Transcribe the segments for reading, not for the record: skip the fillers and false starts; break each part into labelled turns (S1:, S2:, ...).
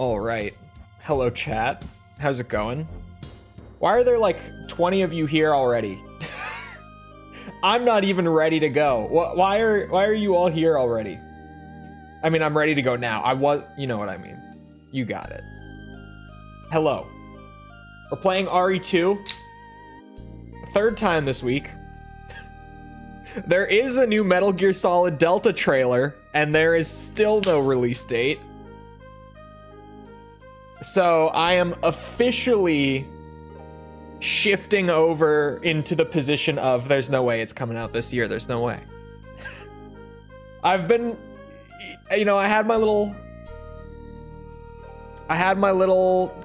S1: All right. Hello, chat. How's it going? Why are there like 20 of you here already? I'm not even ready to go. Why are you all here already? I mean, I'm ready to go now. You know what I mean. You got it. Hello. We're playing RE2. Third time this week. There is a new Metal Gear Solid Delta trailer, and there is still no release date. So I am officially shifting over into the position of there's no way it's coming out this year. There's no way. I've been, you know, I had my little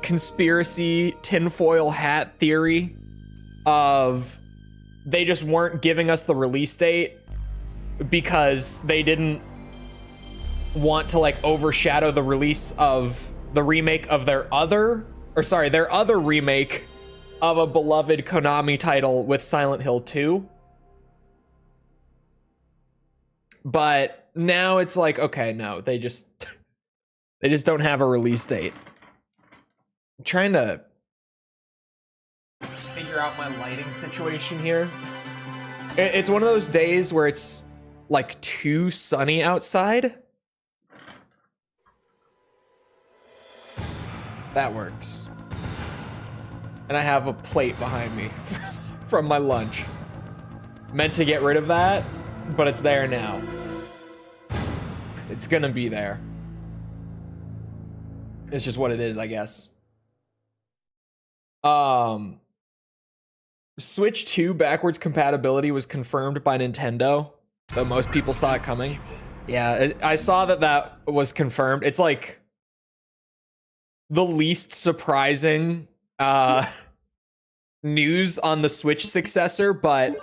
S1: conspiracy tinfoil hat theory of they just weren't giving us the release date because they didn't want to like overshadow the release of the remake of their other remake of a beloved Konami title with Silent Hill 2. But now it's like, okay, no, they just don't have a release date. I'm trying to figure out my lighting situation here. It's one of those days where it's like too sunny outside. That works. And I have a plate behind me from my lunch. Meant to get rid of that, but it's there now. It's gonna be there. It's just what it is, I guess. Switch 2 backwards compatibility was confirmed by Nintendo, though most people saw it coming. Yeah, I saw that was confirmed. It's like the least surprising news on the Switch successor, but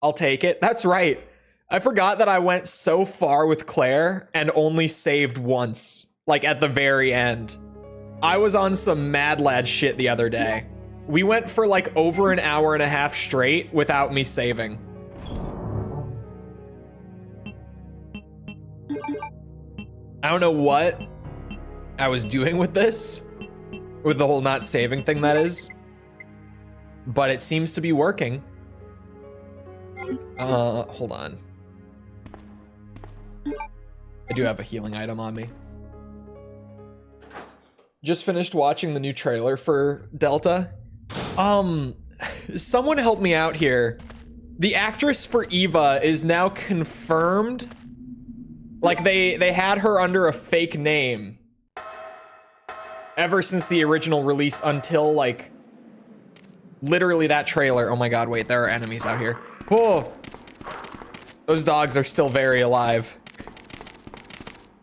S1: I'll take it. That's right. I forgot that I went so far with Claire and only saved once, like at the very end. I was on some Mad Lad shit the other day. We went for like over an hour and a half straight without me saving. I don't know what I was doing with this, with the whole not saving thing, that is, but it seems to be working. Hold on. I do have a healing item on me. Just finished watching the new trailer for Delta. Someone help me out here. The actress for Eva is now confirmed. Like they had her under a fake name ever since the original release until like literally that trailer. Oh my god, wait, there are enemies out here. Oh, those dogs are still very alive.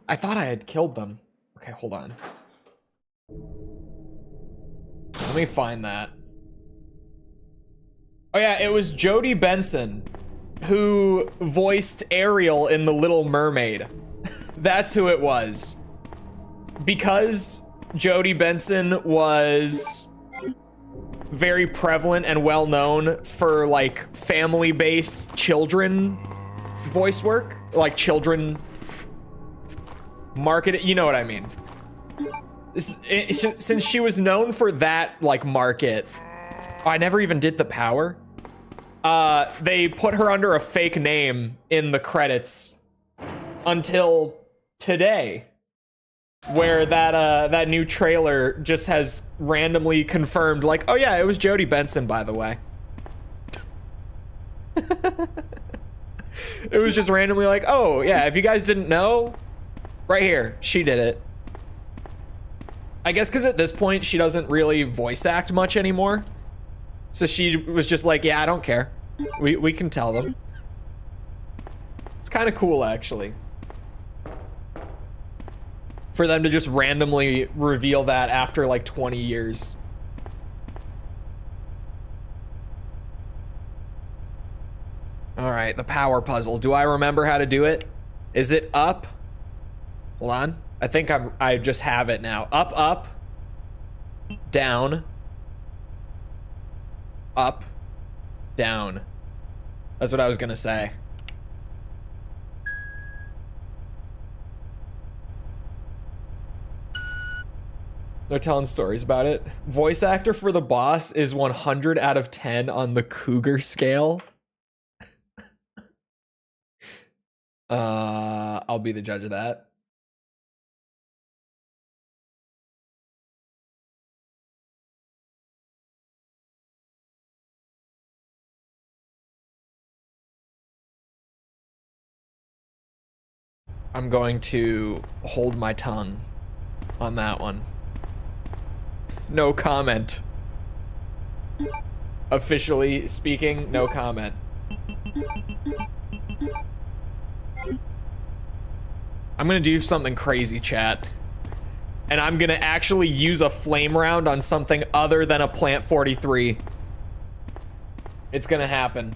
S1: I thought I had killed them. Okay, hold on. Let me find that. Oh yeah, it was Jodie Benson who voiced Ariel in The Little Mermaid. That's who it was. Because Jodie Benson was very prevalent and well known for like family-based children voice work, like children market, you know what I mean. Since she was known for that like market, I never even did the power. They put her under a fake name in the credits until today, where that new trailer just has randomly confirmed, like, oh yeah, it was Jodie Benson, by the way. It was just randomly like, oh yeah, if you guys didn't know, right here, she did it. I guess because at this point she doesn't really voice act much anymore, so she was just like, yeah, I don't care, we can tell them. It's kind of cool, actually, for them to just randomly reveal that after like 20 years. All right, the power puzzle. Do I remember how to do it? Is it up? Hold on. I think I just have it now. Up, up, down, up, down. That's what I was gonna say. They're telling stories about it. Voice actor for the boss is 100 out of 10 on the Cougar scale. I'll be the judge of that. I'm going to hold my tongue on that one. No comment. Officially speaking, no comment. I'm gonna do something crazy, chat. And I'm gonna actually use a flame round on something other than a Plant 43. It's gonna happen.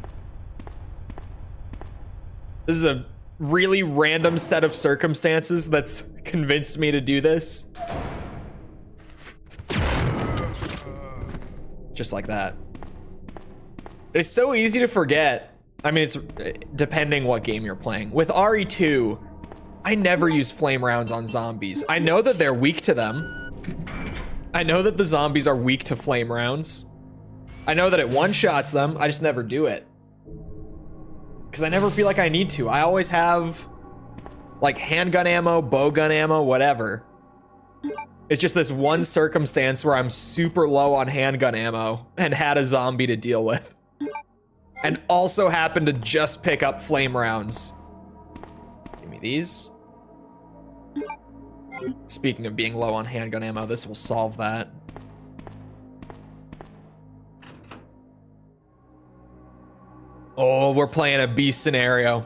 S1: This is a really random set of circumstances that's convinced me to do this. Just like that. It's so easy to forget. I mean, it's depending what game you're playing. With RE2, I never use flame rounds on zombies. I know that they're weak to them. I know that the zombies are weak to flame rounds. I know that it one-shots them. I just never do it. Because I never feel like I need to. I always have like handgun ammo, bowgun ammo, whatever. It's just this one circumstance where I'm super low on handgun ammo and had a zombie to deal with. And also happened to just pick up flame rounds. Give me these. Speaking of being low on handgun ammo, this will solve that. Oh, we're playing a beast scenario.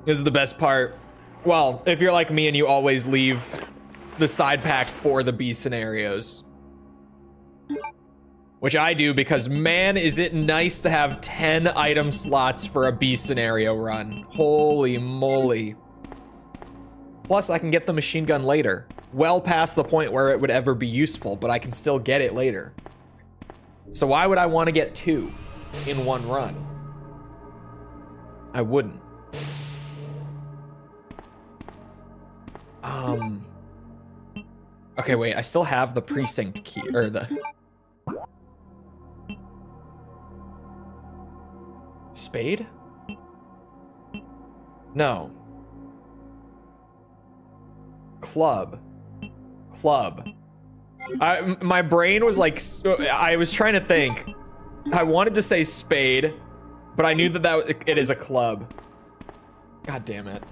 S1: This is the best part. Well, if you're like me and you always leave the side pack for the beast scenarios. Which I do because, man, is it nice to have 10 item slots for a beast scenario run. Holy moly. Plus, I can get the machine gun later. Well past the point where it would ever be useful, but I can still get it later. So why would I want to get 2 in one run? I wouldn't. Okay, wait, I still have the precinct key, or the... Spade? No. Club. My brain was like, I was trying to think. I wanted to say spade, but I knew that it is a club. God damn it.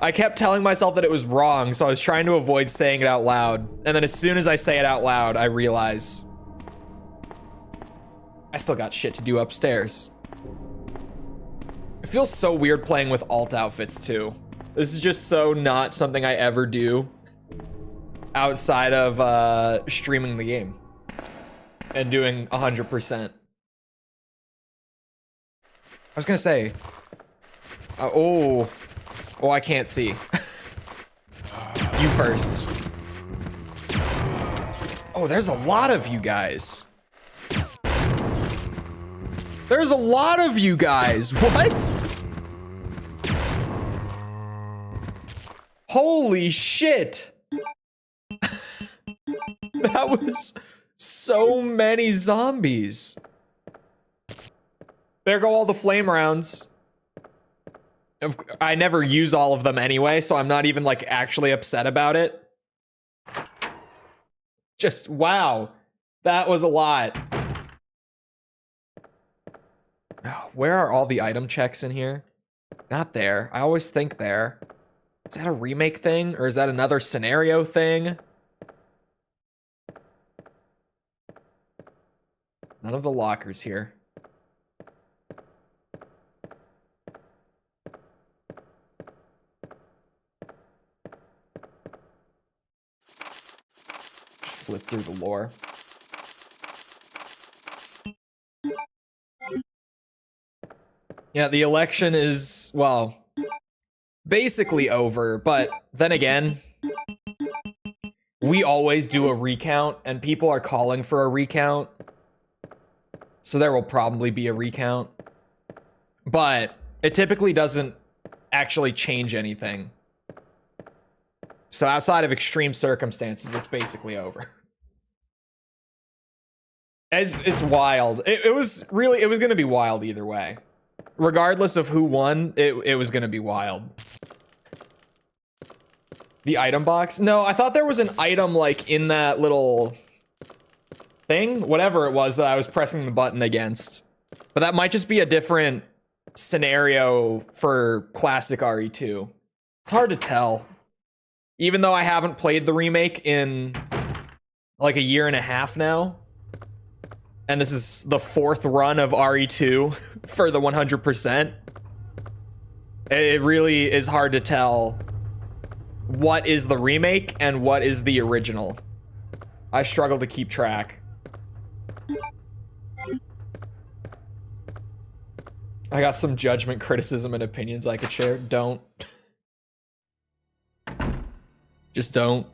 S1: I kept telling myself that it was wrong, so I was trying to avoid saying it out loud. And then as soon as I say it out loud, I realize I still got shit to do upstairs. It feels so weird playing with alt outfits too. This is just so not something I ever do outside of streaming the game and doing 100%. I was gonna say, oh, I can't see. You first. Oh, there's a lot of you guys. There's a lot of you guys. What? Holy shit. That was so many zombies. There go all the flame rounds. I never use all of them anyway, so I'm not even like actually upset about it. Just, wow. That was a lot. Oh, where are all the item checks in here? Not there. I always think there. Is that a remake thing? Or is that another scenario thing? None of the lockers here. Flip through the lore. Yeah, the election is, well, basically over, but then again, we always do a recount, and people are calling for a recount, so there will probably be a recount, but it typically doesn't actually change anything. So outside of extreme circumstances, it's basically over. It's wild. It was going to be wild either way. Regardless of who won, it was going to be wild. The item box? No, I thought there was an item like in that little thing, whatever it was that I was pressing the button against. But that might just be a different scenario for classic RE2. It's hard to tell. Even though I haven't played the remake in like a year and a half now. And this is the 4th run of RE2 for the 100%. It really is hard to tell what is the remake and what is the original. I struggle to keep track. I got some judgment, criticism, and opinions I could share. Don't. Just don't.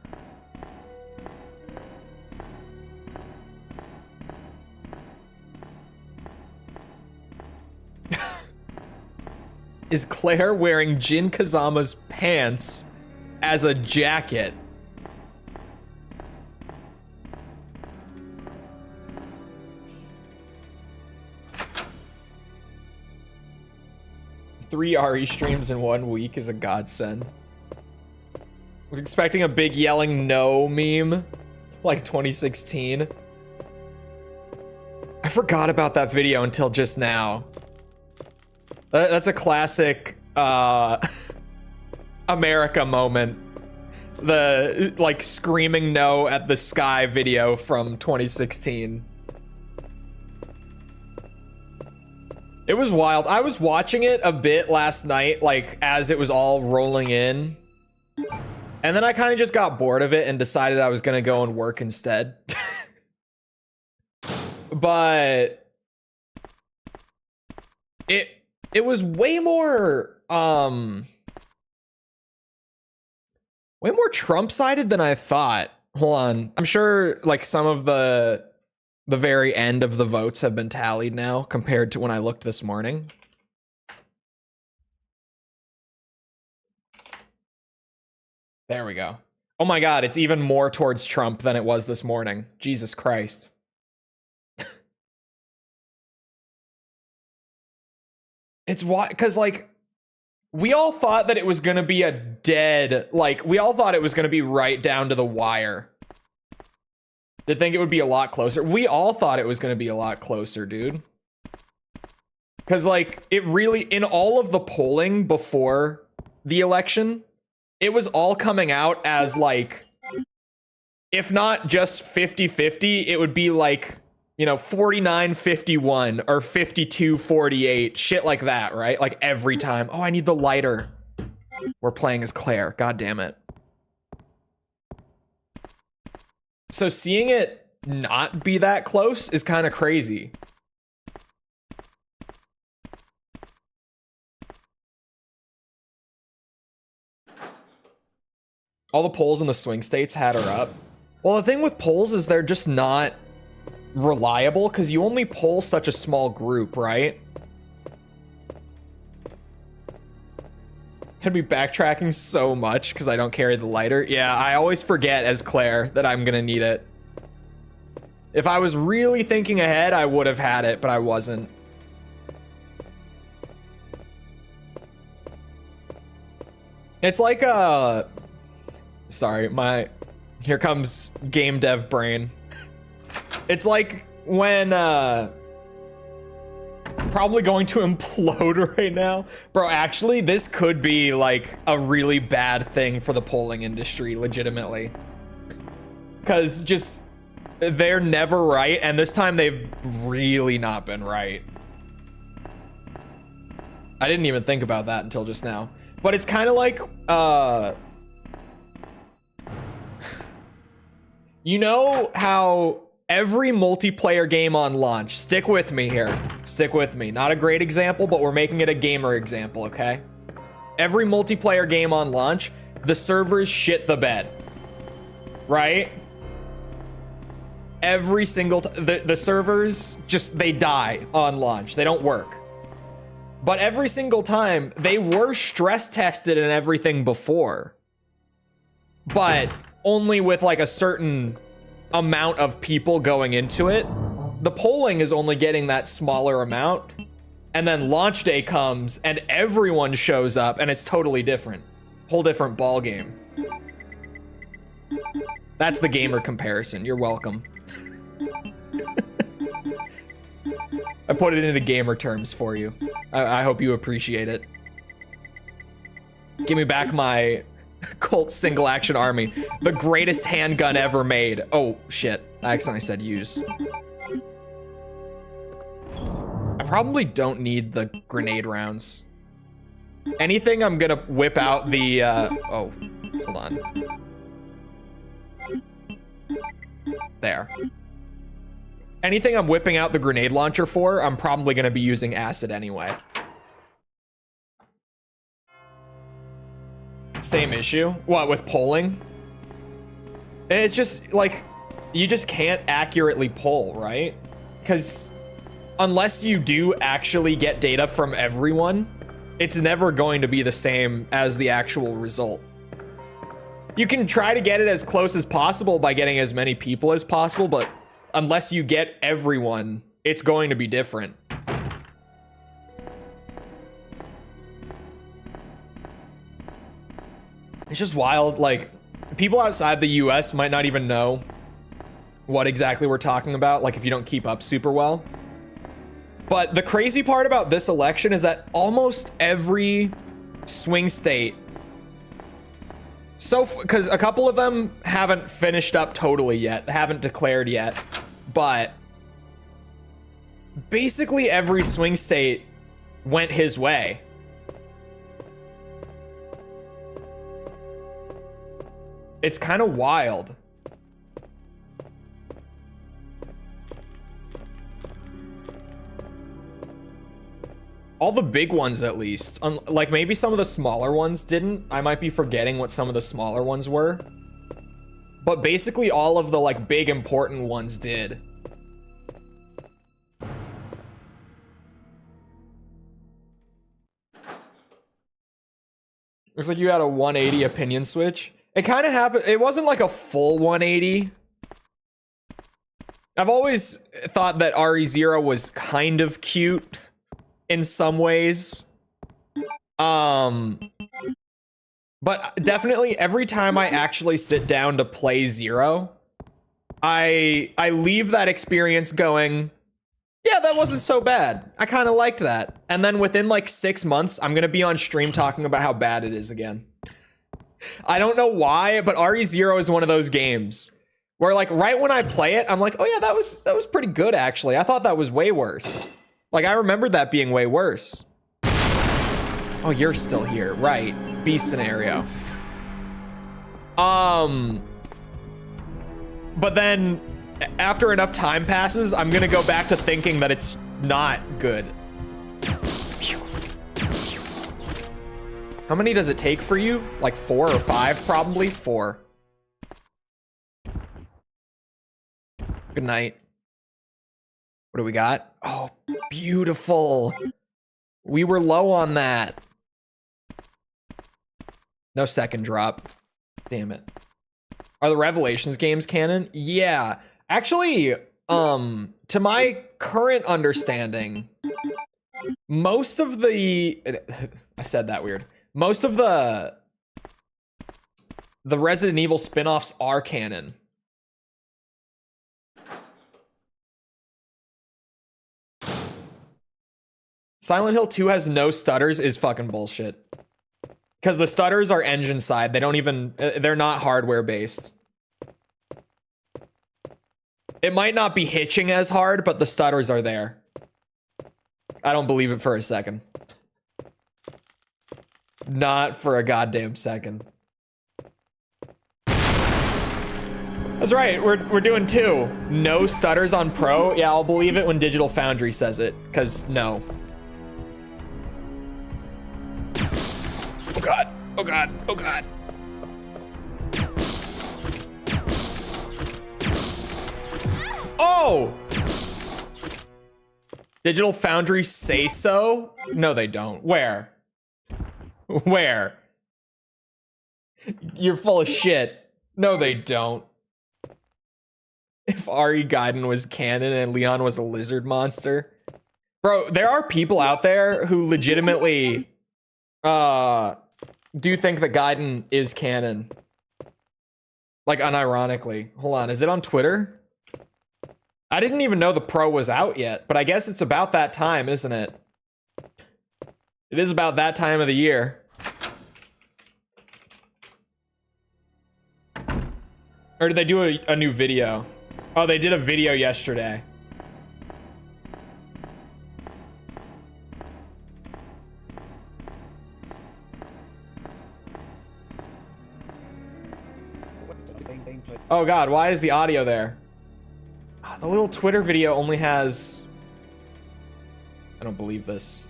S1: Is Claire wearing Jin Kazama's pants as a jacket? Three RE streams in 1 week is a godsend. Was expecting a big yelling no meme like 2016. I forgot about that video until just now. That's a classic America moment. The like screaming no at the sky video from 2016. It was wild. I was watching it a bit last night, like as it was all rolling in. And then I kind of just got bored of it and decided I was going to go and work instead. But it was way more Trump-sided than I thought. Hold on. I'm sure like some of the very end of the votes have been tallied now compared to when I looked this morning. There we go. Oh my God, it's even more towards Trump than it was this morning. Jesus Christ. It's why, because like, we all thought that it was going to be a dead, like, we all thought it was going to be right down to the wire. Did think it would be a lot closer. We all thought it was going to be a lot closer, dude. Because like, it really, in all of the polling before the election, it was all coming out as like, if not just 50-50, it would be like, you know, 49-51 or 52-48, shit like that, right? Like every time. Oh, I need the lighter. We're playing as Claire. God damn it. So seeing it not be that close is kind of crazy. All the polls in the swing states had her up. Well, the thing with polls is they're just not reliable because you only poll such a small group, right? I'd be backtracking so much because I don't carry the lighter. Yeah, I always forget as Claire that I'm gonna need it. If I was really thinking ahead, I would have had it, but I wasn't. It's like sorry, here comes game dev brain. It's like when probably going to implode right now. Bro, actually, this could be like a really bad thing for the polling industry, legitimately. Because just, they're never right, and this time they've really not been right. I didn't even think about that until just now. But it's kind of like, you know how every multiplayer game on launch, stick with me here, stick with me. Not a great example, but we're making it a gamer example, okay? Every multiplayer game on launch, the servers shit the bed, right? Every single the servers just, they die on launch. They don't work. But every single time, they were stress tested and everything before. but only with like a certain amount of people going into it. The polling is only getting that smaller amount, and then launch day comes and everyone shows up and it's totally different. Whole different ball game. That's the gamer comparison. You're welcome. I put it into gamer terms for you. I hope you appreciate it. Give me back my Colt single action army. The greatest handgun ever made. Oh, shit. I accidentally said use. I probably don't need the grenade rounds. Anything, I'm gonna whip out the, oh, hold on. There. Anything I'm whipping out the grenade launcher for, I'm probably gonna be using acid anyway. Same issue. What, with polling? It's just, like, you just can't accurately poll, right? Because unless you do actually get data from everyone, it's never going to be the same as the actual result. You can try to get it as close as possible by getting as many people as possible, but unless you get everyone, it's going to be different. It's just wild. Like, people outside the US might not even know what exactly we're talking about, like if you don't keep up super well. But the crazy part about this election is that almost every swing state, because a couple of them haven't finished up totally yet, haven't declared yet, but basically every swing state went his way. It's kind of wild. All the big ones, at least. Like, maybe some of the smaller ones didn't. I might be forgetting what some of the smaller ones were. But basically all of the, like, big important ones did. Looks like you had a 180 opinion switch. It kind of happened. It wasn't like a full 180. I've always thought that RE0 was kind of cute in some ways. But definitely every time I actually sit down to play Zero, I leave that experience going, yeah, that wasn't so bad. I kind of liked that. And then within like 6 months, I'm gonna be on stream talking about how bad it is again. I don't know why, but RE0 is one of those games where, like, right when I play it, I'm like, oh yeah, that was pretty good actually. I thought that was way worse. Like, I remember that being way worse. Oh, you're still here, right? B scenario. But then after enough time passes, I'm gonna go back to thinking that it's not good. How many does it take for you? Like 4 or 5, probably 4. Good night. What do we got? Oh, beautiful. We were low on that. No second drop. Damn it. Are the Revelations games canon? Yeah. Actually, to my current understanding, most of the... I said that weird. Most of the Resident Evil spin-offs are canon. Silent Hill 2 has no stutters is fucking bullshit. Because the stutters are engine side. They don't even... They're not hardware based. It might not be hitching as hard, but the stutters are there. I don't believe it for a second. Not for a goddamn second. That's right, we're doing 2. No stutters on Pro? Yeah, I'll believe it when Digital Foundry says it, because no. Oh god, oh god, oh god. Oh! Digital Foundry say so? No, they don't. Where? Where? You're full of shit. No, they don't. If Ari Gaiden was canon and Leon was a lizard monster. Bro, there are people out there who legitimately do think that Gaiden is canon. Like, unironically. Hold on, is it on Twitter? I didn't even know the Pro was out yet, but I guess it's about that time, isn't it? It is about that time of the year. Or did they do a new video? Oh, they did a video yesterday. Oh god, why is the audio there? The little Twitter video only has... I don't believe this.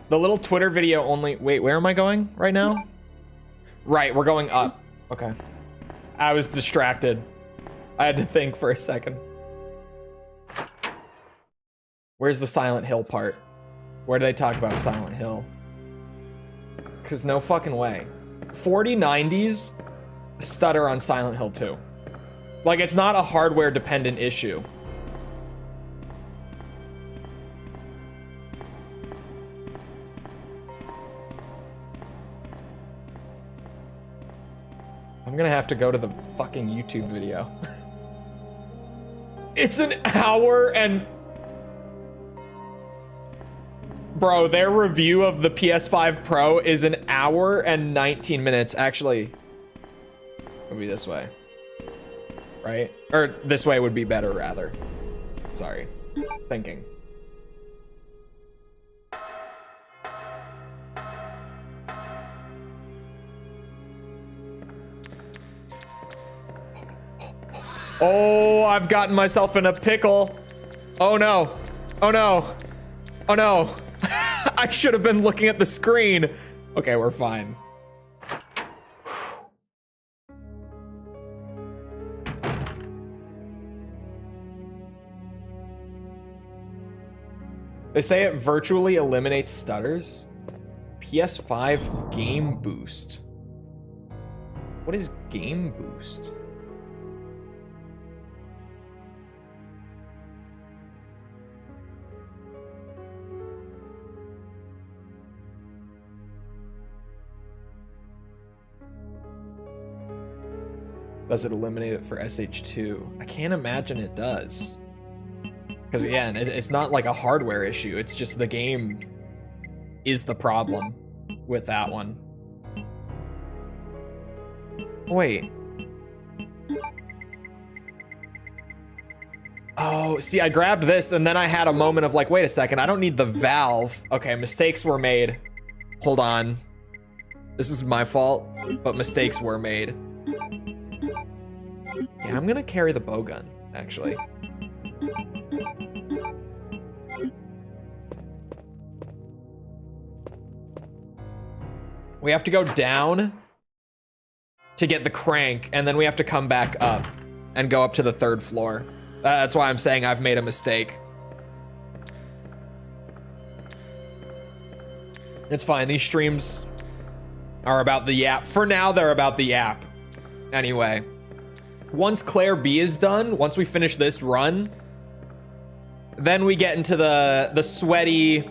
S1: The little Twitter video only... Wait, where am I going right now? Right, we're going up. Okay. I was distracted. I had to think for a second. Where's the Silent Hill part? Where do they talk about Silent Hill? Because no fucking way. 4090s stutter on Silent Hill 2. Like, it's not a hardware dependent issue. I'm gonna have to go to the fucking YouTube video. It's an hour and... Bro, their review of the PS5 Pro is an hour and 19 minutes. Actually, it'll be this way. Right? Or this way would be better, rather. Sorry. Thinking. Oh, I've gotten myself in a pickle. Oh no. Oh no. Oh no. I should have been looking at the screen. Okay, we're fine. They say it virtually eliminates stutters. PS5 Game Boost. What is Game Boost? Does it eliminate it for SH2? I can't imagine it does. Because again, it's not like a hardware issue. It's just the game is the problem with that one. Wait. Oh, see, I grabbed this and then I had a moment of like, wait a second, I don't need the valve. Okay, mistakes were made. Hold on. This is my fault, but mistakes were made. Yeah, I'm gonna carry the bowgun, actually. We have to go down to get the crank, and then we have to come back up and go up to the 3rd floor. That's why I'm saying I've made a mistake. It's fine, these streams are about the yap. For now, they're about the yap. Anyway. Once Claire B is done, once we finish this run, then we get into the sweaty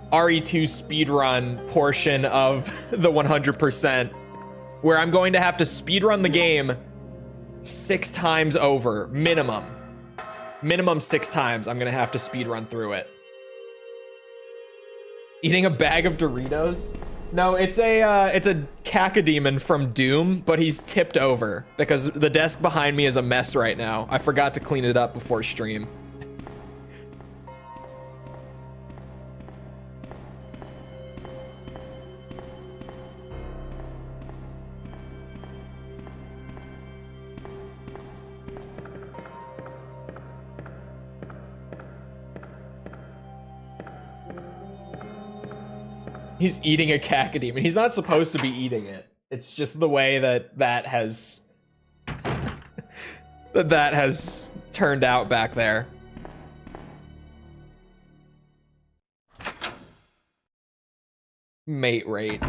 S1: RE2 speedrun portion of the 100%, where I'm going to have to speedrun the game 6 times over, minimum. Minimum 6 times I'm gonna have to speedrun through it. Eating a bag of Doritos? No, it's a cacodemon from Doom, but he's tipped over because the desk behind me is a mess right now. I forgot to clean it up before stream. He's eating a cacodemon. He's not supposed to be eating it. It's just the way that has that has turned out back there. Mate rate.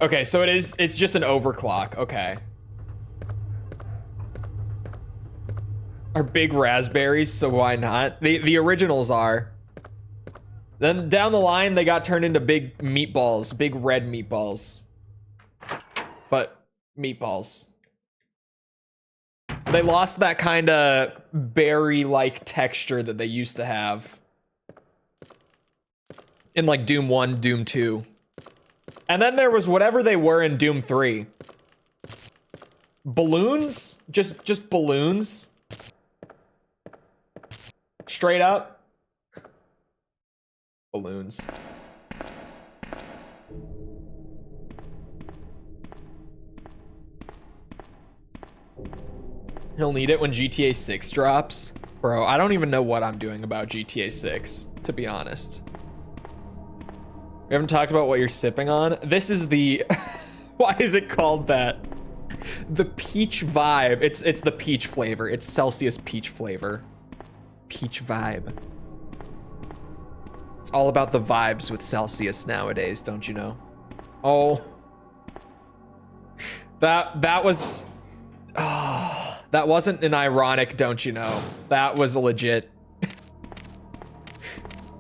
S1: Okay, so it's just an overclock. Okay. Are big raspberries, so why not? The originals are. Then down the line, they got turned into big meatballs, big red meatballs. But meatballs. They lost that kind of berry-like texture that they used to have in like Doom 1, Doom 2. And then there was whatever they were in Doom 3. Balloons? Just balloons? Straight up? Balloons. He'll need it when GTA 6 drops. Bro, I don't even know what I'm doing about GTA 6, to be honest. We haven't talked about what you're sipping on. This is the... Why is it called that? The peach vibe. It's the peach flavor. It's Celsius peach flavor. Peach vibe. It's all about the vibes with Celsius nowadays, don't you know? Oh. That was... Oh, that wasn't an ironic don't you know. That was legit.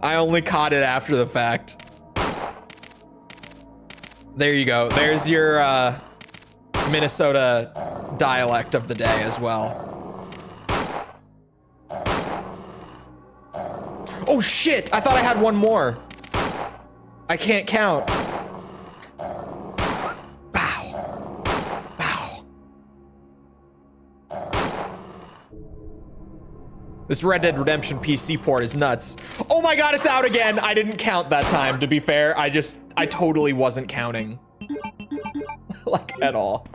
S1: I only caught it after the fact. There you go. There's your Minnesota dialect of the day as well. Oh shit! I thought I had one more. I can't count. Bow. Bow. This Red Dead Redemption PC port is nuts. Oh my god, it's out again! I didn't count that time, to be fair. I totally wasn't counting. Like, at all.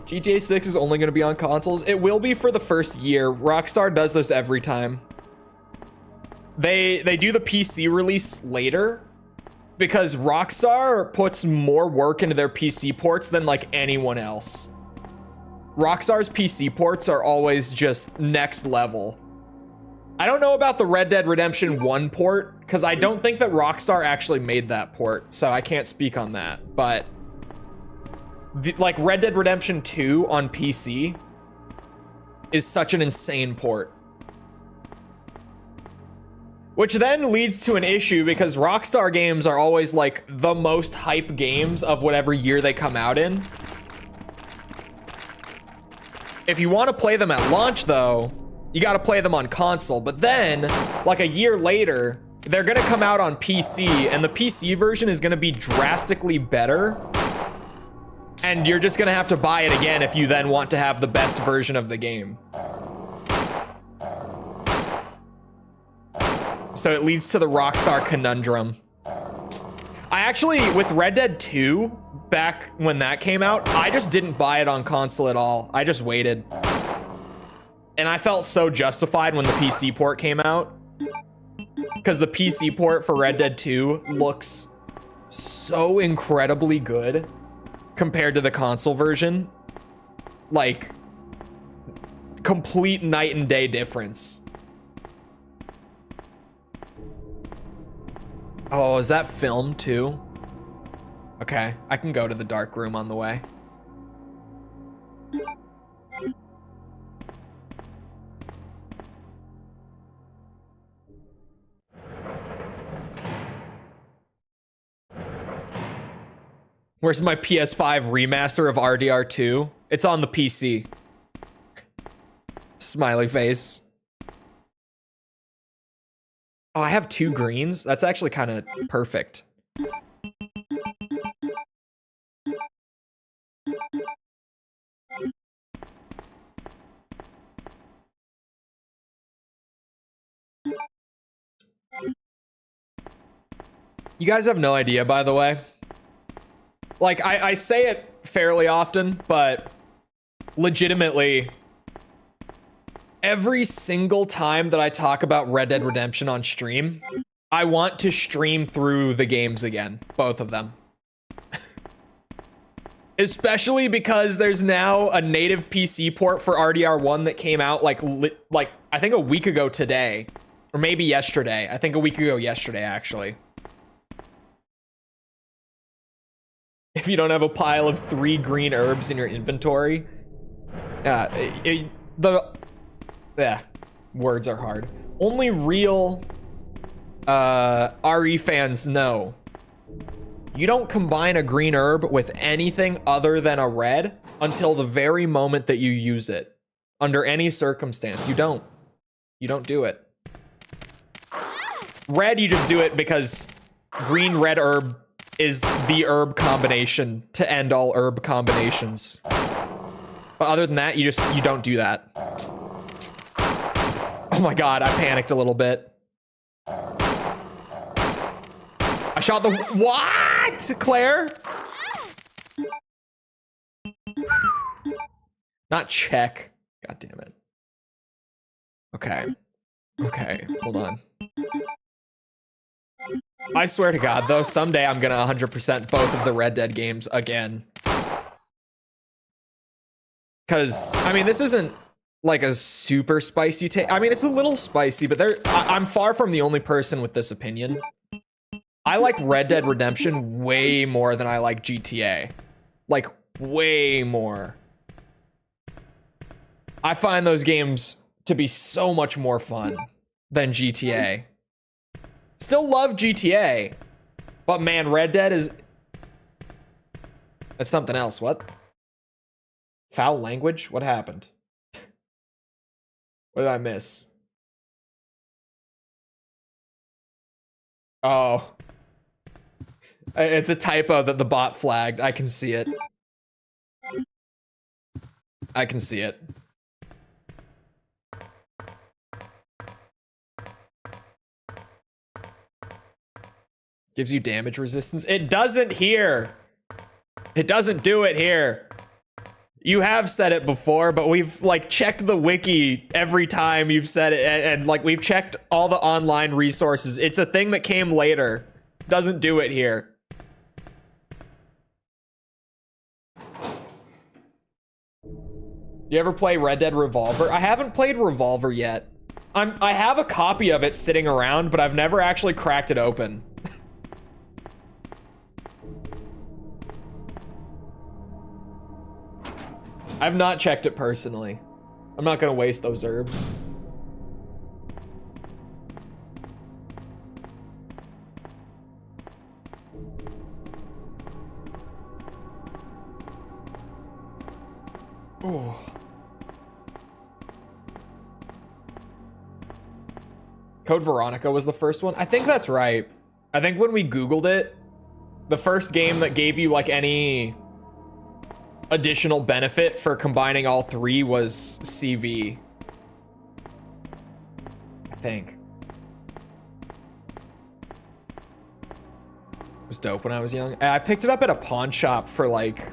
S1: GTA 6 is only going to be on consoles. It will be for the first year. Rockstar does this every time. They do the PC release later because Rockstar puts more work into their PC ports than like anyone else. Rockstar's PC ports are always just next level. I don't know about the Red Dead Redemption 1 port because I don't think that Rockstar actually made that port, so I can't speak on that. But like Red Dead Redemption 2 on PC is such an insane port. Which then leads to an issue because Rockstar games are always like the most hype games of whatever year they come out in. If you want to play them at launch though, you got to play them on console. But then like a year later, they're going to come out on PC and the PC version is going to be drastically better. And you're just going to have to buy it again if you then want to have the best version of the game. So it leads to the Rockstar conundrum. I actually, with Red Dead 2, back when that came out, I just didn't buy it on console at all. I just waited. And I felt so justified when the PC port came out. Because the PC port for Red Dead 2 looks so incredibly good compared to the console version. Like, complete night and day difference. Oh, is that film too? Okay, I can go to the dark room on the way. Where's my PS5 remaster of RDR2? It's on the PC. Smiley face. Oh, I have 2 greens? That's actually kind of perfect. You guys have no idea, by the way. Like, I say it fairly often, but legitimately, every single time that I talk about Red Dead Redemption on stream, I want to stream through the games again. Both of them. Especially because there's now a native PC port for RDR1 that came out like I think a week ago today. Or maybe yesterday. I think a week ago yesterday, actually. If you don't have a pile of 3 green herbs in your inventory. Words are hard. Only real RE fans know. You don't combine a green herb with anything other than a red until the very moment that you use it. Under any circumstance, you don't. You don't do it. Red, you just do it because green red herb is the herb combination to end all herb combinations. But other than that, you don't do that. Oh my god, I panicked a little bit. I shot the what? Claire? Not check. God damn it. Okay. Okay, hold on. I swear to God, though, someday I'm gonna 100% both of the Red Dead games again. Because, I mean, this isn't like a super spicy take. I mean, it's a little spicy, but I'm far from the only person with this opinion. I like Red Dead Redemption way more than I like GTA. Like, way more. I find those games to be so much more fun than GTA. Still love GTA, but man, Red Dead is... That's something else. What? Foul language? What happened? What did I miss? Oh. It's a typo that the bot flagged. I can see it. I can see it. Gives you damage resistance. It doesn't here. It doesn't do it here. You have said it before, but we've like checked the wiki every time you've said it, and like we've checked all the online resources. It's a thing that came later. Doesn't do it here. You ever play Red Dead Revolver? I haven't played Revolver yet. I have a copy of it sitting around, but I've never actually cracked it open. I've not checked it personally. I'm not gonna waste those herbs. Oh. Code Veronica was the first one? I think that's right. I think when we Googled it, the first game that gave you like any additional benefit for combining all 3 was CV. I think. It was dope when I was young. I picked it up at a pawn shop for like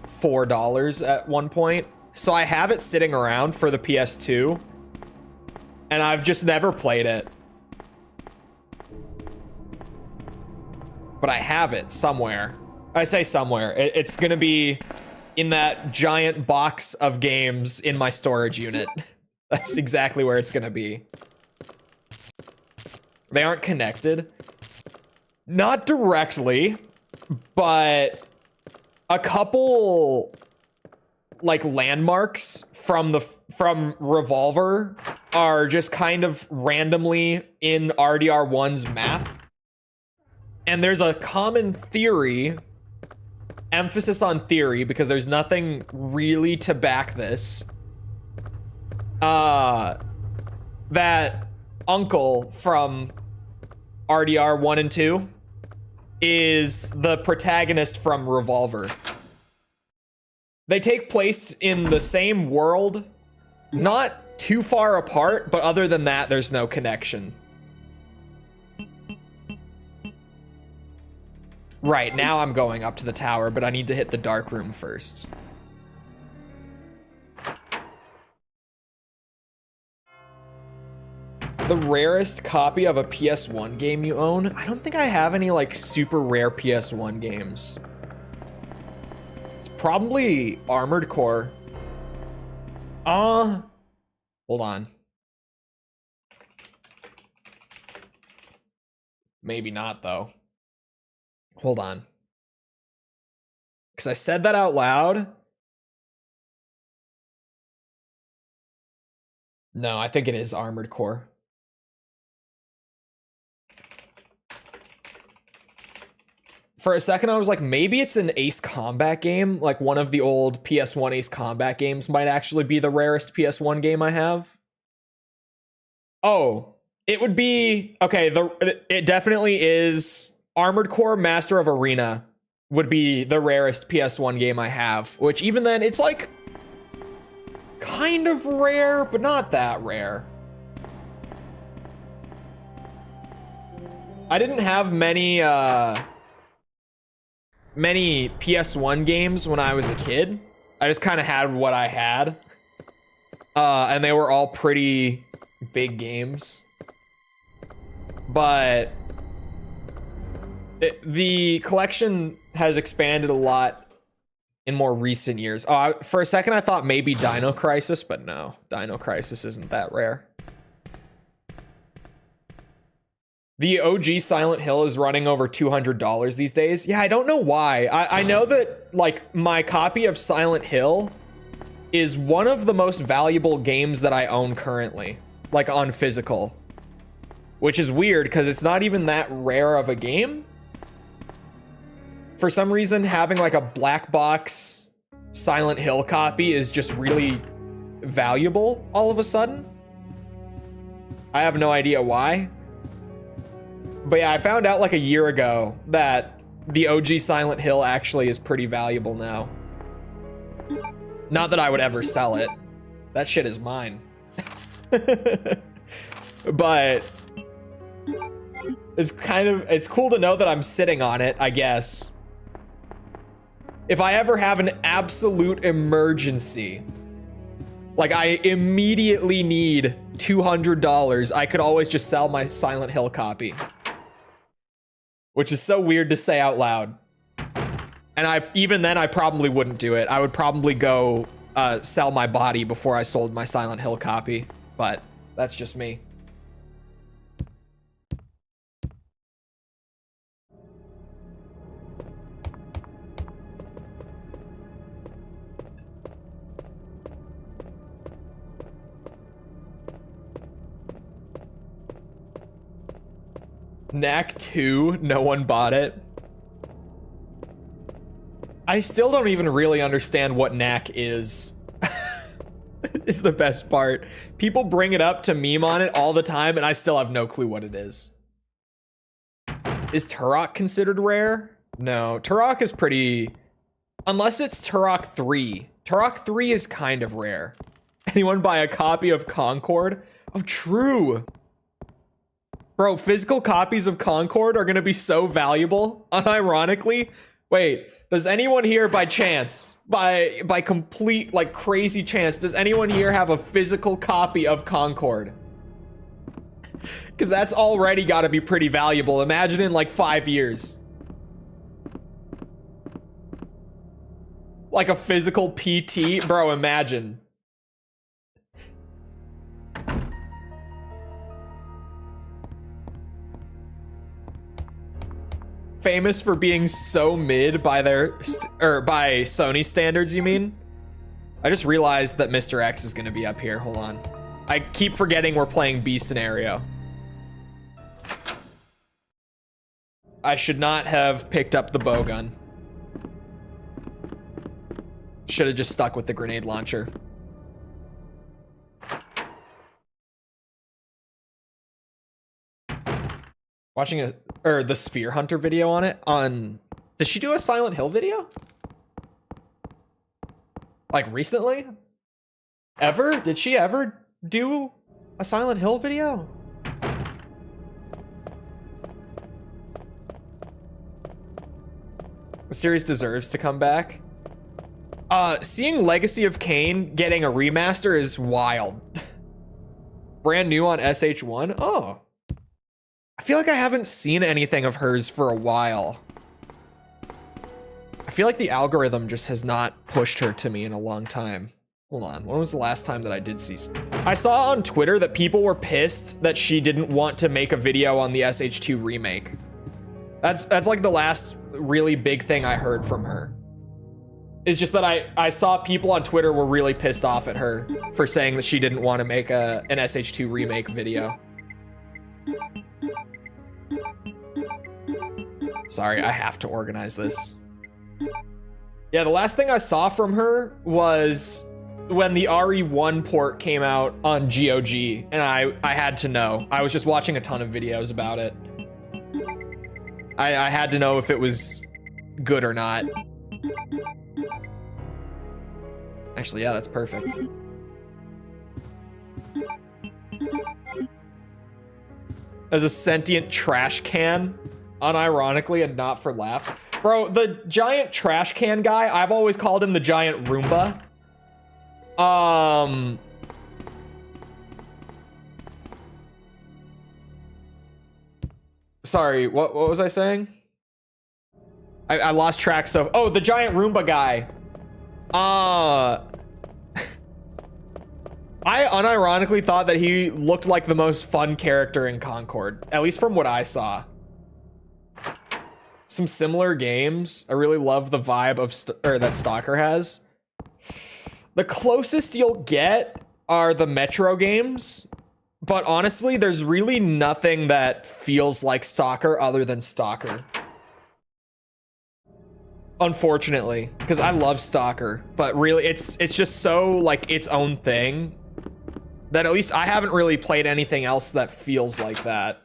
S1: $4 at one point. So I have it sitting around for the PS2. And I've just never played it. But I have it somewhere. I say somewhere. It's gonna be in that giant box of games in my storage unit. That's exactly where it's gonna be. They aren't connected. Not directly, but a couple like landmarks from Revolver are just kind of randomly in RDR1's map. And there's a common theory, emphasis on theory, because there's nothing really to back this, that Uncle from RDR 1 and 2 is the protagonist from Revolver. They take place in the same world, not too far apart, but other than that, there's no connection. Right, now I'm going up to the tower, but I need to hit the dark room first. The rarest copy of a PS1 game you own? I don't think I have any like super rare PS1 games. It's Probably Armored Core. Hold on. Maybe not, though. Hold on. Because I said that out loud. No, I think it is Armored Core. For a second, I was like, maybe it's an Ace Combat game. Like one of the old PS1 Ace Combat games might actually be the rarest PS1 game I have. Oh, it would be... Okay, it definitely is... Armored Core Master of Arena would be the rarest PS1 game I have. Which even then, it's like... kind of rare, but not that rare. I didn't have many PS1 games when I was a kid. I just kind of had what I had. And they were all pretty big games. But the collection has expanded a lot in more recent years. For a second, I thought maybe Dino Crisis, but no. Dino Crisis isn't that rare. The OG Silent Hill is running over $200 these days. Yeah, I don't know why. I know that, like, my copy of Silent Hill is one of the most valuable games that I own currently. Like, on physical. Which is weird, because it's not even that rare of a game. For some reason, having, like, a black box Silent Hill copy is just really valuable all of a sudden. I have no idea why. But yeah, I found out like a year ago that the OG Silent Hill actually is pretty valuable now. Not that I would ever sell it. That shit is mine. But it's cool to know that I'm sitting on it, I guess. If I ever have an absolute emergency, like I immediately need $200, I could always just sell my Silent Hill copy. Which is so weird to say out loud. And even then, I probably wouldn't do it. I would probably go sell my body before I sold my Silent Hill copy. But that's just me. Knack 2, no one bought it. I still don't even really understand what Knack is. Is the best part. People bring it up to meme on it all the time, and I still have no clue what it is. Is Turok considered rare? No, Turok is pretty... Unless it's Turok 3. Turok 3 is kind of rare. Anyone buy a copy of Concord? Oh, true. Bro, physical copies of Concord are gonna be so valuable, unironically. Wait, does anyone here by chance, by complete, like, crazy chance, does anyone here have a physical copy of Concord? Because that's already gotta be pretty valuable. Imagine in, like, 5 years. Like a physical PT? Bro, imagine. Famous for being so mid by by Sony standards, you mean? I just realized that Mr. X is gonna be up here. Hold on. I keep forgetting we're playing B scenario. I should not have picked up the bow gun. Should have just stuck with the grenade launcher. Watching the Sphere Hunter video on it. Did she do a Silent Hill video? Like recently? Ever? Did she ever do a Silent Hill video? The series deserves to come back. Seeing Legacy of Kain getting a remaster is wild. Brand new on SH1? Oh. I feel like I haven't seen anything of hers for a while. I feel like the algorithm just has not pushed her to me in a long time. Hold on, when was the last time that I did see? I saw on Twitter that people were pissed that she didn't want to make a video on the SH2 remake. That's like the last really big thing I heard from her. It's just that I saw people on Twitter were really pissed off at her for saying that she didn't want to make an SH2 remake video. Sorry, I have to organize this. Yeah, the last thing I saw from her was when the RE1 port came out on GOG, and I had to know. I was just watching a ton of videos about it. I had to know if it was good or not. Actually, yeah, that's perfect. As a sentient trash can, unironically and not for laughs. Bro, the giant trash can guy, I've always called him the giant Roomba. Sorry, what was I saying? I lost track. So, oh, the giant Roomba guy. I unironically thought that he looked like the most fun character in Concord, at least from what I saw. Some similar games. I really love the vibe of that Stalker has. The closest you'll get are the Metro games, but honestly, there's really nothing that feels like Stalker other than Stalker. Unfortunately, because I love Stalker, but really it's just so like its own thing that at least I haven't really played anything else that feels like that.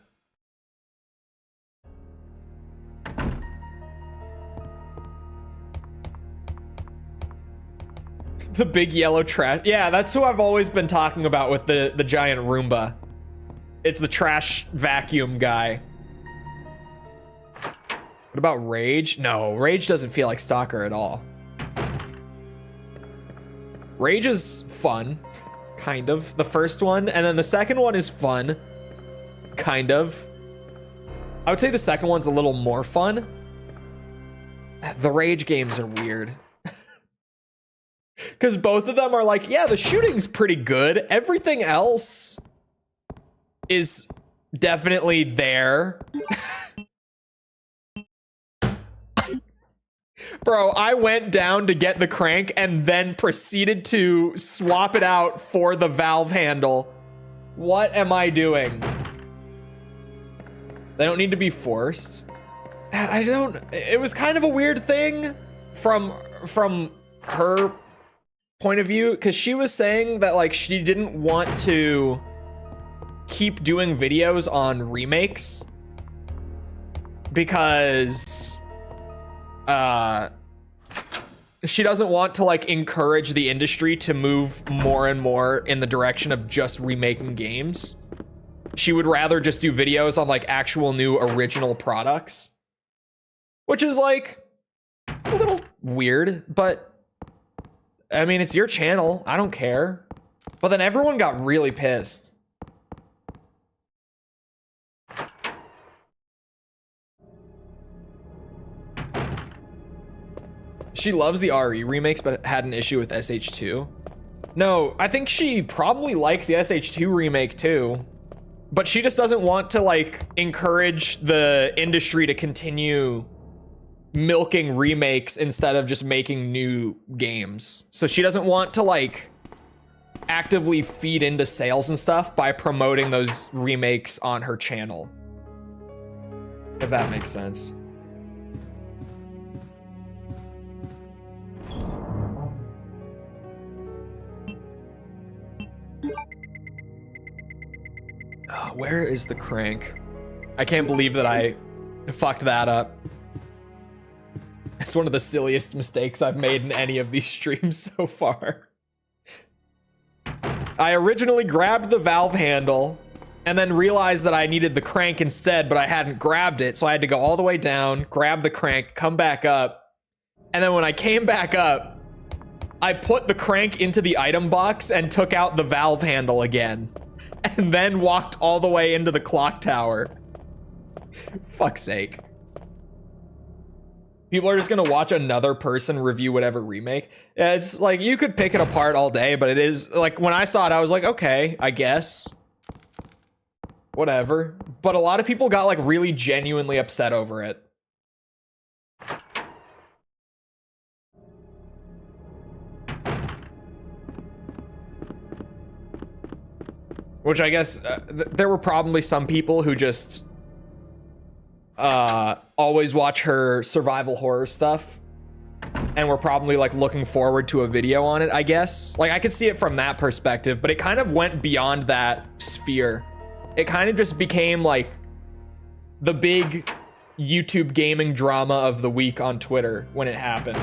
S1: The big yellow trash. Yeah, that's who I've always been talking about with the giant Roomba. It's the trash vacuum guy. What about Rage? No, Rage doesn't feel like Stalker at all. Rage is fun, kind of. The first one, and then the second one is fun, kind of. I would say the second one's a little more fun. The Rage games are weird. Because both of them are like, yeah, the shooting's pretty good. Everything else is definitely there. Bro, I went down to get the crank and then proceeded to swap it out for the valve handle. What am I doing? They don't need to be forced. It was kind of a weird thing from her point of view, because she was saying that like she didn't want to keep doing videos on remakes because she doesn't want to like encourage the industry to move more and more in the direction of just remaking games. She would rather just do videos on like actual new original products, which is like a little weird, but I mean, it's your channel. I don't care. But then everyone got really pissed. She loves the RE remakes, but had an issue with SH2. No, I think she probably likes the SH2 remake too. But she just doesn't want to like encourage the industry to continue milking remakes instead of just making new games. So she doesn't want to like actively feed into sales and stuff by promoting those remakes on her channel. If that makes sense. Oh, where is the crank? I can't believe that I fucked that up. It's one of the silliest mistakes I've made in any of these streams so far. I originally grabbed the valve handle and then realized that I needed the crank instead, but I hadn't grabbed it. So I had to go all the way down, grab the crank, come back up. And then when I came back up, I put the crank into the item box and took out the valve handle again. And then walked all the way into the clock tower. Fuck's sake. People are just gonna watch another person review whatever remake. Yeah, it's like, you could pick it apart all day, but it is, like, when I saw it, I was like, okay, I guess. Whatever. But a lot of people got, like, really genuinely upset over it. Which I guess there were probably some people who just always watch her survival horror stuff and were probably like looking forward to a video on it, I guess. Like, I could see it from that perspective, but it kind of went beyond that sphere. It kind of just became like the big YouTube gaming drama of the week on Twitter when it happened.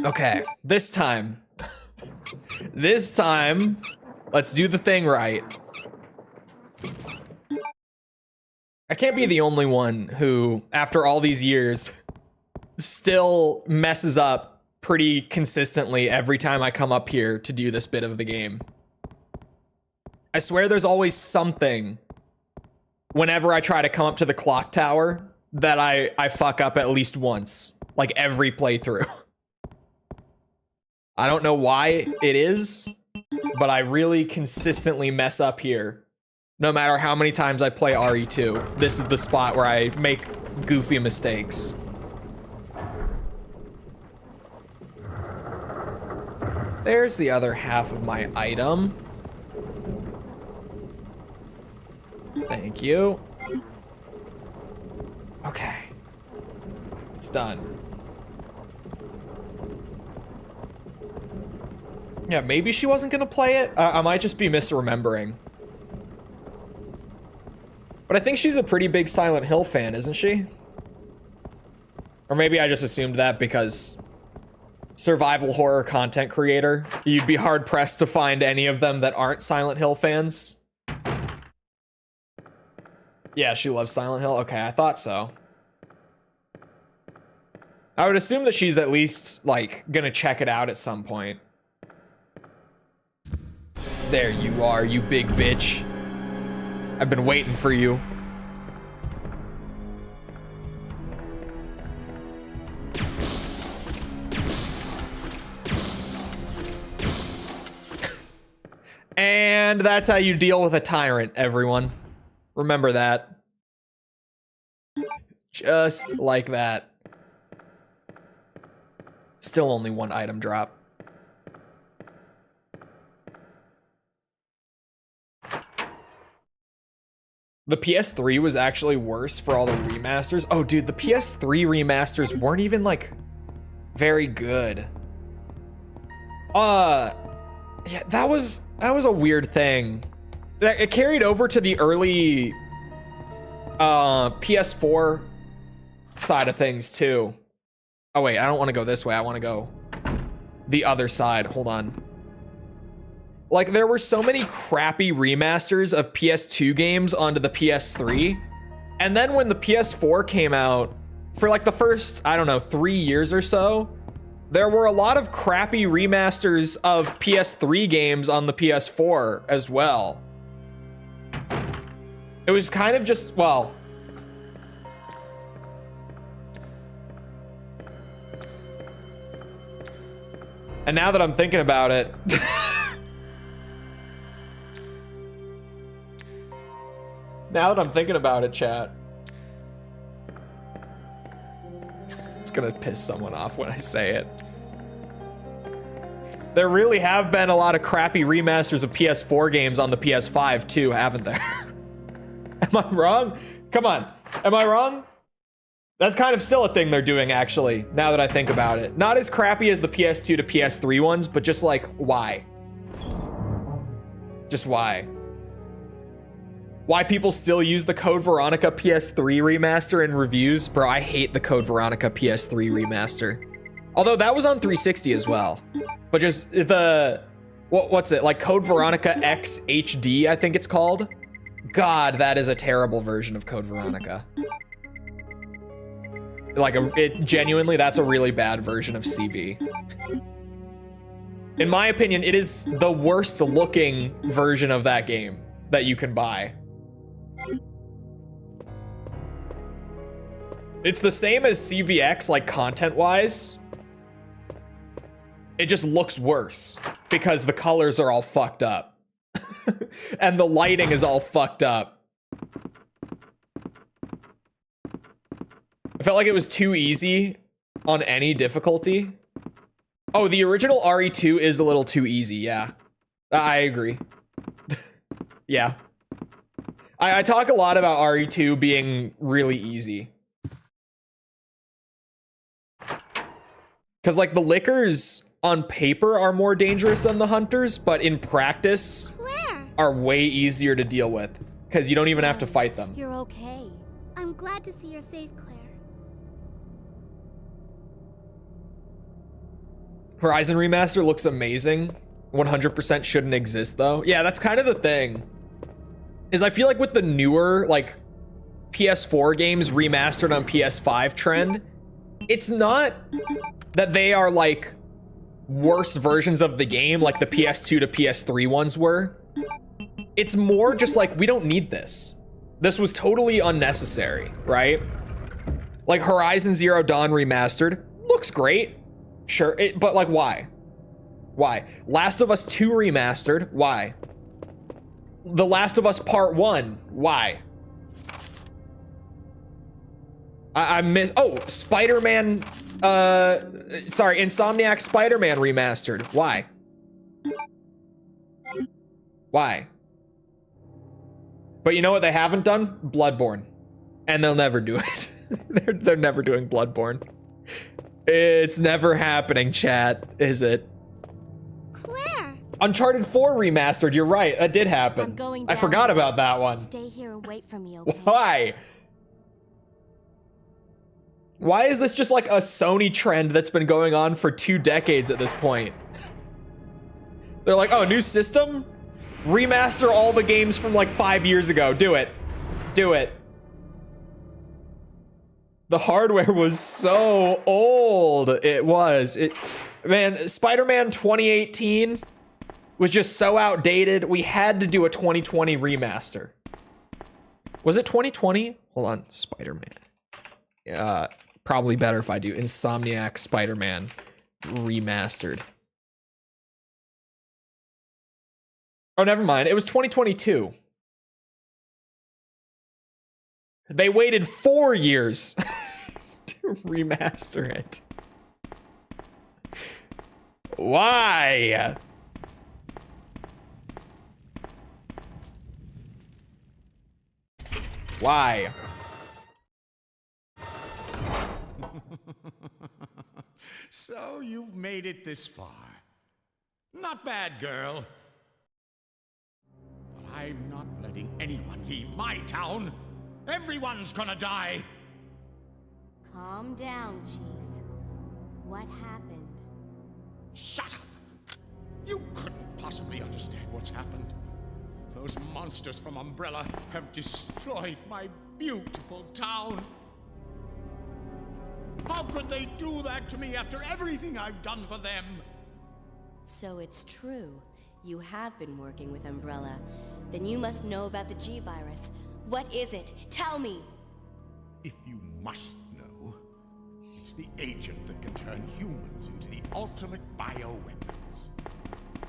S1: Okay, this time, let's do the thing right. I can't be the only one who, after all these years, still messes up pretty consistently every time I come up here to do this bit of the game. I swear there's always something whenever I try to come up to the clock tower that I fuck up at least once, like every playthrough. I don't know why it is, but I really consistently mess up here. No matter how many times I play RE2, this is the spot where I make goofy mistakes. There's the other half of my item. Thank you. Okay. It's done. Yeah, maybe she wasn't gonna play it. I might just be misremembering. But I think she's a pretty big Silent Hill fan, isn't she? Or maybe I just assumed that because survival horror content creator, you'd be hard pressed to find any of them that aren't Silent Hill fans. Yeah, she loves Silent Hill. Okay, I thought so. I would assume that she's at least, like, gonna check it out at some point. There you are, you big bitch. I've been waiting for you. And that's how you deal with a tyrant, everyone. Remember that. Just like that. Still only one item drop. The PS3 was actually worse for all the remasters. Oh, dude, the PS3 remasters weren't even, like, very good. Yeah, that was a weird thing. It carried over to the early PS4 side of things, too. Oh, wait, I don't want to go this way. I want to go the other side. Hold on. Like, there were so many crappy remasters of PS2 games onto the PS3. And then when the PS4 came out, for like the first, I don't know, 3 years or so, there were a lot of crappy remasters of PS3 games on the PS4 as well. It was kind of just, well... And now that I'm thinking about it... Now that I'm thinking about it, chat, it's gonna piss someone off when I say it. There really have been a lot of crappy remasters of PS4 games on the PS5 too, haven't there? Am I wrong? Come on, am I wrong? That's kind of still a thing they're doing, actually, now that I think about it. Not as crappy as the PS2 to PS3 ones, but just like, why? Just why? Why people still use the Code Veronica PS3 remaster in reviews? Bro, I hate the Code Veronica PS3 remaster. Although that was on 360 as well. But just the... What's it? Like Code Veronica X HD, I think it's called? God, that is a terrible version of Code Veronica. Like, genuinely, that's a really bad version of CV. In my opinion, it is the worst looking version of that game that you can buy. It's the same as CVX, like, content-wise. It just looks worse because the colors are all fucked up. And the lighting is all fucked up. I felt like it was too easy on any difficulty. Oh, the original RE2 is a little too easy, yeah. I agree. Yeah. I talk a lot about RE2 being really easy. Because, like, the lickers on paper are more dangerous than the hunters, but in practice
S2: Claire,
S1: are way easier to deal with. Because you don't even have to fight them.
S2: you're okay. I'm glad to see you're safe, Claire.
S1: Horizon Remaster looks amazing. 100% shouldn't exist, though. Yeah, that's kind of the thing. Is I feel like with the newer, like, PS4 games remastered on PS5 trend, it's not that they are, like, worse versions of the game like the PS2 to PS3 ones were. It's more just like, we don't need this. This was totally unnecessary, right? Like, Horizon Zero Dawn Remastered looks great. Sure, but, like, why? Why? Last of Us 2 Remastered, why? The Last of Us Part 1, why? I miss... Oh, Spider-Man... sorry, Insomniac Spider-Man Remastered, why? Why? But you know what they haven't done? Bloodborne. And they'll never do it. They're never doing Bloodborne. It's never happening, chat, is it?
S2: Claire!
S1: Uncharted 4 Remastered, you're right, that did happen.
S2: I'm going
S1: I
S2: down.
S1: forgot about that one.
S2: Stay here and wait for me, okay?
S1: Why? Why is this just like a Sony trend that's been going on for 2 decades at this point? They're like, oh, new system? Remaster all the games from like 5 years ago. Do it. Do it. The hardware was so old. It was. Man, Spider-Man 2018 was just so outdated. We had to do a 2020 remaster. Was it 2020? Hold on, Spider-Man. Probably better if I do Insomniac Spider-Man Remastered. Oh, never mind. It was 2022. They waited 4 years to remaster it. Why? Why?
S3: So you've made it this far. Not bad, girl. But I'm not letting anyone leave my town. Everyone's gonna die.
S2: Calm down, Chief. What happened?
S3: Shut up! You couldn't possibly understand what's happened. Those monsters from Umbrella have destroyed my beautiful town. How could they do that to me after everything I've done for them?
S4: So it's true. You have been working with Umbrella. Then you must know about the G-Virus. What is it? Tell me!
S3: If you must know, it's the agent that can turn humans into the ultimate bioweapons.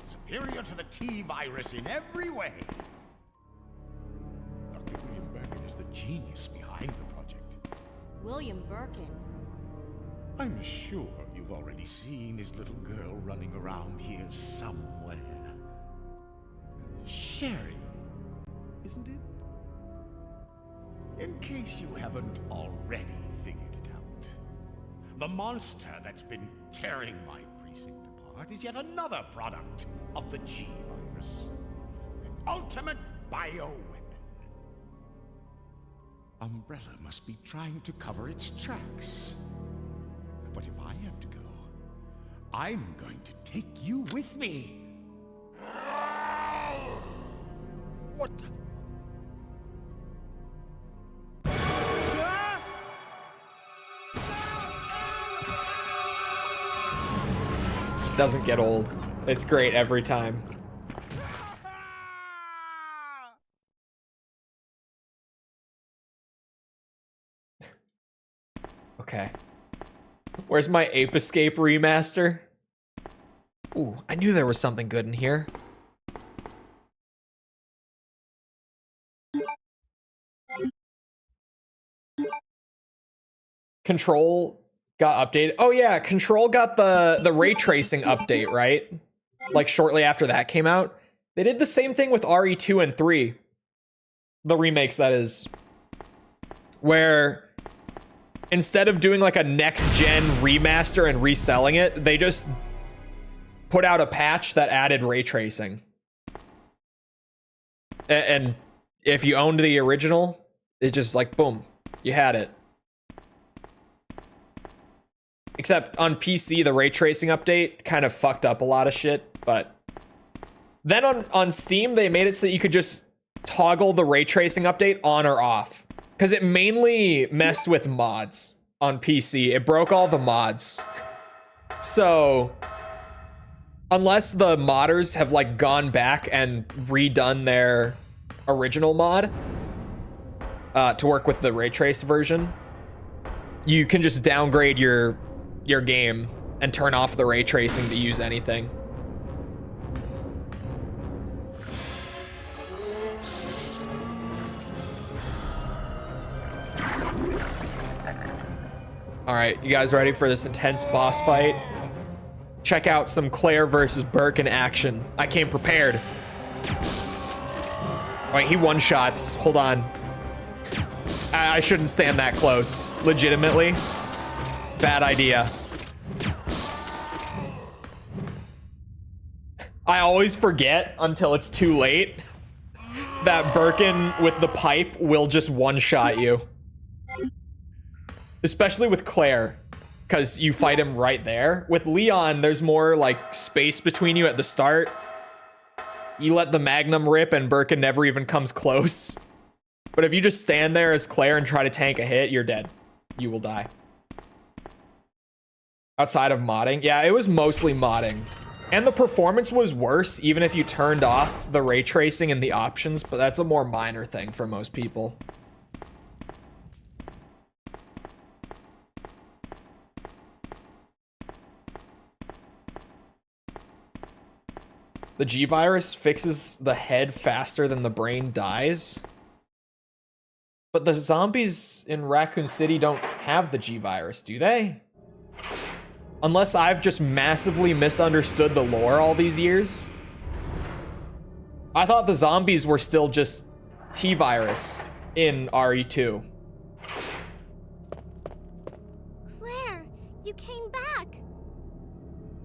S3: Superior to the T-Virus in every way. Dr. William Birkin is the genius behind the project.
S4: William Birkin.
S3: I'm sure you've already seen his little girl running around here somewhere. Sherry, isn't it? In case you haven't already figured it out, the monster that's been tearing my precinct apart is yet another product of the G-Virus. An ultimate bioweapon. Umbrella must be trying to cover its tracks. But if I have to go, I'm going to take you with me. What the? Ah!
S1: Doesn't get old. It's great every time. Okay. Where's my Ape Escape remaster? Ooh, I knew there was something good in here. Control got updated. Oh yeah, Control got the ray tracing update, right? Like shortly after that came out. They did the same thing with RE2 and 3. The remakes, that is. Where instead of doing like a next gen remaster and reselling it, they just put out a patch that added ray tracing. And if you owned the original, it just like, boom, you had it. Except on PC, the ray tracing update kind of fucked up a lot of shit, but then on Steam, they made it so that you could just toggle the ray tracing update on or off. Because it mainly messed with mods on PC. It broke all the mods. So unless the modders have like gone back and redone their original mod to work with the ray traced version, you can just downgrade your game and turn off the ray tracing to use anything. All right, you guys ready for this intense boss fight? Check out some Claire versus Burke in action. I came prepared. All right, he one-shots. Hold on. I shouldn't stand that close. Legitimately. Bad idea. I always forget until it's too late that Birkin with the pipe will just one-shot you. Especially with Claire, because you fight him right there. With Leon, there's more like space between you at the start. You let the Magnum rip and Birkin never even comes close. But if you just stand there as Claire and try to tank a hit, you're dead. You will die. Outside of modding, yeah, it was mostly modding. And the performance was worse even if you turned off the ray tracing and the options, but that's a more minor thing for most people. The G virus fixes the head faster than the brain dies. But the zombies in Raccoon City don't have the G virus, do they? Unless I've just massively misunderstood the lore all these years. I thought the zombies were still just T virus in RE2.
S2: Claire, you came back.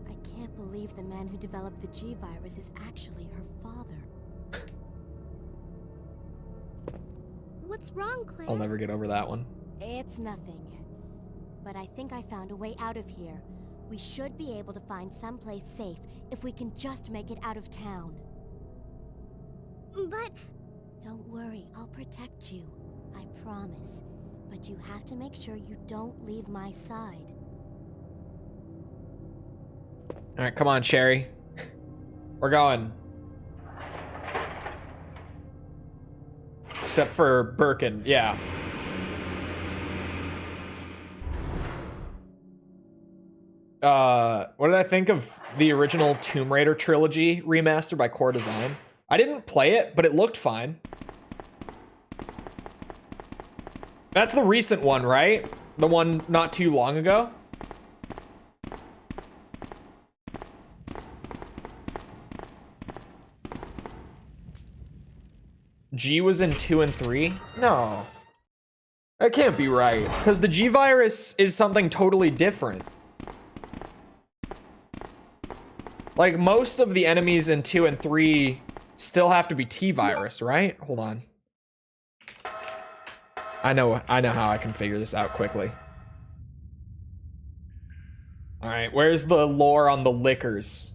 S4: I can't believe the man who developed the G virus is actually her father.
S2: What's wrong, Claire?
S1: I'll never get over that one.
S4: It's nothing. But I think I found a way out of here. We should be able to find someplace safe if we can just make it out of town.
S2: But...
S4: Don't worry, I'll protect you. I promise. But you have to make sure you don't leave my side.
S1: All right, come on, Cherry. We're going. Except for Birkin, yeah. What did I think of the original Tomb Raider trilogy remaster by Core Design? I didn't play it, but it looked fine. That's the recent one, right? The one not too long ago? G was in 2 and 3? No. That can't be right, because the G virus is something totally different. Like, most of the enemies in 2 and 3 still have to be T virus, right? Hold on. I know how I can figure this out quickly. All right, where's the lore on the liquors?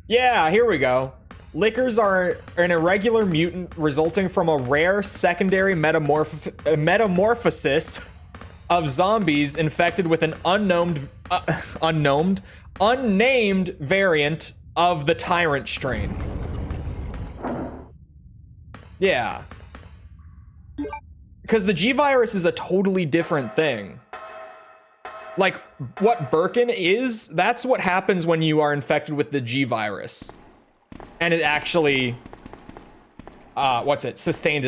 S1: Yeah, here we go. Liquors are an irregular mutant resulting from a rare secondary metamorphosis of zombies infected with an unnamed variant of the tyrant strain. Yeah. Because the G virus is a totally different thing. Like, what Birkin is, that's what happens when you are infected with the G virus. And it actually, sustains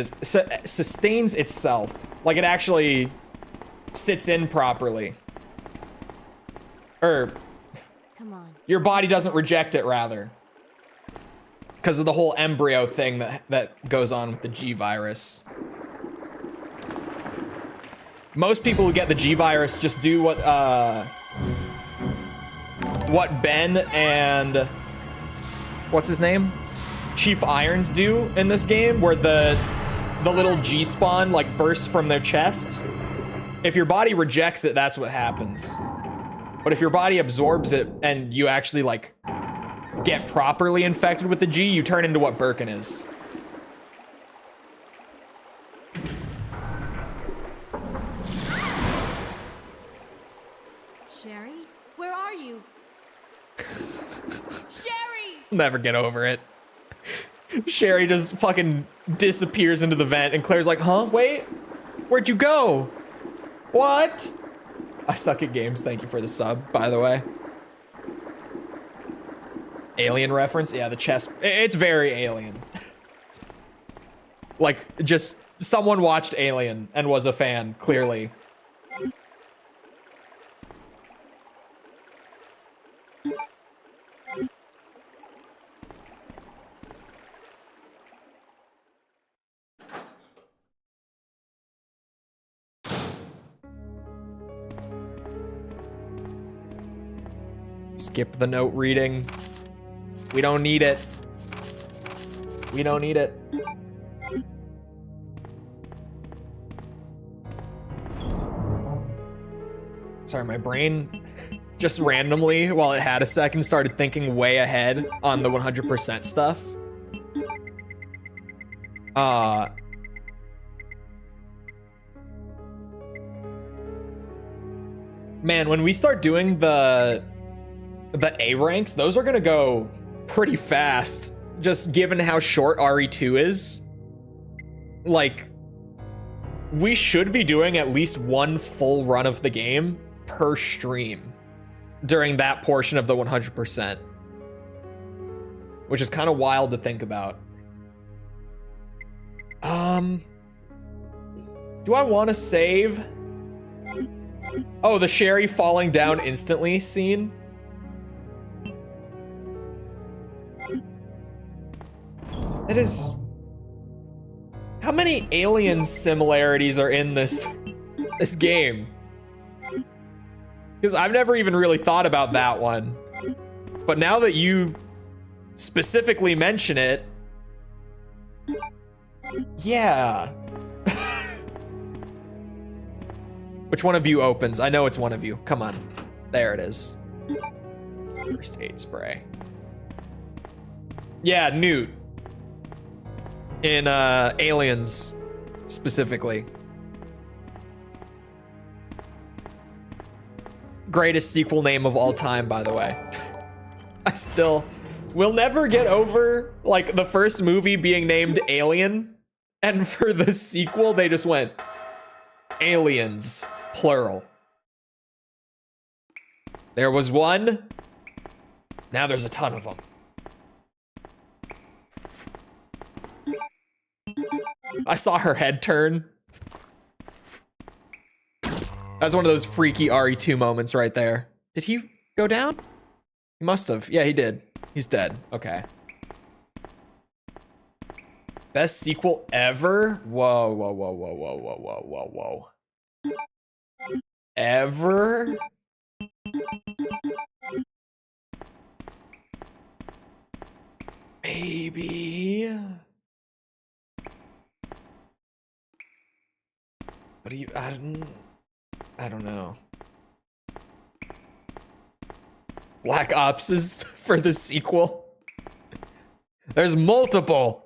S1: itself. Like, it actually sits in properly. Or,
S4: Come on.
S1: your body doesn't reject it, rather. Because of the whole embryo thing that goes on with the G virus. Most people who get the G virus just do what Ben and what's his name? Chief Irons do in this game, where the little G spawn like bursts from their chest. If your body rejects it, that's what happens. But if your body absorbs it and you actually like get properly infected with the G, you turn into what Birkin is.
S4: Sherry? Where are you? Sherry!
S1: Never get over it. Sherry just fucking disappears into the vent and Claire's like, huh? Wait? Where'd you go? What? I suck at games. Thank you for the sub, by the way. Alien reference? Yeah, the chest. It's very Alien. Like, just someone watched Alien and was a fan, clearly. Skip the note reading. We don't need it. We don't need it. Sorry, my brain just randomly, while it had a second, started thinking way ahead on the 100% stuff. Man, when we start doing the A ranks, those are gonna go pretty fast, just given how short RE2 is. Like, we should be doing at least one full run of the game per stream during that portion of the 100%, which is kind of wild to think about. Do I want to save? Oh, the Sherry falling down instantly scene. It is. How many Alien similarities are in this game? Because I've never even really thought about that one. But now that you specifically mention it, yeah. Which one of you opens? I know it's one of you. Come on. There it is. First aid spray. Yeah, Newt. In Aliens, specifically. Greatest sequel name of all time, by the way. I still will never get over, like, the first movie being named Alien, and for the sequel, they just went Aliens, plural. There was one, now there's a ton of them. I saw her head turn. That's one of those freaky RE2 moments right there. Did he go down? He must have. Yeah, he did. He's dead. Okay. Best sequel ever? Whoa, whoa, whoa, whoa, whoa, whoa, whoa, whoa, whoa. Ever? Maybe. What do you, I don't know. Black Ops is for the sequel. There's multiple.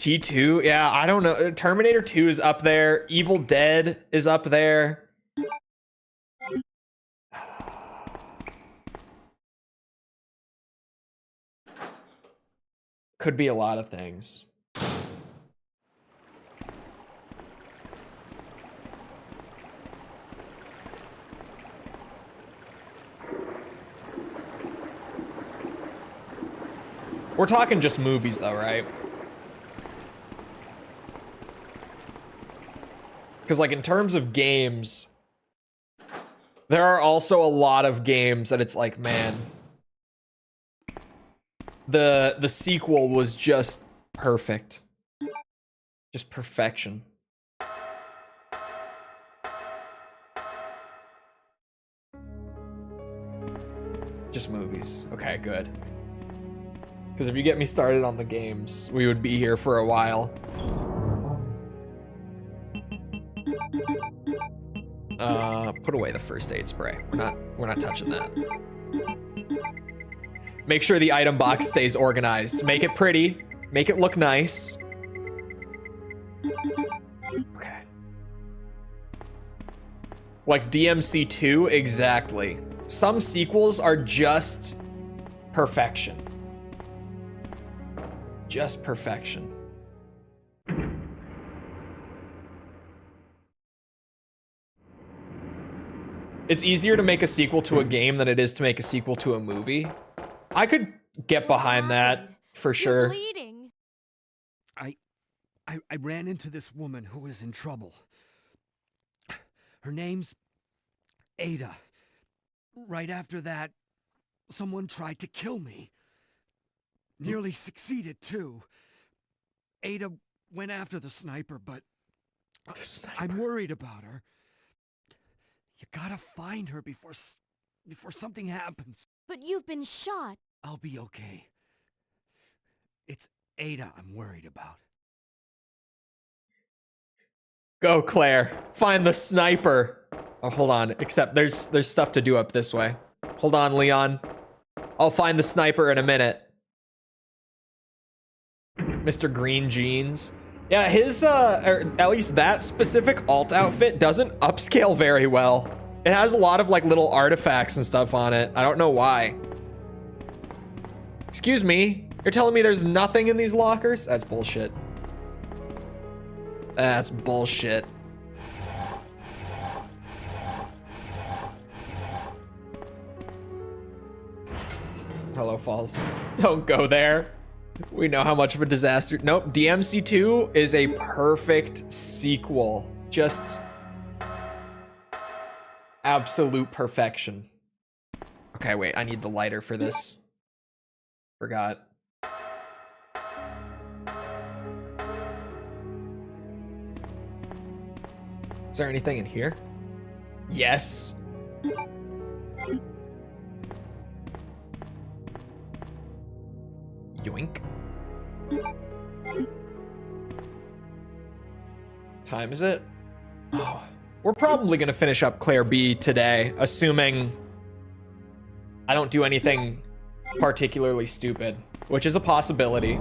S1: T2, yeah, I don't know. Terminator 2 is up there. Evil Dead is up there. Could be a lot of things. We're talking just movies though, right? Because like in terms of games, there are also a lot of games that it's like, man, the sequel was just perfect. Just perfection. Just movies. Okay, good. Because if you get me started on the games, we would be here for a while. Put away the first aid spray. We're not touching that. Make sure the item box stays organized. Make it pretty. Make it look nice. Okay. Like DMC2, exactly. Some sequels are just perfection. Just perfection. It's easier to make a sequel to a game than it is to make a sequel to a movie. I could get behind that for sure.
S2: You're bleeding.
S5: I ran into this woman who is in trouble. Her name's Ada. Right after that, someone tried to kill me. Nearly succeeded, too. Ada went after the sniper, but I'm worried about her. You gotta find her before something happens.
S2: But you've been shot.
S5: I'll be okay. It's Ada I'm worried about.
S1: Go, Claire. Find the sniper. Oh, hold on. Except there's stuff to do up this way. Hold on, Leon. I'll find the sniper in a minute. Mr. Green Jeans. Yeah, his, or at least that specific alt outfit doesn't upscale very well. It has a lot of, like, little artifacts and stuff on it. I don't know why. Excuse me? You're telling me there's nothing in these lockers? That's bullshit. That's bullshit. Hello, Falls. Don't go there. We know how much of a disaster. Nope, DMC2 is a perfect sequel. Just absolute perfection. Okay, wait, I need the lighter for this. Forgot. Is there anything in here? Yes. Yoink. Time is it? Oh, we're probably gonna finish up Claire B today, assuming I don't do anything particularly stupid, which is a possibility.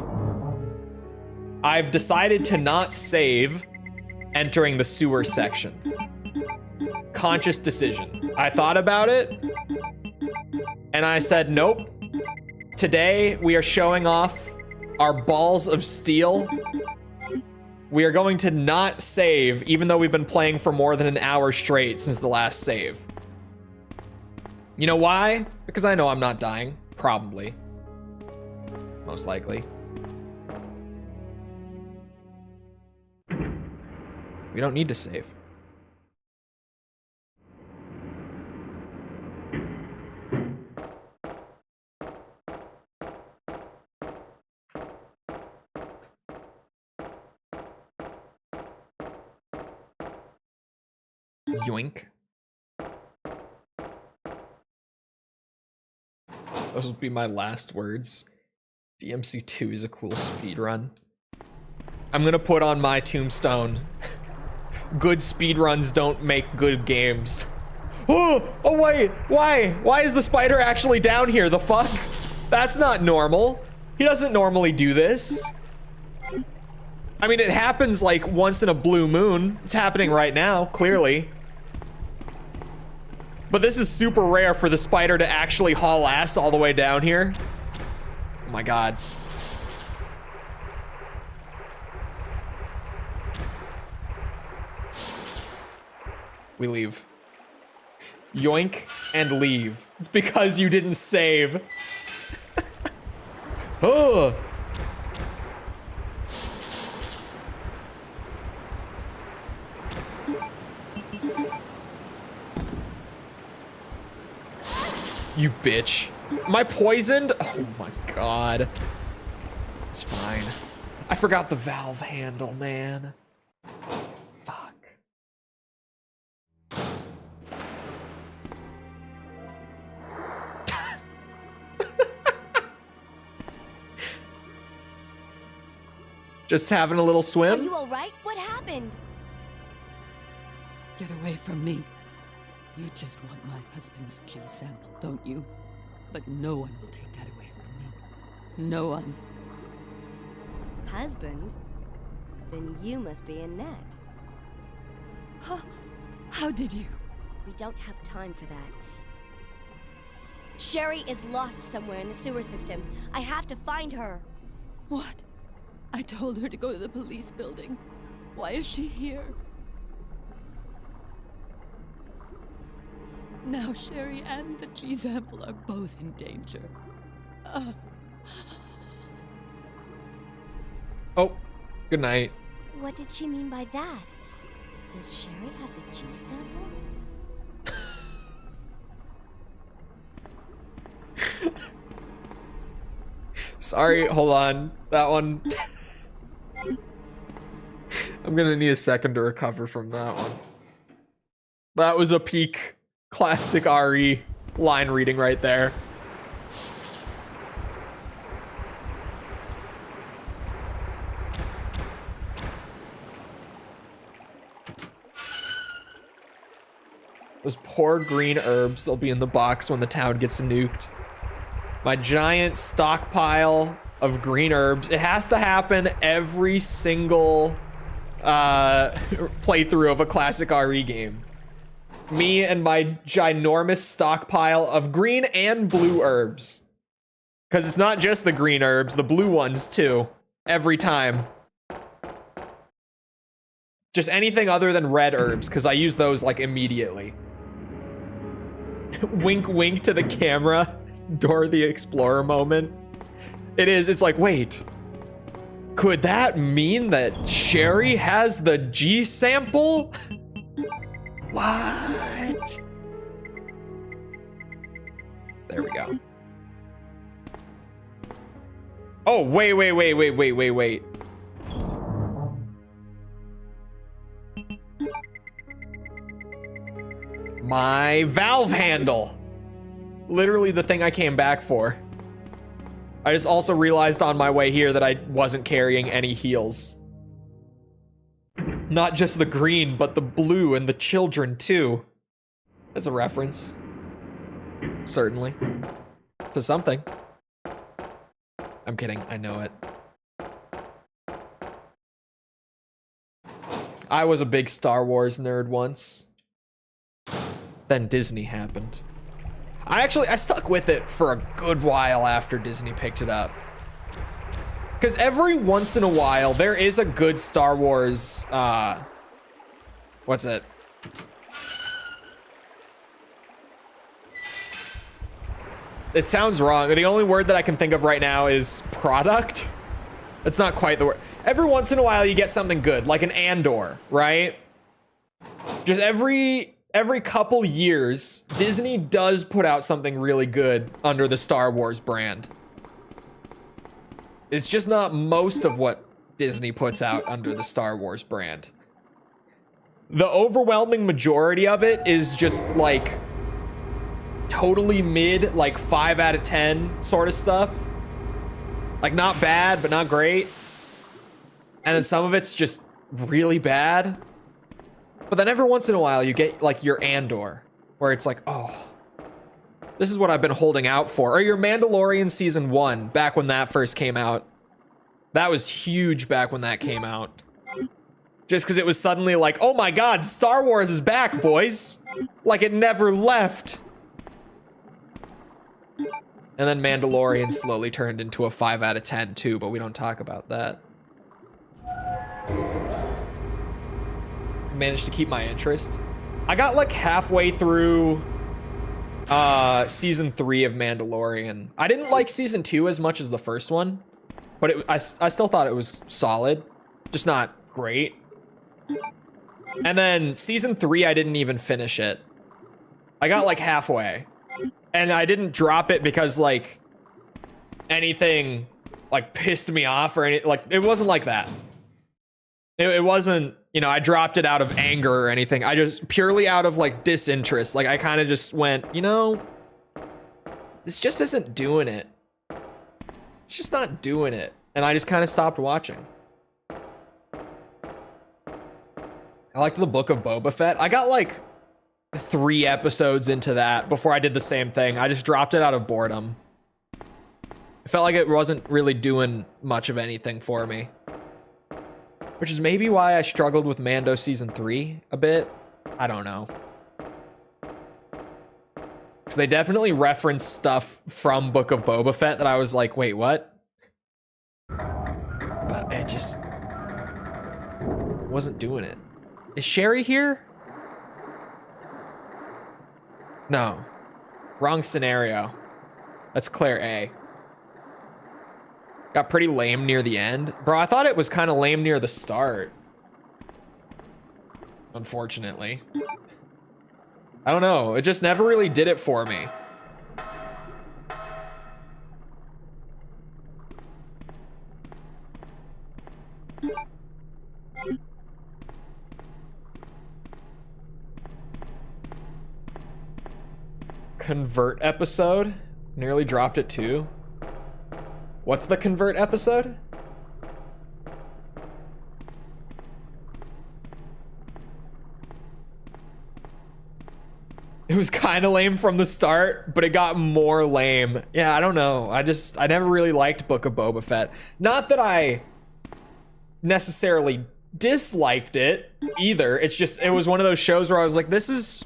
S1: I've decided to not save entering the sewer section. Conscious decision. I thought about it, and I said, nope. Today, we are showing off our balls of steel. We are going to not save, even though we've been playing for more than an hour straight since the last save. You know why? Because I know I'm not dying. Probably. Most likely. We don't need to save. Yoink. Those would be my last words. DMC2 is a cool speed run. I'm gonna put on my tombstone. Good speedruns don't make good games. Oh wait, why? Why is the spider actually down here? The fuck? That's not normal. He doesn't normally do this. I mean, it happens like once in a blue moon. It's happening right now, clearly. But this is super rare for the spider to actually haul ass all the way down here. Oh my god. We leave. Yoink and leave. It's because you didn't save. Oh. You bitch. Am I poisoned? Oh my god. It's fine. I forgot the valve handle, man. Fuck. Just having a little
S4: Are
S1: swim?
S4: you alright? What happened?
S6: Get away from me. You just want my husband's G sample, don't you? But no one will take that away from me. No one.
S4: Husband? Then you must be Annette.
S6: How did you?
S4: We don't have time for that. Sherry is lost somewhere in the sewer system. I have to find her.
S6: What? I told her to go to the police building. Why is she here? Now Sherry and the G sample are both in danger.
S1: Oh, good night.
S4: What did she mean by that? Does Sherry have the G sample?
S1: Sorry, hold on. That one. I'm gonna need a second to recover from that one. That was a peak classic RE line reading right there. Those poor green herbs, they'll be in the box when the town gets nuked. My giant stockpile of green herbs. It has to happen every single playthrough of a classic RE game. Me and my ginormous stockpile of green and blue herbs. Because it's not just the green herbs, the blue ones too. Every time. Just anything other than red herbs, because I use those like immediately. Wink wink to the camera. Dora the Explorer moment. It is, it's like, wait. Could that mean that Sherry has the G sample? What? There we go. Oh, wait. My valve handle. Literally the thing I came back for. I just also realized on my way here that I wasn't carrying any heals. Not just the green, but the blue and the children too. That's a reference. Certainly. To something. I'm kidding, I know it. I was a big Star Wars nerd once. Then Disney happened. I stuck with it for a good while after Disney picked it up. Because every once in a while, there is a good Star Wars, what's it? It sounds wrong. The only word that I can think of right now is product. That's not quite the word. Every once in a while, you get something good, like an Andor, right? Just every couple years, Disney does put out something really good under the Star Wars brand. It's just not most of what Disney puts out under the Star Wars brand. The overwhelming majority of it is just like totally mid, like 5 out of 10 sort of stuff. Like not bad, but not great. And then some of it's just really bad. But then every once in a while you get like your Andor, where it's like, oh, this is what I've been holding out for. Or your Mandalorian season 1, back when that first came out. That was huge back when that came out. Just because it was suddenly like, oh my god, Star Wars is back, boys. Like it never left. And then Mandalorian slowly turned into a 5 out of 10 too, but we don't talk about that. Managed to keep my interest. I got like halfway through season 3 of Mandalorian. I didn't like season 2 as much as the first one, but I still thought it was solid, just not great. And then season 3, I didn't even finish it. I got like halfway. And I didn't drop it because like anything like pissed me off or anything. Like it wasn't like that. It wasn't, you know, I dropped it out of anger or anything. I just purely out of like disinterest. Like I kind of just went, you know, this just isn't doing it. It's just not doing it. And I just kind of stopped watching. I liked the Book of Boba Fett. I got like 3 episodes into that before I did the same thing. I just dropped it out of boredom. It felt like it wasn't really doing much of anything for me. Which is maybe why I struggled with Mando season 3 a bit. I don't know. Because they definitely referenced stuff from Book of Boba Fett that I was like, wait, what? But it just wasn't doing it. Is Sherry here? No. Wrong scenario. That's Claire A. Got pretty lame near the end. Bro, I thought it was kind of lame near the start. Unfortunately. I don't know. It just never really did it for me. Convert episode? Nearly dropped it too. What's the convert episode? It was kind of lame from the start, but it got more lame. Yeah, I don't know. I never really liked Book of Boba Fett. Not that I necessarily disliked it either. It's just, it was one of those shows where I was like, this is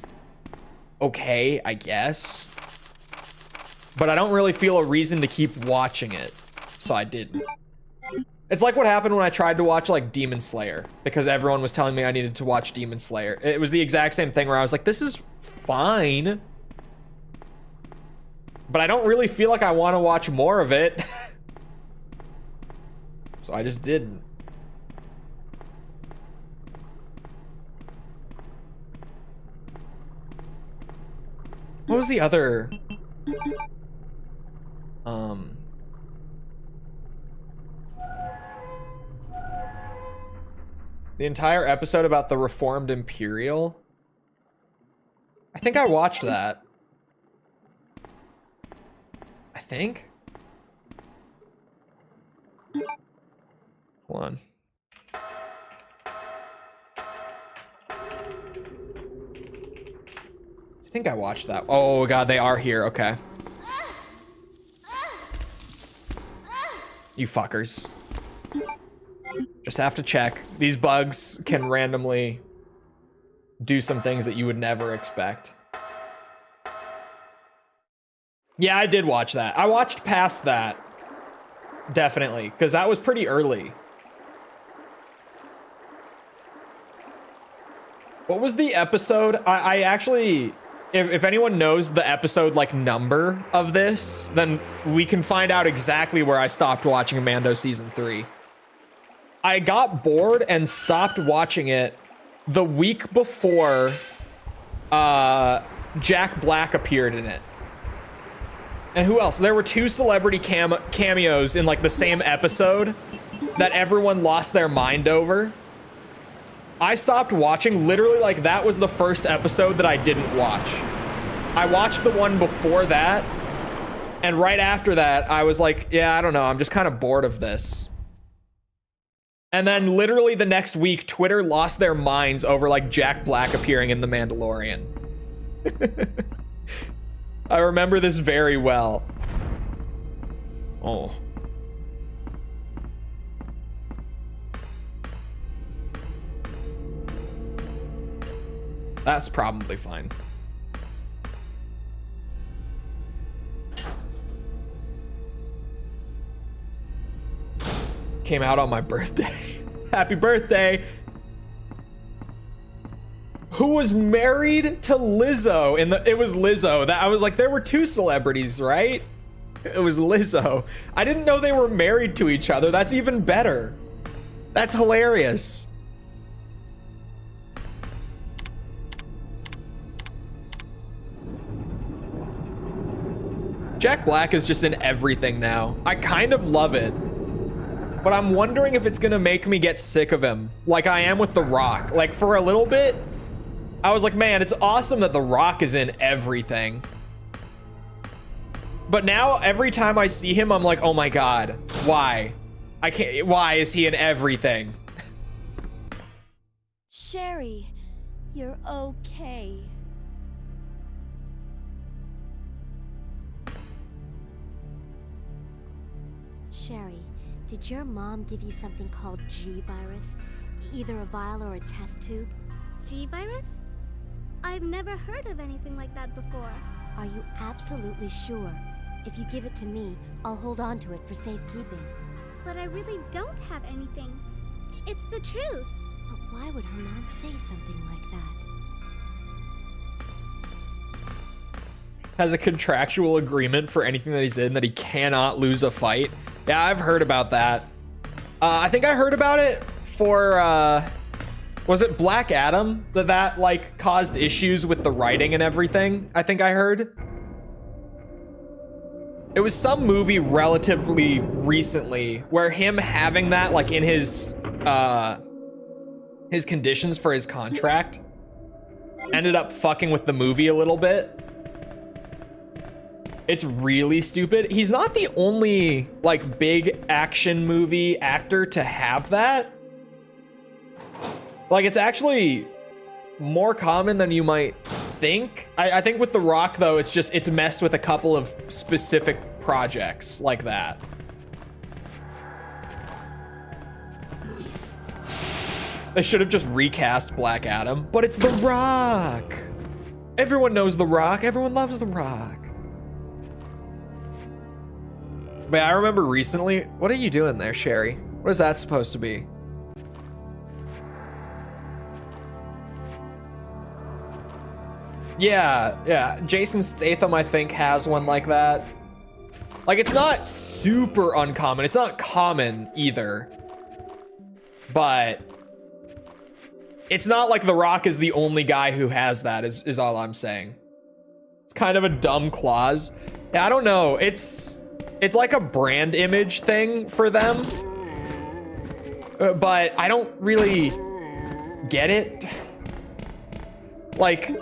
S1: okay, I guess. But I don't really feel a reason to keep watching it. So I didn't. It's like what happened when I tried to watch like Demon Slayer, because everyone was telling me I needed to watch Demon Slayer. It was the exact same thing where I was like, this is fine, but I don't really feel like I want to watch more of it. So I just didn't. What was the other the entire episode about the Reformed Imperial? I think I watched that. I think. Hold on. I think I watched that. Oh god, they are here. Okay. You fuckers. Just have to check. These bugs can randomly do some things that you would never expect. Yeah, I did watch that. I watched past that. Definitely, because that was pretty early. What was the episode? I actually, if anyone knows the episode like number of this, then we can find out exactly where I stopped watching Mando season 3. I got bored and stopped watching it the week before Jack Black appeared in it. And who else? There were 2 celebrity cameos in like the same episode that everyone lost their mind over. I stopped watching, literally like that was the first episode that I didn't watch. I watched the one before that, and right after that I was like, yeah, I don't know, I'm just kind of bored of this. And then literally the next week, Twitter lost their minds over like Jack Black appearing in The Mandalorian. I remember this very well. Oh. That's probably fine. Came out on my birthday. Happy birthday. Who was married to Lizzo it was Lizzo. That I was like, there were two celebrities, right? It was Lizzo. I didn't know they were married to each other. That's even better. That's hilarious. Jack Black is just in everything now. I kind of love it. But I'm wondering if it's gonna make me get sick of him, like I am with The Rock. Like, for a little bit, I was like, man, it's awesome that The Rock is in everything. But now, every time I see him, I'm like, oh my god, why? Why is he in everything?
S4: Sherry, you're okay. Sherry, did your mom give you something called G-Virus? Either a vial or a test tube?
S2: G-Virus? I've never heard of anything like that before.
S4: Are you absolutely sure? If you give it to me, I'll hold on to it for safekeeping.
S2: But I really don't have anything. It's the truth.
S4: But why would her mom say something like that?
S1: Has a contractual agreement for anything that he's in that he cannot lose a fight. Yeah, I've heard about that. I think I heard about it for, was it Black Adam that like caused issues with the writing and everything? I think I heard. It was some movie relatively recently where him having that like in his conditions for his contract ended up fucking with the movie a little bit. It's really stupid. He's not the only like big action movie actor to have that. Like, it's actually more common than you might think. I think with The Rock though, it's messed with a couple of specific projects like that. They should have just recast Black Adam, but it's The Rock. Everyone knows The Rock. Everyone loves The Rock. But I remember recently, what are you doing there, Sherry? What is that supposed to be? Yeah, Jason Statham, I think, has one like that. Like, it's not super uncommon. It's not common either. But it's not like The Rock is the only guy who has that, is all I'm saying. It's kind of a dumb clause. Yeah, I don't know. It's like a brand image thing for them. But I don't really get it. Like,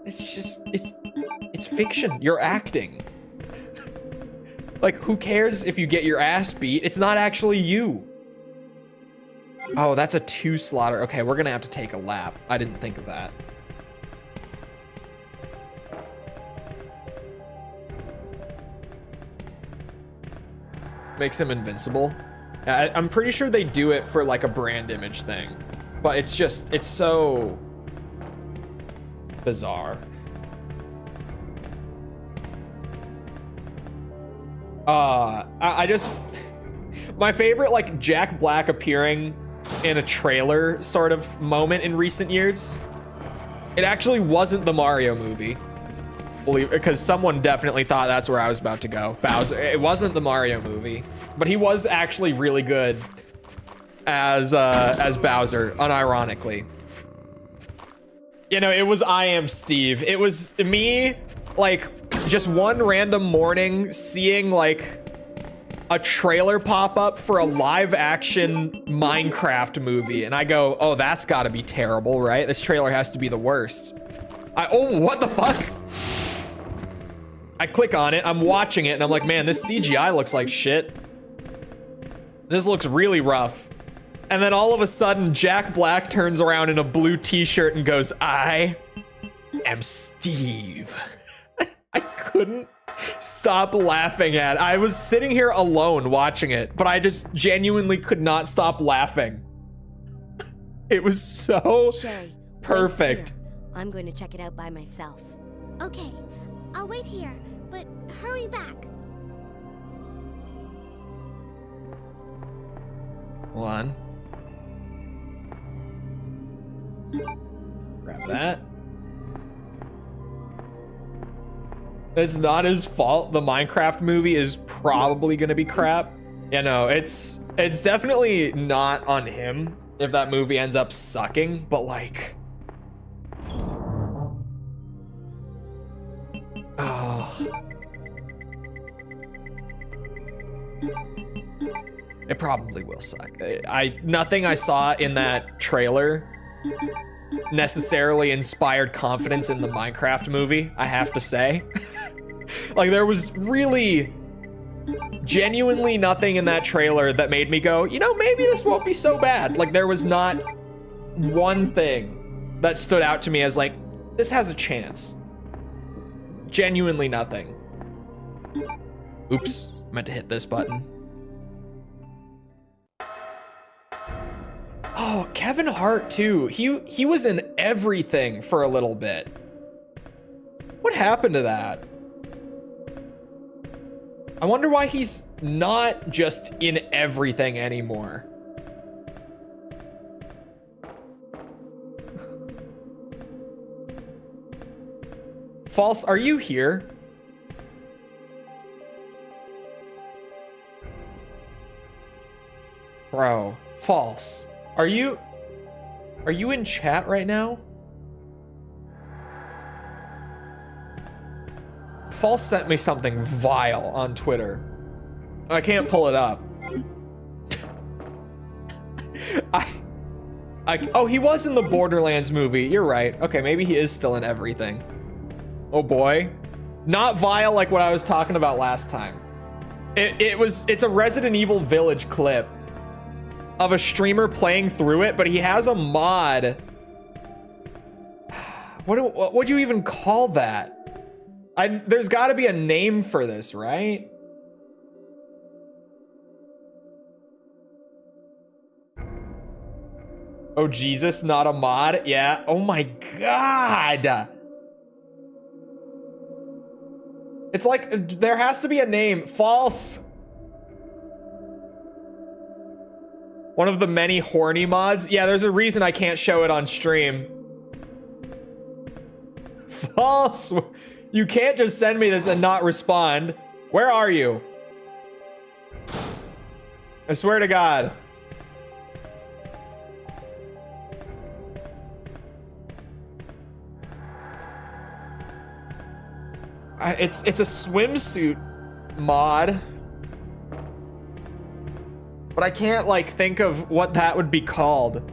S1: it's fiction. You're acting. Like, who cares if you get your ass beat? It's not actually you. Oh, that's a 2 slaughter. Okay, we're gonna have to take a lap. I didn't think of that. Makes him invincible. I'm pretty sure they do it for like a brand image thing, but it's so bizarre. I just, my favorite like Jack Black appearing in a trailer sort of moment in recent years, it actually wasn't the Mario movie. Because someone definitely thought that's where I was about to go. Bowser. It wasn't the Mario movie, but he was actually really good as Bowser, unironically. You know, it was I Am Steve. It was me, like, just one random morning seeing like a trailer pop up for a live action Minecraft movie, and I go, oh, that's got to be terrible, right? This trailer has to be the worst. Oh, what the fuck? I click on it, I'm watching it, and I'm like, man, this CGI looks like shit. This looks really rough. And then all of a sudden, Jack Black turns around in a blue t-shirt and goes, I am Steve. I couldn't stop laughing at it. I was sitting here alone watching it, but I just genuinely could not stop laughing. It was so
S4: Sherry,
S1: Perfect.
S4: Here. I'm going to check it out by myself.
S2: Okay, I'll wait here, but hurry back.
S1: Hold on. Grab that. It's not his fault. The Minecraft movie is probably gonna be crap. Yeah, no, it's definitely not on him if that movie ends up sucking, but like, oh, it probably will suck. Nothing I saw in that trailer necessarily inspired confidence in the Minecraft movie, I have to say. Like, there was really genuinely nothing in that trailer that made me go, you know, maybe this won't be so bad. Like, there was not one thing that stood out to me as like, this has a chance. Genuinely nothing. Oops, meant to hit this button. Oh, Kevin Hart too. He was in everything for a little bit. What happened to that? I wonder why he's not just in everything anymore. False, are you here? Bro, False. Are you in chat right now? False sent me something vile on Twitter. I can't pull it up. Oh, he was in the Borderlands movie. You're right. Okay, maybe he is still in everything. Oh boy. Not vile like what I was talking about last time. It's a Resident Evil Village clip of a streamer playing through it, but he has a mod. What would you even call that? There's got to be a name for this, right? Oh Jesus, not a mod? Yeah. Oh my God. It's like there has to be a name. False. One of the many horny mods. Yeah, there's a reason I can't show it on stream. False. You can't just send me this and not respond. Where are you? I swear to God. It's a swimsuit mod. But I can't like think of what that would be called.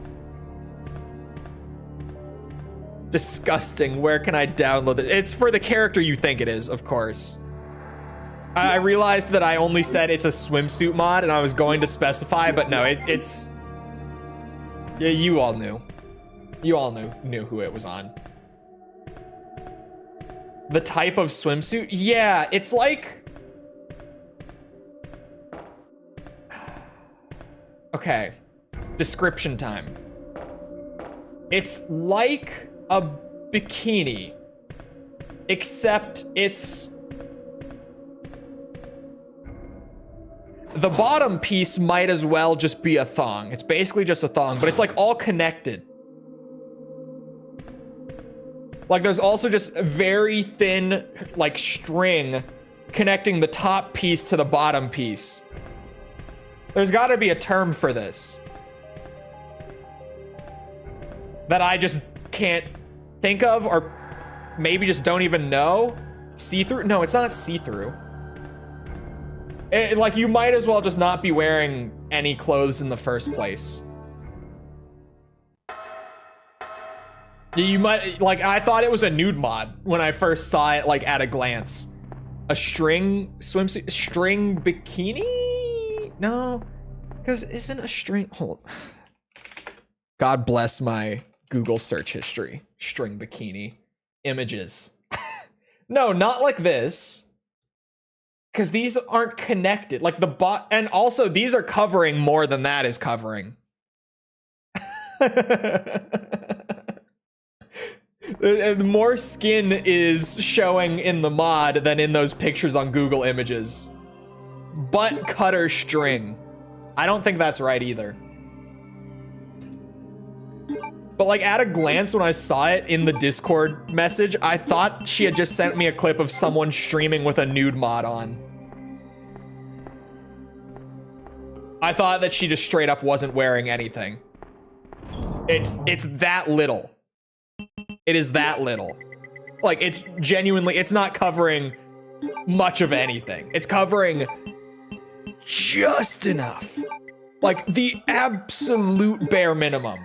S1: Disgusting. Where can I download it? It's for the character you think it is, of course. I realized that I only said it's a swimsuit mod and I was going to specify, but no, it's... Yeah, you all knew. You all knew who it was on. The type of swimsuit? Yeah, it's like... Okay. Description time. It's like a bikini, except it's... The bottom piece might as well just be a thong. It's basically just a thong, but it's like all connected. Like there's also just a very thin like string connecting the top piece to the bottom piece. There's got to be a term for this that I just can't think of, or maybe just don't even know. See-through? No, it's not see-through. Like you might as well just not be wearing any clothes in the first place. You might, like, I thought it was a nude mod when I first saw it, like, at a glance. A string swimsuit, string bikini? No, because isn't a string, hold. God bless my Google search history. String bikini images. No, not like this. Because these aren't connected. Like the and also these are covering more than that is covering. More skin is showing in the mod than in those pictures on Google Images. Butt cutter string. I don't think that's right either. But like at a glance when I saw it in the Discord message, I thought she had just sent me a clip of someone streaming with a nude mod on. I thought that she just straight up wasn't wearing anything. It's that little. It is that little. Like, it's genuinely, it's not covering much of anything. It's covering just enough. Like, the absolute bare minimum.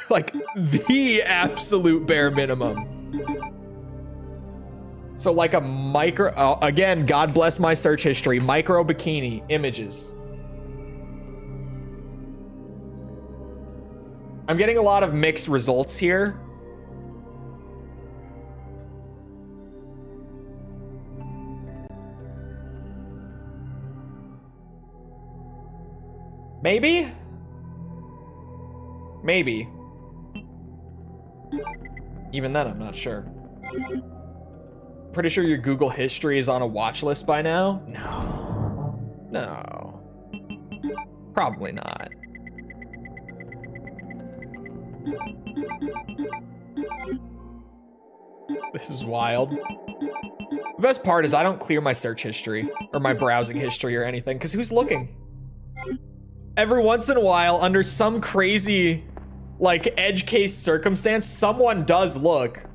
S1: Like, the absolute bare minimum. So, like a micro... Oh, again, God bless my search history. Micro bikini images. I'm getting a lot of mixed results here. Maybe? Maybe. Even then, I'm not sure. Pretty sure your Google history is on a watch list by now? No. No. Probably not. This is wild. The best part is I don't clear my search history or my browsing history or anything, because who's looking? Every once in a while, under some crazy, like, edge case circumstance, someone does look.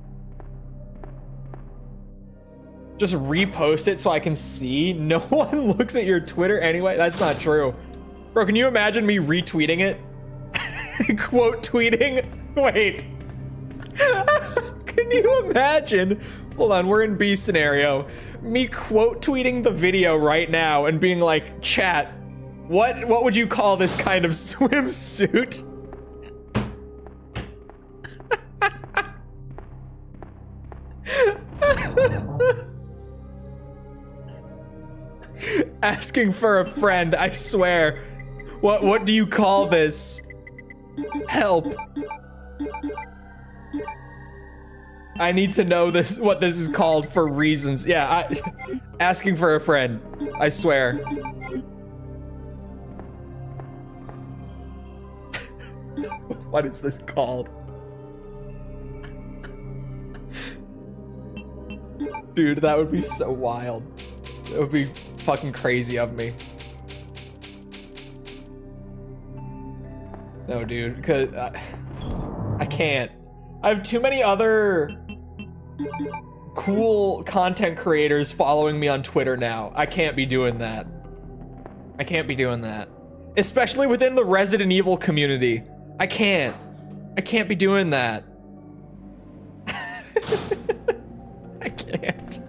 S1: Just repost it so I can see. No one looks at your Twitter anyway. That's not true. Bro, can you imagine me retweeting it? Quote tweeting? Wait. Can you imagine? Hold on, we're in B scenario. Me quote tweeting the video right now and being like, chat, what would you call this kind of swimsuit? Asking for a friend, I swear. What do you call this? Help. I need to know this, what this is called for reasons. Yeah, asking for a friend, I swear. What is this called? Dude, that would be so wild. It would be fucking crazy of me. No, dude, because I can't. I have too many other cool content creators following me on Twitter now. I can't be doing that. I can't be doing that. Especially within the Resident Evil community. I can't be doing that. I can't.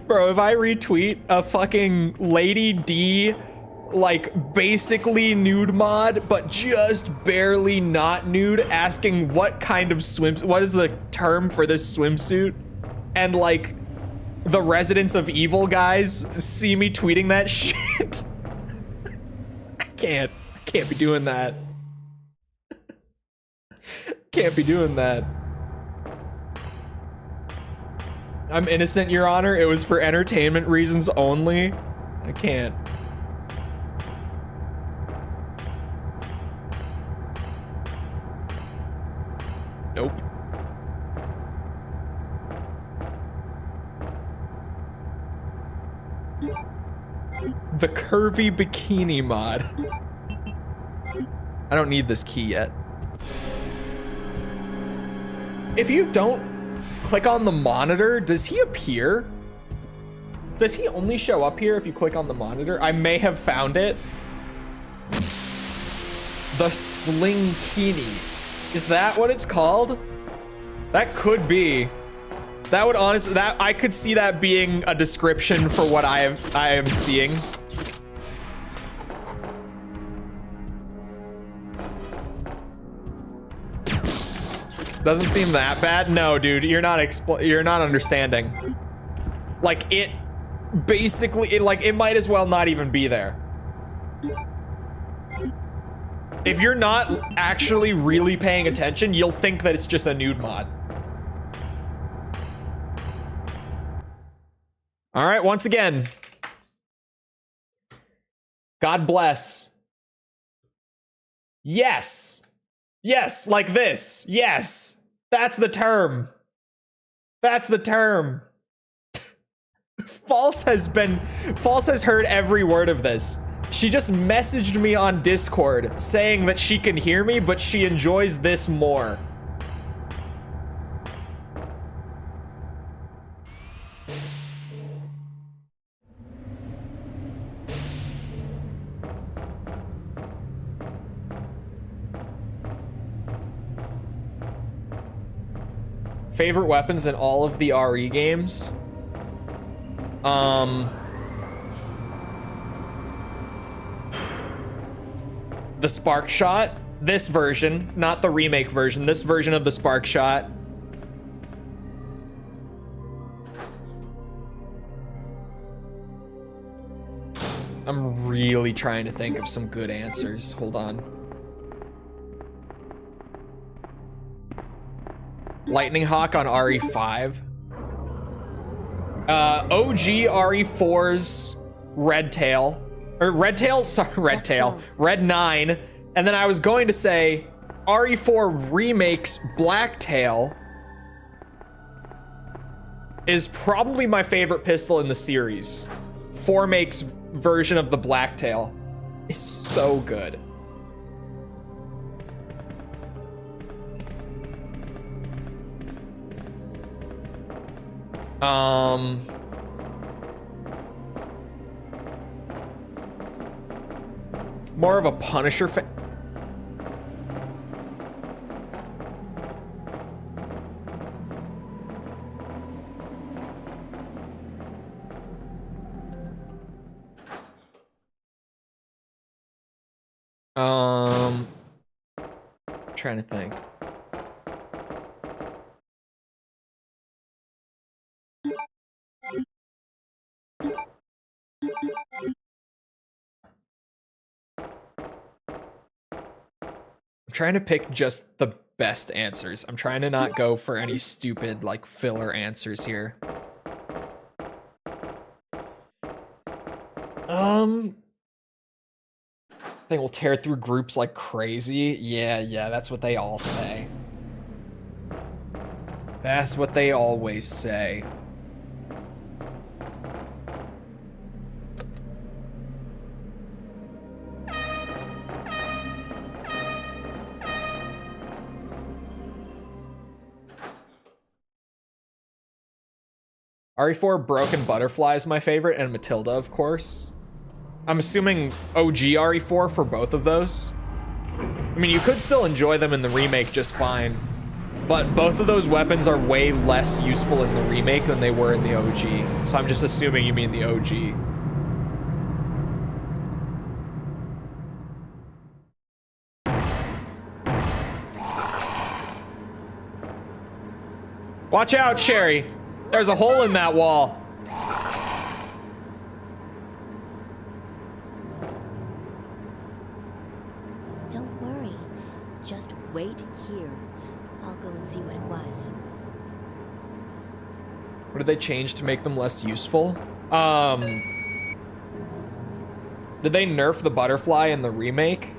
S1: Bro, if I retweet a fucking Lady D, like, basically nude mod, but just barely not nude, asking what kind of what is the term for this swimsuit? And, like, the Residents of Evil guys see me tweeting that shit. I can't be doing that. Can't be doing that. I'm innocent, Your Honor. It was for entertainment reasons only. I can't. Nope. The curvy bikini mod. I don't need this key yet. If you don't click on the monitor, does he appear? Does he only show up here if you click on the monitor? I may have found it. The Slinkini. Is that what it's called? That could be. That would honestly, I could see that being a description for what I am seeing. Doesn't seem that bad. No, dude, you're not understanding. Like, it basically, it might as well not even be there. If you're not actually really paying attention, you'll think that it's just a nude mod. All right, once again. God bless. Yes. Yes, like this. Yes. That's the term. That's the term. False has heard every word of this. She just messaged me on Discord saying that she can hear me, but she enjoys this more. Favorite weapons in all of the RE games? The Spark Shot. This version, not the remake version. This version of the Spark Shot. I'm really trying to think of some good answers. Hold on. Lightning Hawk on RE5. OG RE4's Red Tail. Or Red Tail, sorry, Red Tail. Red 9. And then I was going to say RE4 Remake's Black Tail is probably my favorite pistol in the series. 4Make's version of the Black Tail is so good. More of a Punisher fan. Trying to think. I'm trying to pick just the best answers. I'm trying to not go for any stupid, like, filler answers here. I think we'll tear through groups like crazy. Yeah, that's what they all say. That's what they always say. RE4 Broken Butterfly is my favorite, and Matilda, of course. I'm assuming OG RE4 for both of those. I mean, you could still enjoy them in the remake just fine, but both of those weapons are way less useful in the remake than they were in the OG. So I'm just assuming you mean the OG. Watch out, Sherry. There's a hole in that wall.
S4: Don't worry. Just wait here. I'll go and see what it was.
S1: What did they change to make them less useful? Did they nerf the butterfly in the remake?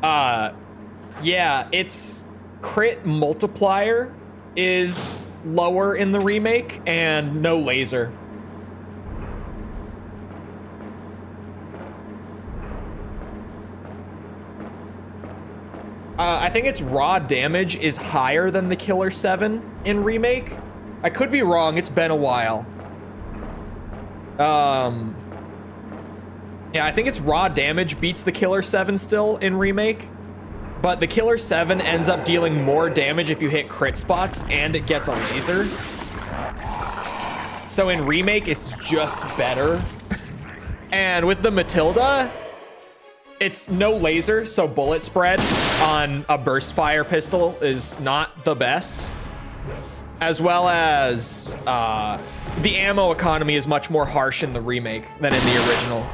S1: Yeah, its crit multiplier is lower in the remake, and no laser. I think its raw damage is higher than the Killer 7 in remake. I could be wrong, it's been a while. Yeah, I think its raw damage beats the Killer 7 still in remake. But the Killer 7 ends up dealing more damage if you hit crit spots, and it gets a laser. So in remake, it's just better. And with the Matilda, it's no laser, so bullet spread on a burst fire pistol is not the best. As well as the ammo economy is much more harsh in the remake than in the original.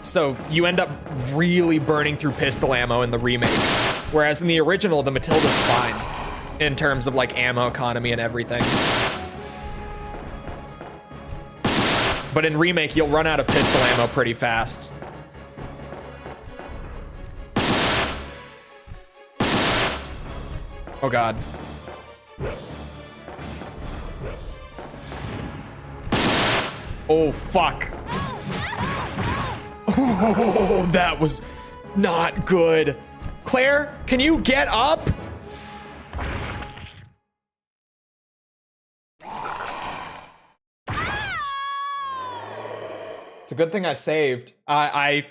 S1: So you end up really burning through pistol ammo in the remake. Whereas in the original, the Matilda's fine in terms of like ammo economy and everything. But in remake, you'll run out of pistol ammo pretty fast. Oh God. Oh fuck. Oh, that was not good. Claire, can you get up? It's a good thing I saved. I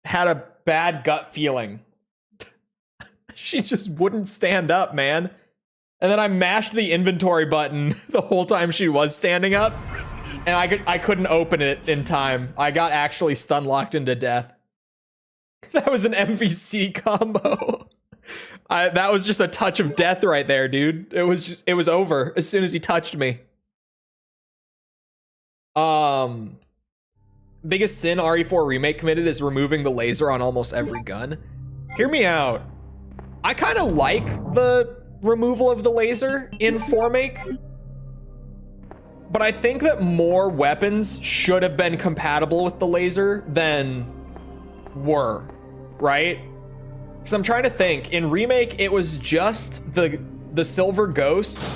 S1: had a bad gut feeling. She just wouldn't stand up, man. And then I mashed the inventory button the whole time she was standing up. And I couldn't open it in time. I got actually stun locked into death. That was an MVC combo. That was just a touch of death right there, dude. It was over as soon as he touched me. Biggest sin RE4 Remake committed is removing the laser on almost every gun. Hear me out. I kind of like the removal of the laser in 4Make. But I think that more weapons should have been compatible with the laser than were, right? Because I'm trying to think. In Remake, it was just the Silver Ghost,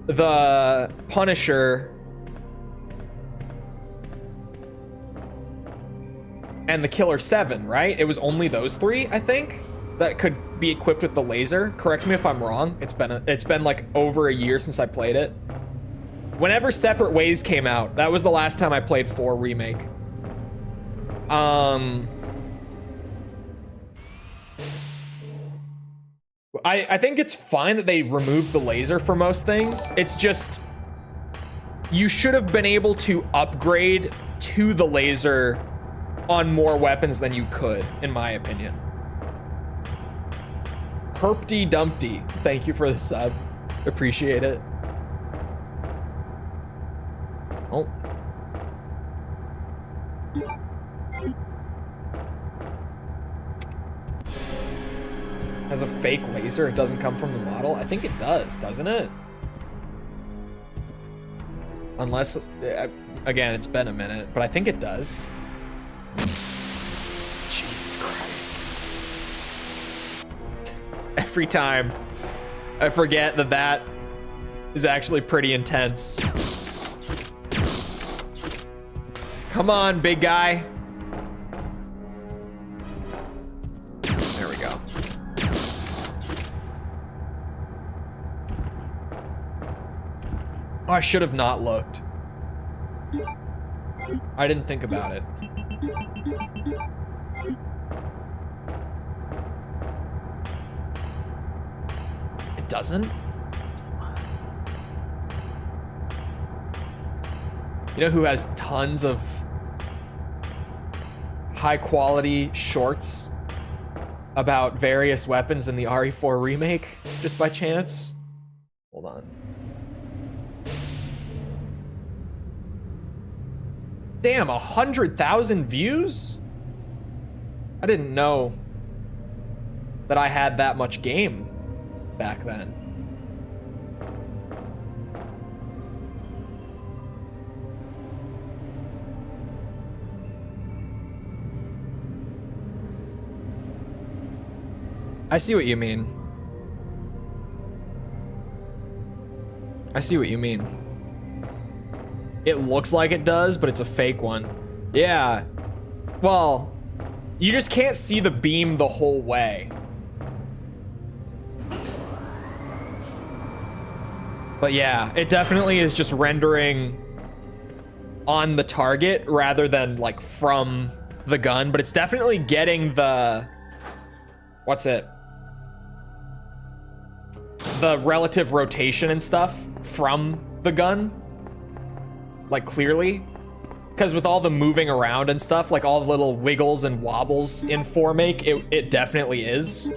S1: the Punisher, and the Killer 7, right? It was only those three, I think, that could be equipped with the laser. Correct me if I'm wrong. It's been like over a year since I played it. Whenever Separate Ways came out, that was the last time I played 4 Remake. I think it's fine that they removed the laser for most things. It's just, you should have been able to upgrade to the laser on more weapons than you could, in my opinion. Herpty Dumpty, thank you for the sub. Appreciate it. Oh. Has a fake laser, it doesn't come from the model? I think it does, doesn't it? Unless, again, it's been a minute, but I think it does. Jesus Christ. Every time I forget that is actually pretty intense. Come on, big guy. There we go. Oh, I should have not looked. I didn't think about it. It doesn't? You know who has tons of high quality shorts about various weapons in the RE4 remake, just by chance? Hold on. Damn, 100,000 views? I didn't know that I had that much game back then. I see what you mean. I see what you mean. It looks like it does, but it's a fake one. Yeah. Well, you just can't see the beam the whole way. But yeah, it definitely is just rendering on the target rather than like from the gun, but it's definitely getting the, what's it? The relative rotation and stuff from the gun, like clearly, because with all the moving around and stuff, like all the little wiggles and wobbles in 4Make, it definitely is,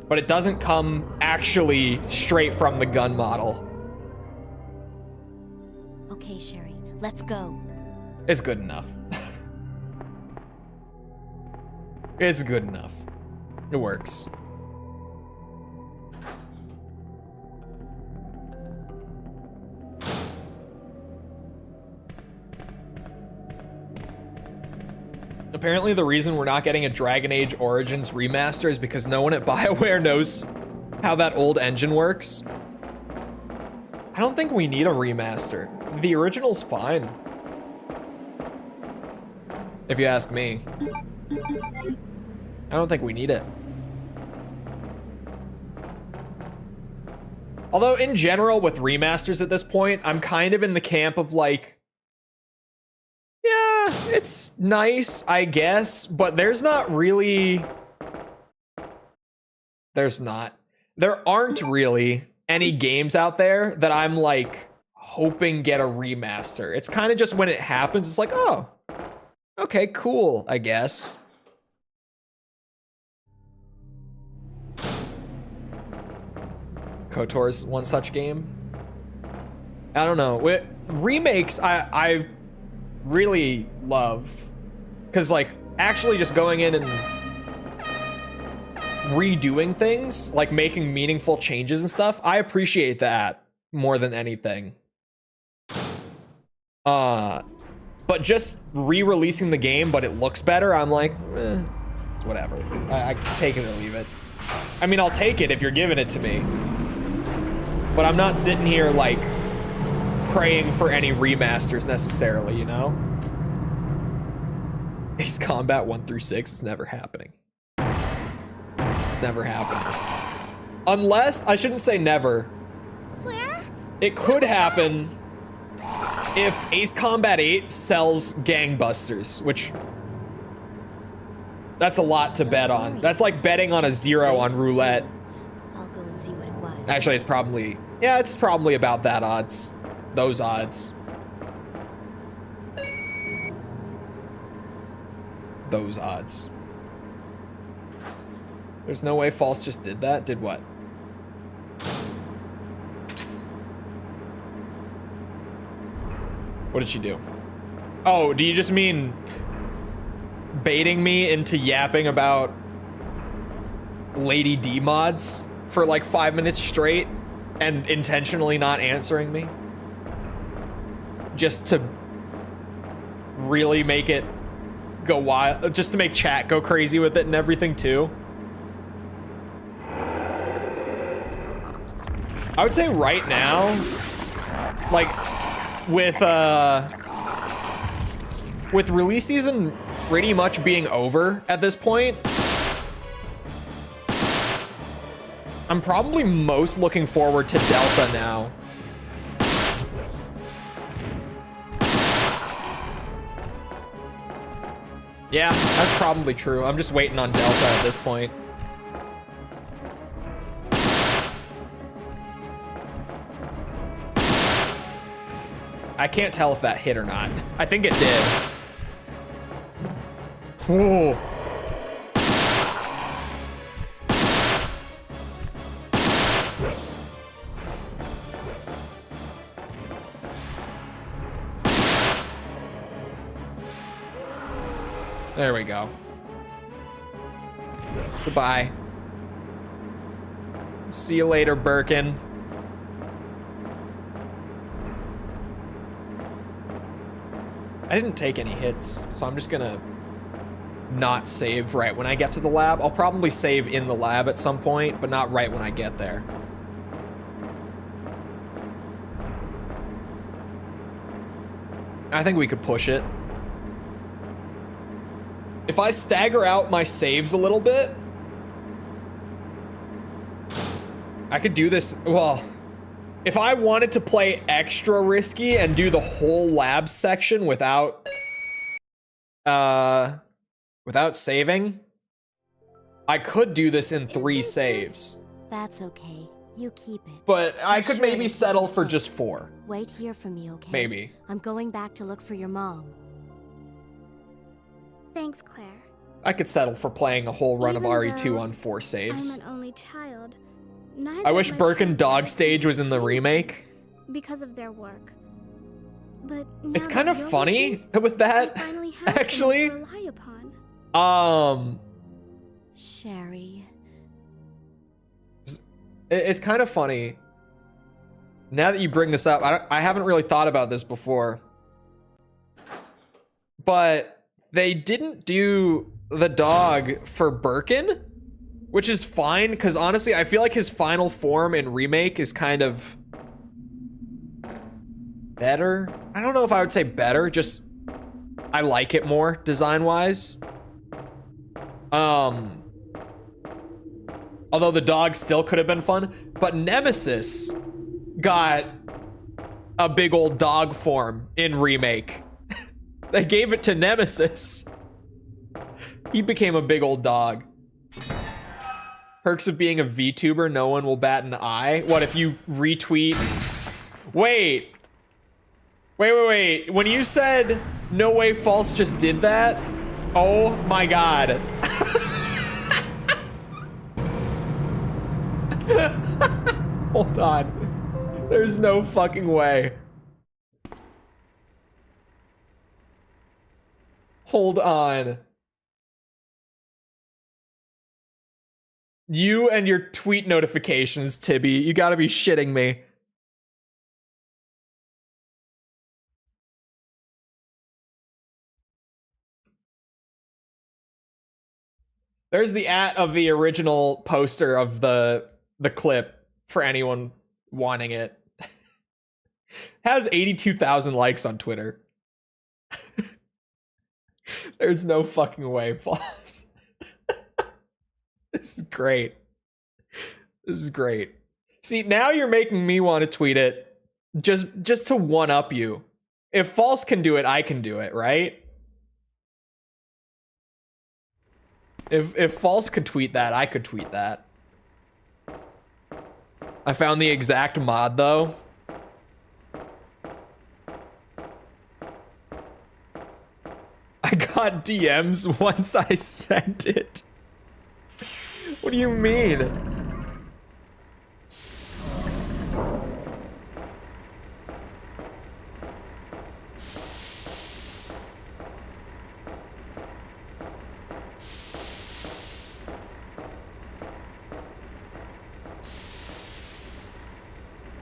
S1: but it doesn't come actually straight from the gun model.
S4: Okay, Sherry, let's go.
S1: It's good enough. It's good enough. It works. Apparently the reason we're not getting a Dragon Age Origins remaster is because no one at BioWare knows how that old engine works. I don't think we need a remaster. The original's fine. If you ask me. I don't think we need it. Although in general with remasters at this point, I'm kind of in the camp of like, yeah, it's nice, I guess, but there's not really... There aren't really any games out there that I'm like hoping get a remaster. It's kind of just when it happens, it's like, oh, okay, cool, I guess. KOTOR's one such game. I don't know. Remakes, I really love. Because, like, actually just going in and redoing things, like making meaningful changes and stuff, I appreciate that more than anything. But just re-releasing the game, but it looks better, I'm like, it's whatever. I take it or leave it. I mean, I'll take it if you're giving it to me. But I'm not sitting here, like, praying for any remasters necessarily, you know? Ace Combat 1 through 6 is never happening. It's never happening. Unless, I shouldn't say never.
S2: Claire?
S1: It could happen if Ace Combat 8 sells gangbusters, which... That's a lot to bet on. That's like betting on a 0 on roulette.
S4: I'll go and see what it was.
S1: Actually, it's probably... Yeah, it's probably about that odds. Those odds. Those odds. There's no way False just did that? Did what? What did she do? Oh, do you just mean baiting me into yapping about Lady D mods for like 5 minutes straight and intentionally not answering me? Just to really make it go wild, just to make chat go crazy with it and everything too? I would say right now, like with release season pretty much being over at this point, I'm probably most looking forward to Delta now. Yeah, that's probably true. I'm just waiting on Delta at this point. I can't tell if that hit or not. I think it did. Whoa. There we go. Goodbye. See you later, Birkin. I didn't take any hits, so I'm just gonna not save right when I get to the lab. I'll probably save in the lab at some point, but not right when I get there. I think we could push it. If I stagger out my saves a little bit, I could do this, well, if I wanted to play extra risky and do the whole lab section without saving, I could do this in 3 saves.
S4: That's okay. You keep it.
S1: But I could
S4: sure
S1: maybe
S4: it'll
S1: settle
S4: be
S1: for
S4: safe.
S1: just 4.
S4: Wait here for me, okay?
S1: Maybe.
S4: I'm going back to look for your mom.
S2: Thanks, Claire.
S1: I could settle for playing a whole run of
S2: Even
S1: RE2
S2: though
S1: on 4 saves.
S2: I'm an only child. Neither
S1: I
S2: of
S1: wish
S2: my
S1: Birkin
S2: parents
S1: Dog
S2: ever
S1: Stage was in the
S2: anything
S1: remake.
S2: because of their work. But
S1: It's
S2: now
S1: kind
S2: that
S1: of
S2: you're
S1: funny
S2: working,
S1: with that,
S2: I finally have
S1: actually.
S2: someone to rely upon.
S4: Sherry.
S1: It's kind of funny. Now that you bring this up, I haven't really thought about this before. But they didn't do the dog for Birkin, which is fine, because honestly, I feel like his final form in Remake is kind of better. I don't know if I would say better, just I like it more design-wise. Although the dog still could have been fun, but Nemesis got a big old dog form in Remake. They gave it to Nemesis. He became a big old dog. Perks of being a VTuber, no one will bat an eye. What if you retweet? Wait. When you said no way False just did that, oh my god. Hold on. There's no fucking way. Hold on. You and your tweet notifications, Tibby. You gotta be shitting me. There's the @ of the original poster of the clip for anyone wanting it. Has 82,000 likes on Twitter. There's no fucking way, False. This is great. This is great. See, now you're making me want to tweet it just to one up you. If False can do it, I can do it, right? If False could tweet that, I could tweet that. I found the exact mod though. I got DMs once I sent it. What do you mean?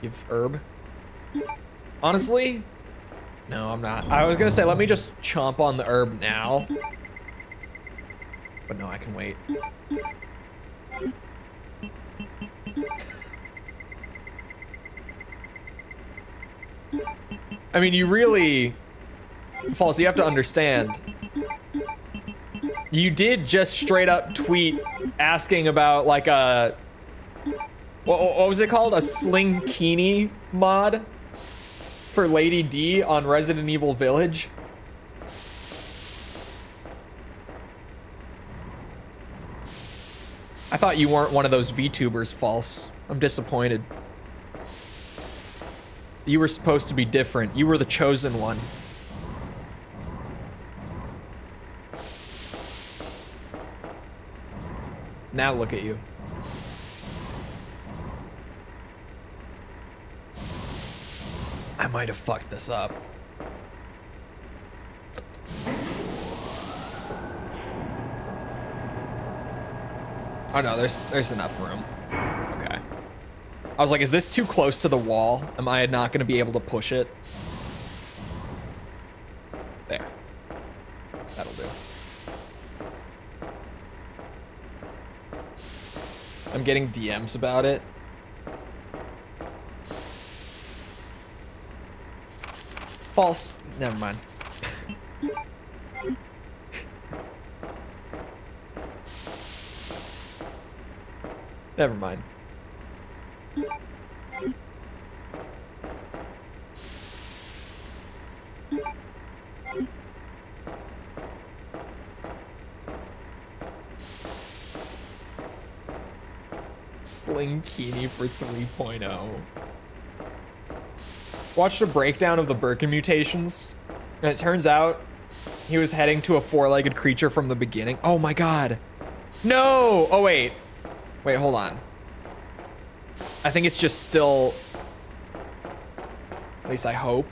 S1: Give herb? Honestly? No, I'm not. I was gonna say, let me just chomp on the herb now. But no, I can wait. I mean, you really... False, you have to understand. You did just straight up tweet asking about, like, a... What was it called? A Slinkini mod for Lady D on Resident Evil Village. I thought you weren't one of those VTubers, False. I'm disappointed. You were supposed to be different. You were the chosen one. Now look at you. I might have fucked this up. Oh no, there's enough room. Okay. I was like, is this too close to the wall? Am I not gonna be able to push it? There. That'll do. I'm getting DMs about it. False. Never mind. Never mind. Slinkini for 3.0. Watched a breakdown of the Birkin mutations, and it turns out he was heading to a four-legged creature from the beginning. Oh my god. No! Oh wait. Wait, hold on. I think it's just still... At least I hope.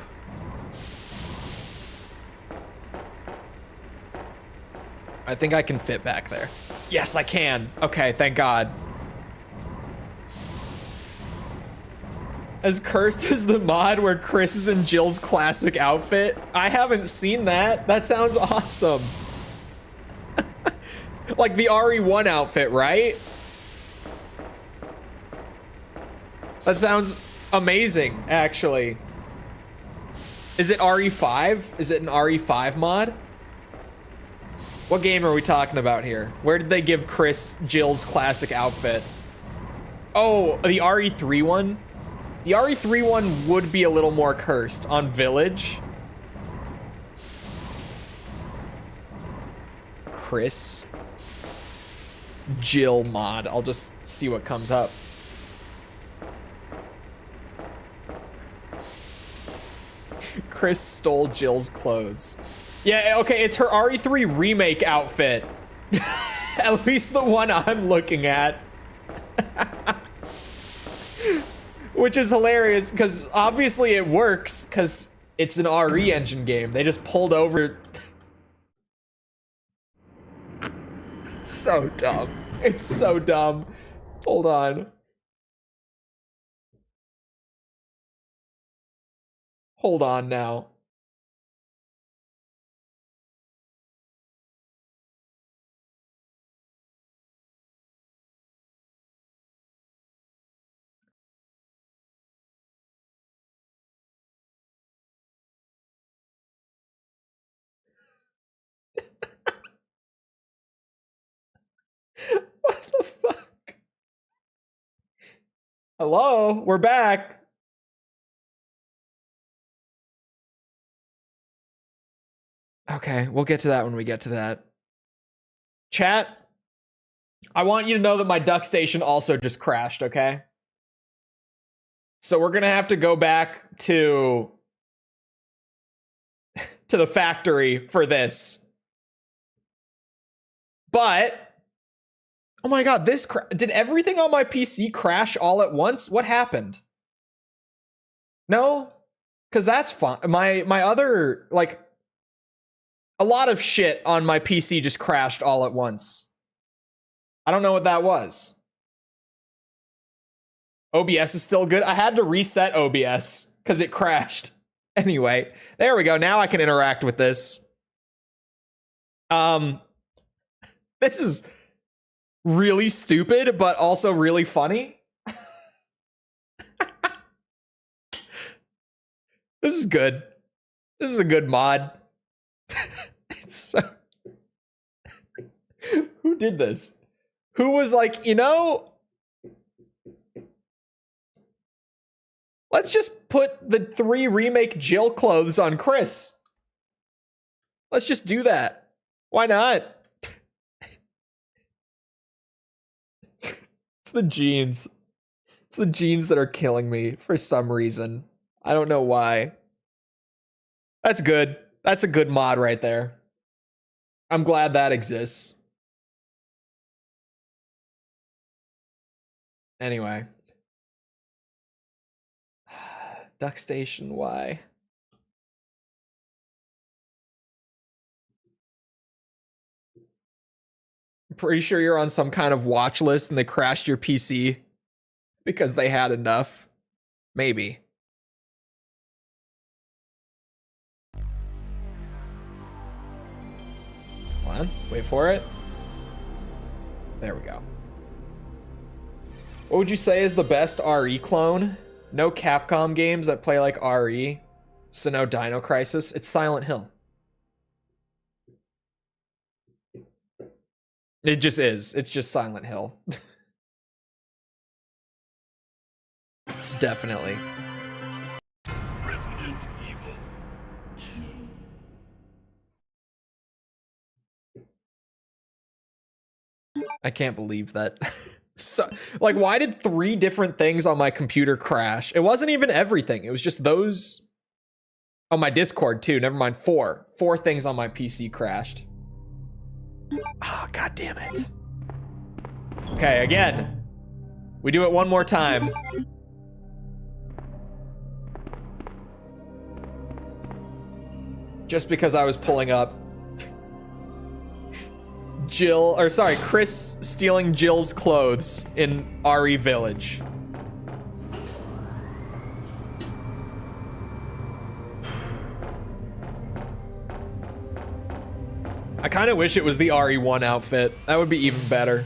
S1: I think I can fit back there. Yes, I can. Okay, thank God. As cursed as the mod where Chris is in Jill's classic outfit. I haven't seen that. That sounds awesome. Like the RE1 outfit, right? That sounds amazing, actually. Is it RE5? Is it an RE5 mod? What game are we talking about here? Where did they give Chris Jill's classic outfit? Oh, the RE3 one? The RE3 one would be a little more cursed on Village. Chris Jill mod. I'll just see what comes up. Chris stole Jill's clothes. Yeah, okay, it's her RE3 remake outfit. At least the one I'm looking at. Which is hilarious, because obviously it works, because it's an RE engine game. They just pulled over. So dumb. It's so dumb. Hold on. Hold on now. What the fuck? Hello, we're back. Okay, we'll get to that when we get to that. Chat, I want you to know that my duck station also just crashed, okay? So we're gonna have to go back to the factory for this. But, oh my god, did everything on my PC crash all at once? What happened? No? Because that's fine. My other, like, a lot of shit on my PC just crashed all at once. I don't know what that was. OBS is still good. I had to reset OBS because it crashed. Anyway, there we go. Now I can interact with this. This is really stupid, but also really funny. This is good. This is a good mod. It's so... Who did this? Who was like, you know, let's just put the 3 remake Jill clothes on Chris. Let's just do that. Why not? It's the jeans. It's the jeans that are killing me for some reason. I don't know why. That's good. That's a good mod right there. I'm glad that exists. Anyway. Duck Station, why? I'm pretty sure you're on some kind of watch list and they crashed your PC because they had enough. Maybe. Hold on, wait for it. There we go. What would you say is the best RE clone? No Capcom games that play like RE, so no Dino Crisis. It's Silent Hill. It just is. It's just Silent Hill. Definitely.
S7: Resident Evil 2.
S1: I can't believe that. So, like, why did 3 different things on my computer crash? It wasn't even everything. It was just those on my Discord too. Never mind, 4 things on my PC crashed. Oh, god damn it. Okay, again. We do it one more time. Just because I was pulling up Chris stealing Jill's clothes in RE Village. I kind of wish it was the RE1 outfit. That would be even better.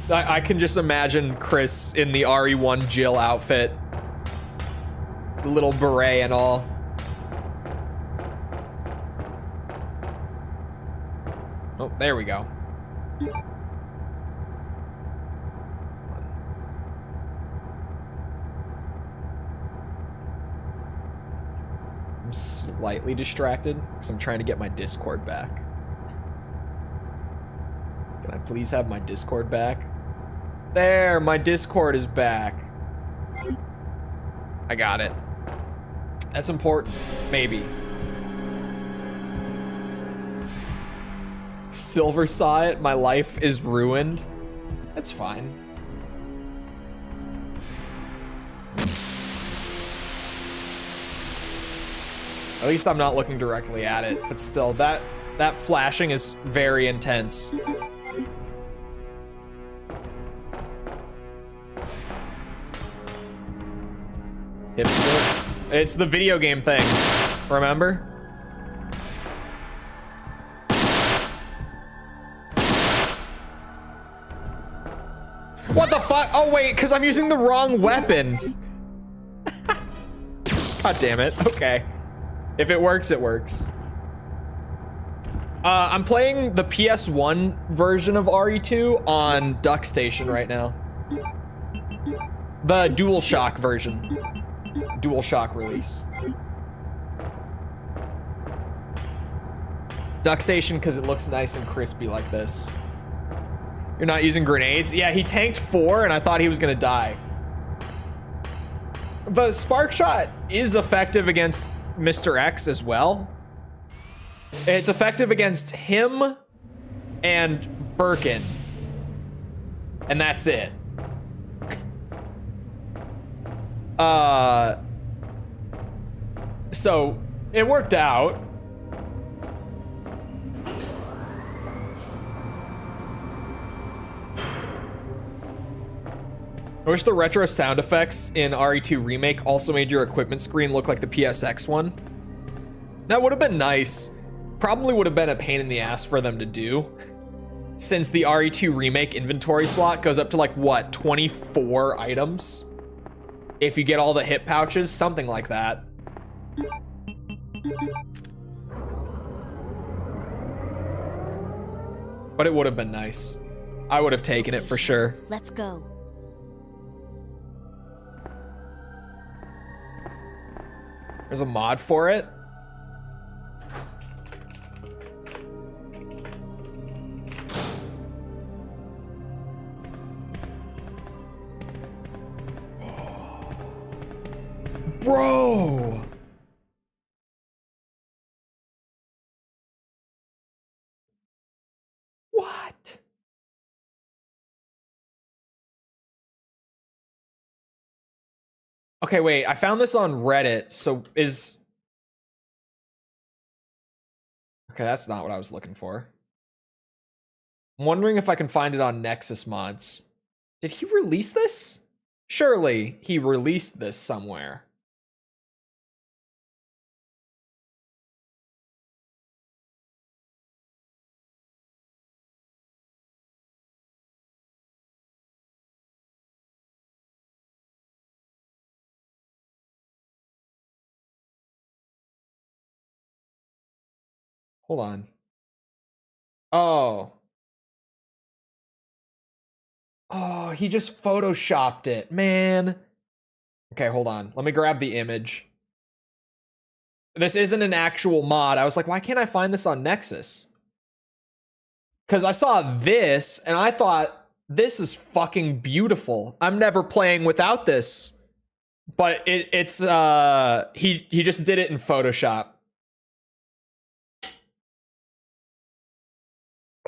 S1: I can just imagine Chris in the RE1 Jill outfit. The little beret and all. Oh, there we go. I'm slightly distracted because I'm trying to get my Discord back. Can I please have my Discord back? There, my Discord is back. I got it. That's important. Maybe. Silver saw it. My life is ruined. That's fine. At least I'm not looking directly at it, but still, that flashing is very intense. Hipster. It's the video game thing, remember? What the fuck? Oh wait, because I'm using the wrong weapon. God damn it. Okay. If it works, it works. I'm playing the PS1 version of RE2 on Duck Station right now. The DualShock version. DualShock release. Duck Station because it looks nice and crispy like this. You're not using grenades? Yeah, he tanked 4 and I thought he was gonna die. But Spark Shot is effective against Mr. X as well. It's effective against him and Birkin. And that's it. So it worked out. I wish the retro sound effects in RE2 Remake also made your equipment screen look like the PSX one. That would have been nice. Probably would have been a pain in the ass for them to do, since the RE2 Remake inventory slot goes up to like, what, 24 items? If you get all the hip pouches, something like that. But it would have been nice. I would have taken it for sure.
S4: Let's go.
S1: There's a mod for it. Bro. What? Okay, wait, I found this on Reddit, so is... Okay, that's not what I was looking for. I'm wondering if I can find it on Nexus Mods. Did he release this? Surely he released this somewhere. Hold on. Oh. Oh, he just photoshopped it, man. Okay, hold on. Let me grab the image. This isn't an actual mod. I was like, why can't I find this on Nexus? Because I saw this, and I thought, this is fucking beautiful. I'm never playing without this. But it's he just did it in Photoshop.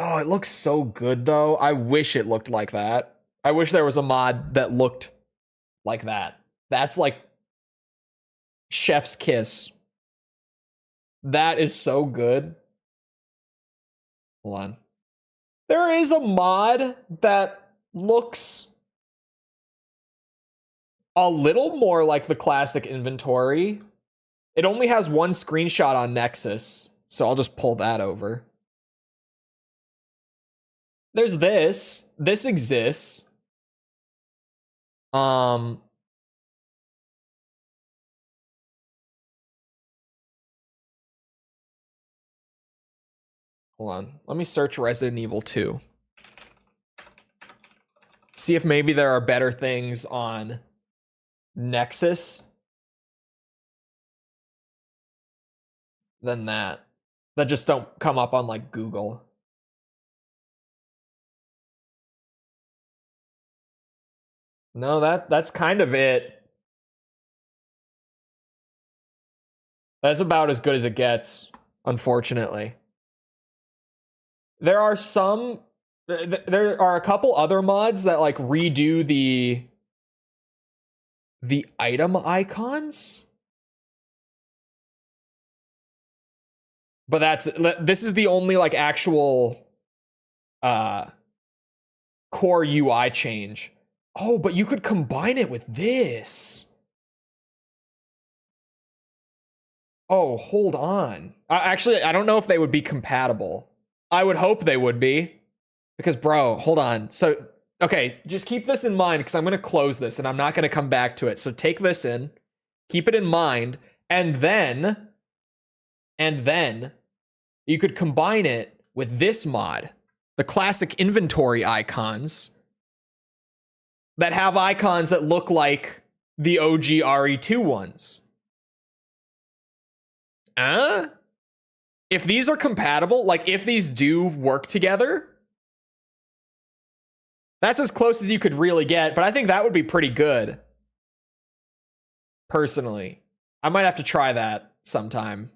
S1: Oh, it looks so good, though. I wish it looked like that. I wish there was a mod that looked like that. That's like chef's kiss. That is so good. Hold on. There is a mod that looks a little more like the classic inventory. It only has one screenshot on Nexus, so I'll just pull that over. There's this. This exists. Hold on. Let me search Resident Evil 2. See if maybe there are better things on Nexus than that just don't come up on like Google. No, that's kind of it. That's about as good as it gets, unfortunately. There are a couple other mods that like redo the item icons. But this is the only like actual core UI change. Oh, but you could combine it with this. Oh, hold on. Actually, I don't know if they would be compatible. I would hope they would be. Because, bro, hold on. So, okay, just keep this in mind because I'm going to close this and I'm not going to come back to it. So take this in, keep it in mind, and then you could combine it with this mod, the classic inventory icons that have icons that look like the OG RE2 ones. If these are compatible, like if these do work together, that's as close as you could really get, but I think that would be pretty good. Personally. I might have to try that sometime.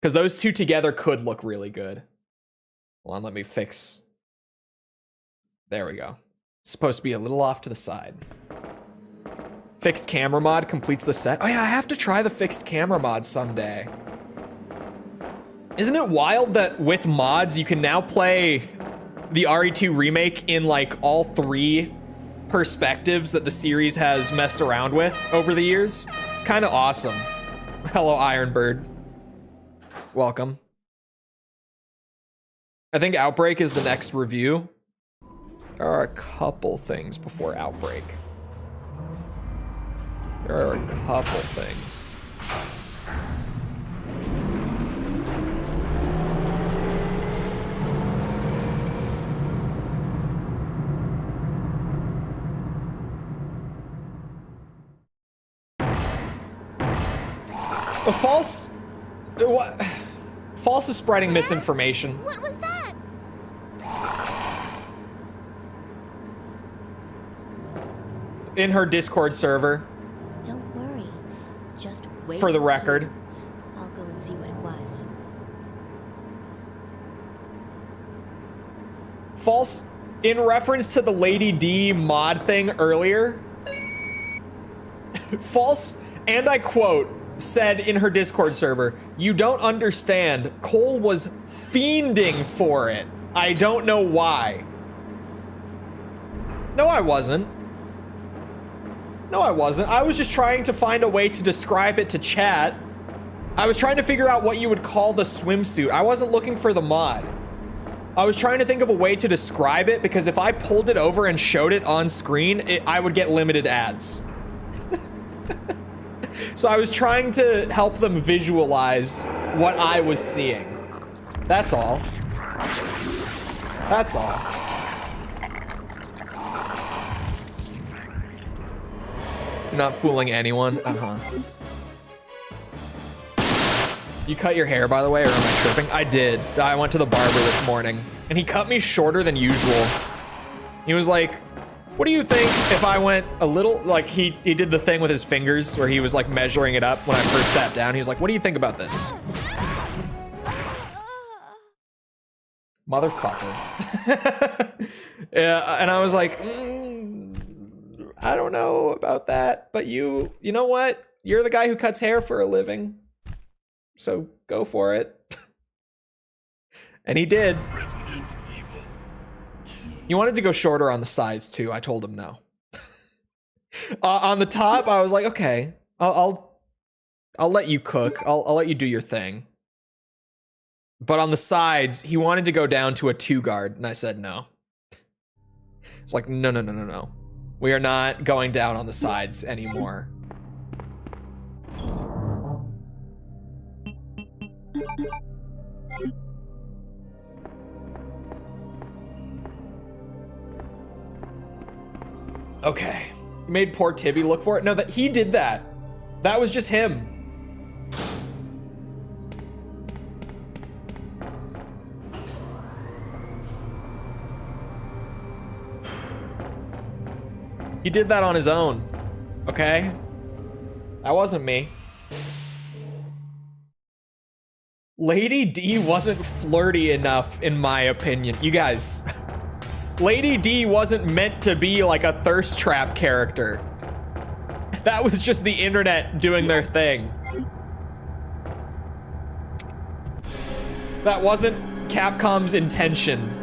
S1: Because those two together could look really good. Hold on, let me fix. There we go. It's supposed to be a little off to the side. Fixed camera mod completes the set. Oh yeah, I have to try the fixed camera mod someday. Isn't it wild that with mods you can now play the RE2 remake in like all three perspectives that the series has messed around with over the years? It's kind of awesome. Hello, Ironbird. Welcome. I think Outbreak is the next review. There are a couple things before Outbreak. There are a couple things. False is spreading misinformation.
S2: What was that?
S1: In her Discord server.
S4: Don't worry. Just wait.
S1: For the record.
S4: I'll go and see what it was.
S1: False, in reference to the Lady D mod thing earlier, False, and I quote, said in her Discord server, "You don't understand. Chole was fiending for it. I don't know why." No, I wasn't. No, I wasn't. I was just trying to find a way to describe it to chat. I was trying to figure out what you would call the swimsuit. I wasn't looking for the mod. I was trying to think of a way to describe it because if I pulled it over and showed it on screen, I would get limited ads. So I was trying to help them visualize what I was seeing. That's all. That's all. You're not fooling anyone. You cut your hair, by the way, or am I tripping? I did. I went to the barber this morning, and he cut me shorter than usual. He was like, "What do you think if I went a little," like he did the thing with his fingers where he was like measuring it up when I first sat down. He was like, "What do you think about this?" Motherfucker. Yeah, and I was like, I don't know about that, but you know what? You're the guy who cuts hair for a living. So go for it. And he did. He wanted to go shorter on the sides too. I told him no. On the top, I was like, okay, I'll let you cook. I'll let you do your thing. But on the sides, he wanted to go down to a 2-guard, and I said no. It's like, no. We are not going down on the sides anymore. Okay. Made poor Tibby look for it. No, that he did that. That was just him. He did that on his own. Okay? That wasn't me. Lady D wasn't flirty enough, in my opinion. You guys, Lady D wasn't meant to be like a thirst trap character. That was just the internet doing their thing. That wasn't Capcom's intention.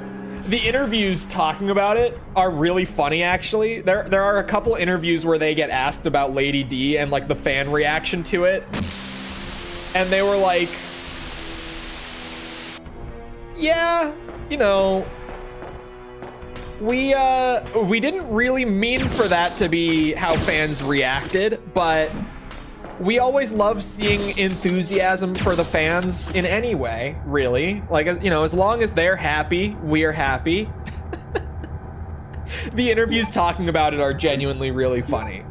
S1: The interviews talking about it are really funny, actually. There are a couple interviews where they get asked about Lady D and like the fan reaction to it. And they were like, yeah, you know, we didn't really mean for that to be how fans reacted, but we always love seeing enthusiasm for the fans in any way, really. Like, you know, as long as they're happy, we're happy. The interviews talking about it are genuinely really funny.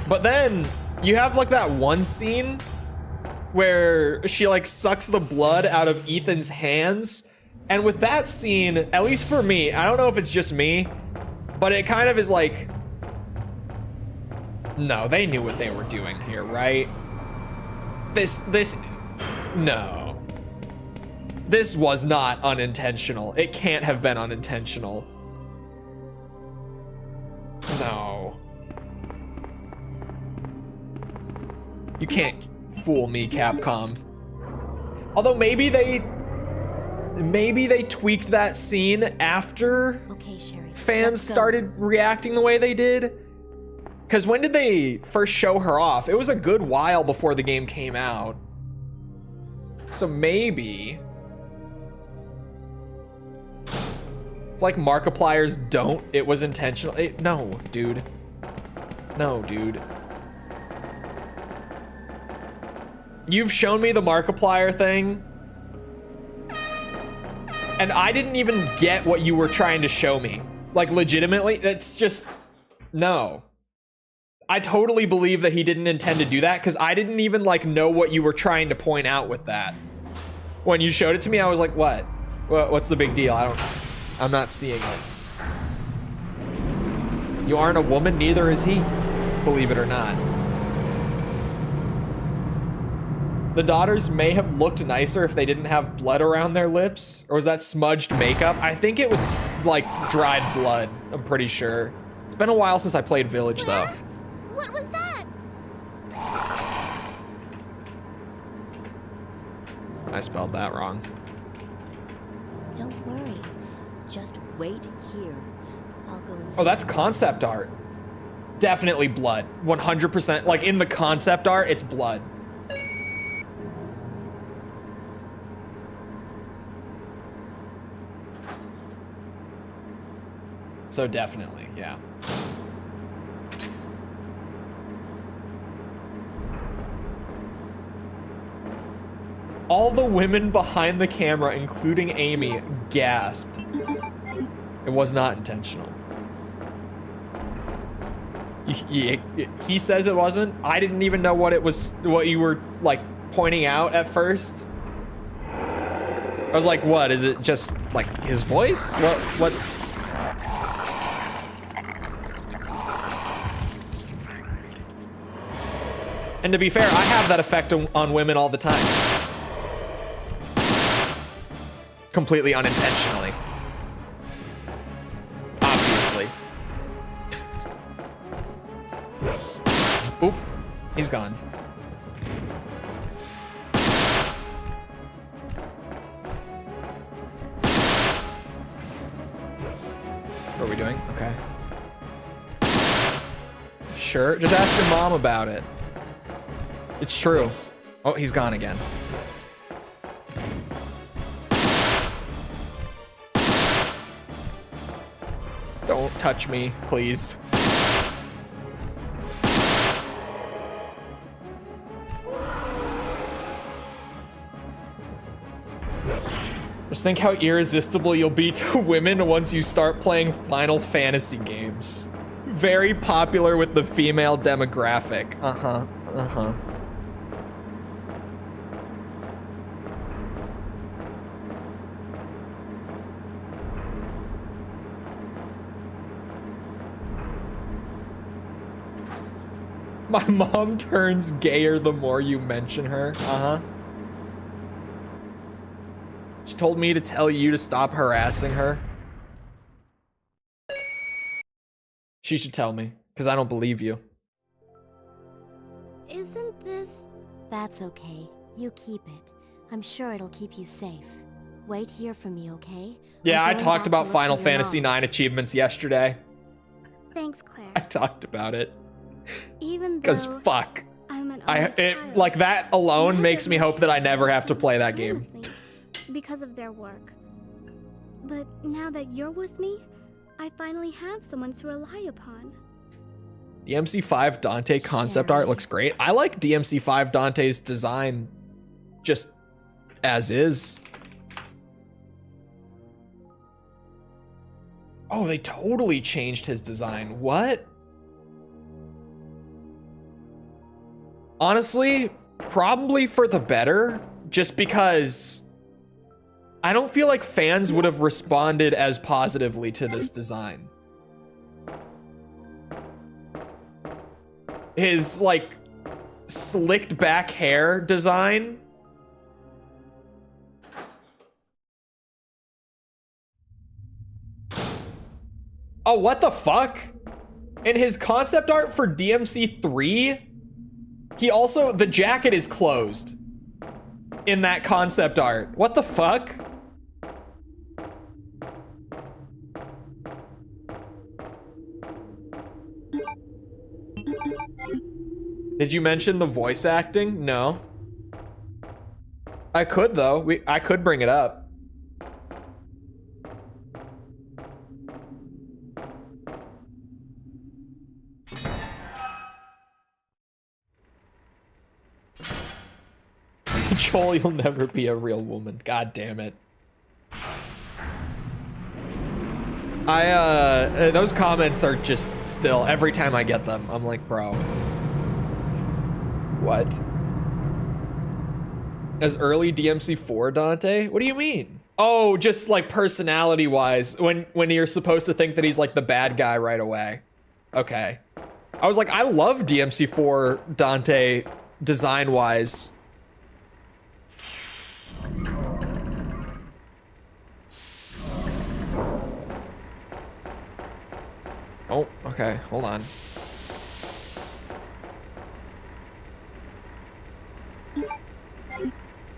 S1: But then you have like that one scene where she like sucks the blood out of Ethan's hands. And with that scene, at least for me, I don't know if it's just me, but it kind of is like, no, they knew what they were doing here, right? No. This was not unintentional. It can't have been unintentional. No. You can't fool me, Capcom. Although maybe they tweaked that scene after fans started reacting the way they did. Because when did they first show her off? It was a good while before the game came out. So maybe. It's like Markiplier's don't. It was intentional. No, dude. No, dude. You've shown me the Markiplier thing. And I didn't even get what you were trying to show me. Like, legitimately, it's just, no. I totally believe that he didn't intend to do that, because I didn't even, like, know what you were trying to point out with that. When you showed it to me, I was like, what? What's the big deal? I'm not seeing it. You aren't a woman, neither is he. Believe it or not. The daughters may have looked nicer if they didn't have blood around their lips. Or was that smudged makeup? I think it was like dried blood, I'm pretty sure. It's been a while since I played Village though.
S2: What was that?
S1: I spelled that wrong.
S4: Don't worry. Just wait here. I'll go and
S1: Oh, that's concept art. Definitely blood. 100%. Like in the concept art, it's blood. So definitely, yeah. All the women behind the camera, including Amy, gasped. It was not intentional. He says it wasn't. I didn't even know what it was, what you were like pointing out at first. I was like, what? Is it just like his voice? What? And to be fair, I have that effect on women all the time. Completely unintentionally. Obviously. he's gone. What are we doing? Okay. Sure, just ask your mom about it. It's true. Oh, he's gone again. Don't touch me, please. Just think how irresistible you'll be to women once you start playing Final Fantasy games. Very popular with the female demographic. Uh-huh, uh-huh. My mom turns gayer the more you mention her. Uh-huh. She told me to tell you to stop harassing her. She should tell me, because I don't believe you.
S2: Isn't this...
S4: That's okay. You keep it. I'm sure it'll keep you safe. Wait here for me, okay?
S1: Yeah, I
S4: I'm going
S1: talked
S4: back
S1: about
S4: to look
S1: Final
S4: for your
S1: Fantasy
S4: mom.
S1: IX achievements yesterday.
S2: Thanks, Claire.
S1: I talked about it.
S2: Even
S1: Because
S2: though
S1: fuck.
S2: I'm an only child,
S1: Like that alone
S2: neither
S1: makes
S2: of
S1: me
S2: my
S1: hope that I
S2: parents
S1: never have to
S2: spent
S1: play
S2: much
S1: that
S2: time
S1: game.
S2: with me because of their work. But now that you're with me, I finally have someone to rely upon.
S1: DMC5 Dante concept art looks great. I like DMC5 Dante's design just as is. Oh, they totally changed his design. What? Honestly, probably for the better, just because I don't feel like fans would have responded as positively to this design. His, like, slicked back hair design. Oh, what the fuck? In his concept art for DMC3, he also, the jacket is closed in that concept art. What the fuck? Did you mention the voice acting? No. I could though. I could bring it up. Chole, you'll never be a real woman. God damn it. Those comments are just still, every time I get them, I'm like, bro. What? As early DMC4 Dante? What do you mean? Oh, just like personality-wise, when you're supposed to think that he's like the bad guy right away. Okay. I was like, I love DMC4 Dante design-wise. Oh, okay, hold on.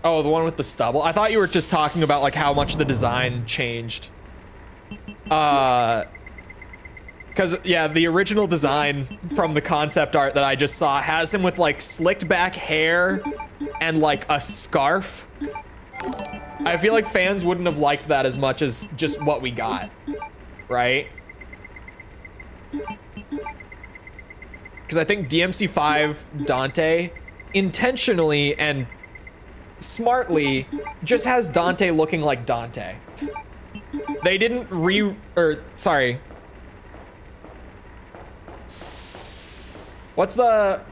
S1: Oh, the one with the stubble? I thought you were just talking about like how much the design changed. Because, yeah, the original design from the concept art that I just saw has him with like slicked back hair and like a scarf. I feel like fans wouldn't have liked that as much as just what we got, right? Because I think DMC5 Dante intentionally and smartly just has Dante looking like Dante. They didn't sorry. What's the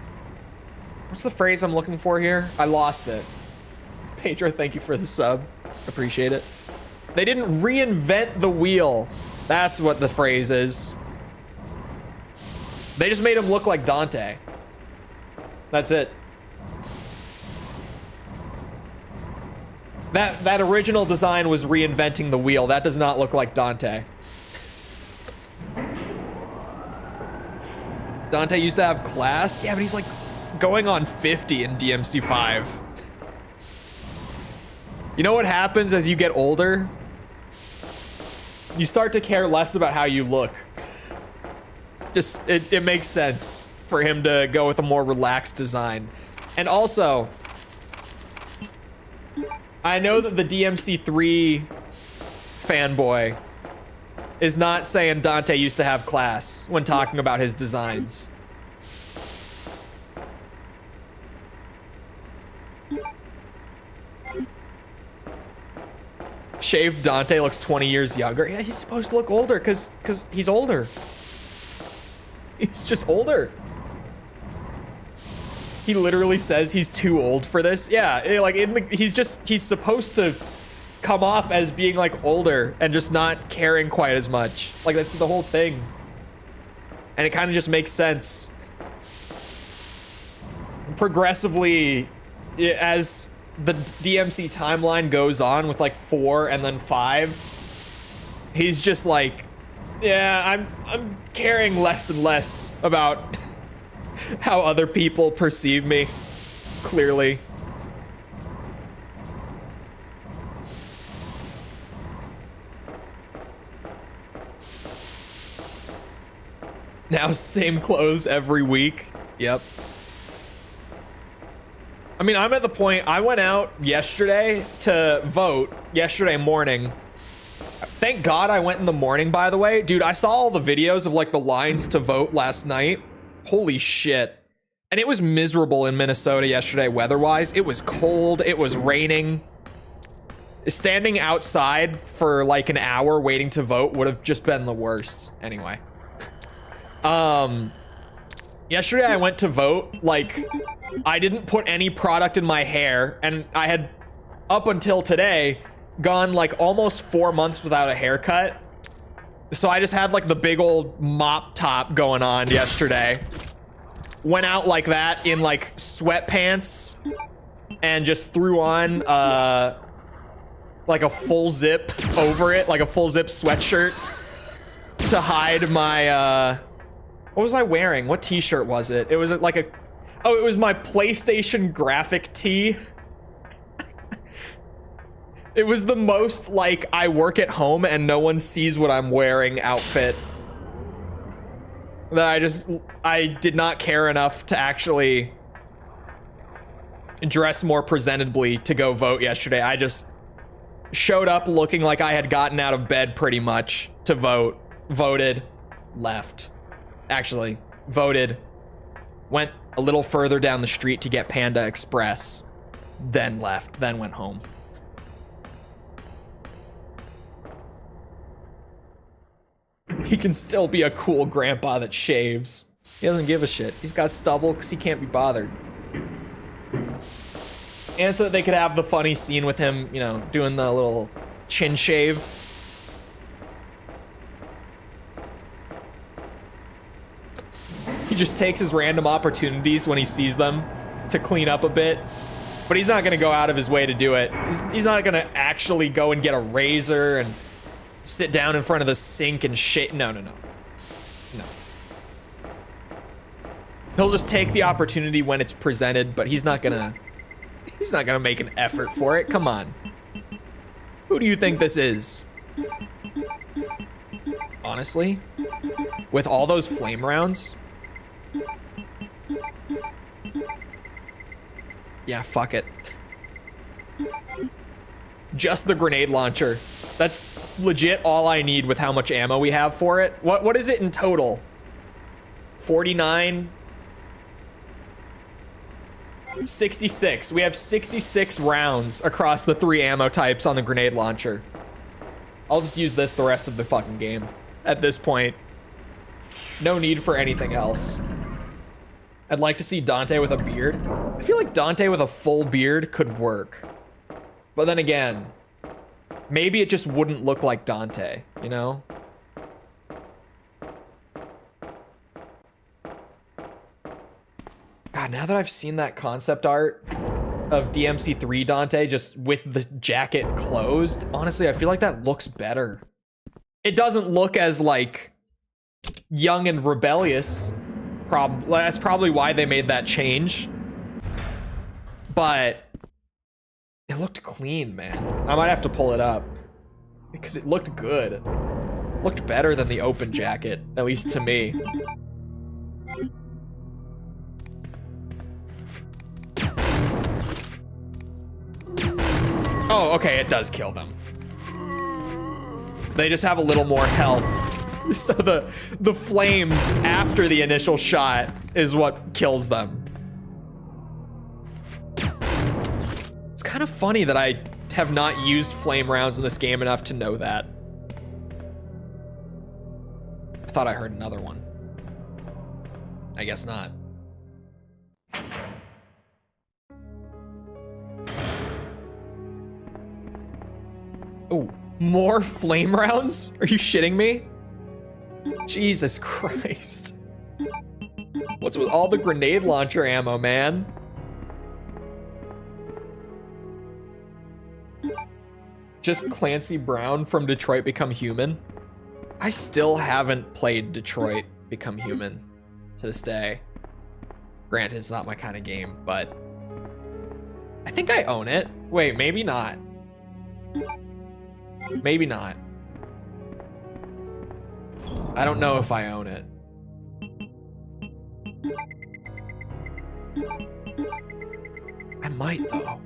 S1: phrase I'm looking for here? I lost it. Pedro, thank you for the sub. Appreciate it. They didn't reinvent the wheel. That's what the phrase is. They just made him look like Dante. That's it. That original design was reinventing the wheel. That does not look like Dante. Dante used to have class. Yeah, but he's like going on 50 in DMC5. You know what happens as you get older? You start to care less about how you look. Just, it makes sense for him to go with a more relaxed design. And also, I know that the DMC3 fanboy is not saying Dante used to have class when talking about his designs. Shaved Dante looks 20 years younger. Yeah, he's supposed to look older because he's older. He's just older. He literally says he's too old for this. Yeah, like he's supposed to come off as being like older and just not caring quite as much. Like that's the whole thing. And it kind of just makes sense. Progressively, as the DMC timeline goes on with like 4 and then 5, he's just like, yeah, I'm caring less and less about how other people perceive me, clearly. Now same clothes every week. Yep. I mean, I'm at the point, I went out yesterday to vote, yesterday morning. Thank God I went in the morning, by the way. Dude, I saw all the videos of like the lines to vote last night. Holy shit. And it was miserable in Minnesota yesterday weather-wise. It was cold, it was raining. Standing outside for like an hour waiting to vote would have just been the worst. Anyway. Yesterday I went to vote, like, I didn't put any product in my hair, and I had, up until today, gone like almost 4 months without a haircut. So I just had like the big old mop top going on yesterday. Went out like that in like sweatpants and just threw on like a full zip over it, like a full zip sweatshirt to hide my what was I wearing? What t-shirt was it? It was like a, oh, it was my PlayStation graphic tee. It was the most like I work at home and no one sees what I'm wearing outfit that I did not care enough to actually dress more presentably to go vote yesterday. I just showed up looking like I had gotten out of bed pretty much to vote, voted, left. Actually, voted, went a little further down the street to get Panda Express, then left, then went home. He can still be a cool grandpa that shaves. He doesn't give a shit. He's got stubble because he can't be bothered. And so that they could have the funny scene with him, you know, doing the little chin shave. He just takes his random opportunities when he sees them to clean up a bit. But he's not going to go out of his way to do it. He's not going to actually go and get a razor and sit down in front of the sink and shit. No. He'll just take the opportunity when it's presented, but he's not gonna make an effort for it. Come on. Who do you think this is? Honestly, with all those flame rounds? Yeah, fuck it. Just the grenade launcher. That's legit all I need with how much ammo we have for it. What is it in total? 49? 66. We have 66 rounds across the 3 ammo types on the grenade launcher. I'll just use this the rest of the fucking game. At this point, no need for anything else. I'd like to see Dante with a beard. I feel like Dante with a full beard could work. But then again, maybe it just wouldn't look like Dante, you know? God, now that I've seen that concept art of DMC3 Dante just with the jacket closed, honestly, I feel like that looks better. It doesn't look as, like, young and rebellious That's probably why they made that change. But it looked clean, man. I might have to pull it up because it looked good. It looked better than the open jacket, at least to me. Oh, okay, it does kill them. They just have a little more health. So the flames after the initial shot is what kills them. It's kind of funny that I have not used flame rounds in this game enough to know that. I thought I heard another one. I guess not. Oh, more flame rounds? Are you shitting me? Jesus Christ. What's with all the grenade launcher ammo, man? Just Clancy Brown from Detroit Become Human? I still haven't played Detroit Become Human to this day. Granted, it's not my kind of game, but I think I own it. Wait, maybe not. Maybe not. I don't know if I own it. I might, though.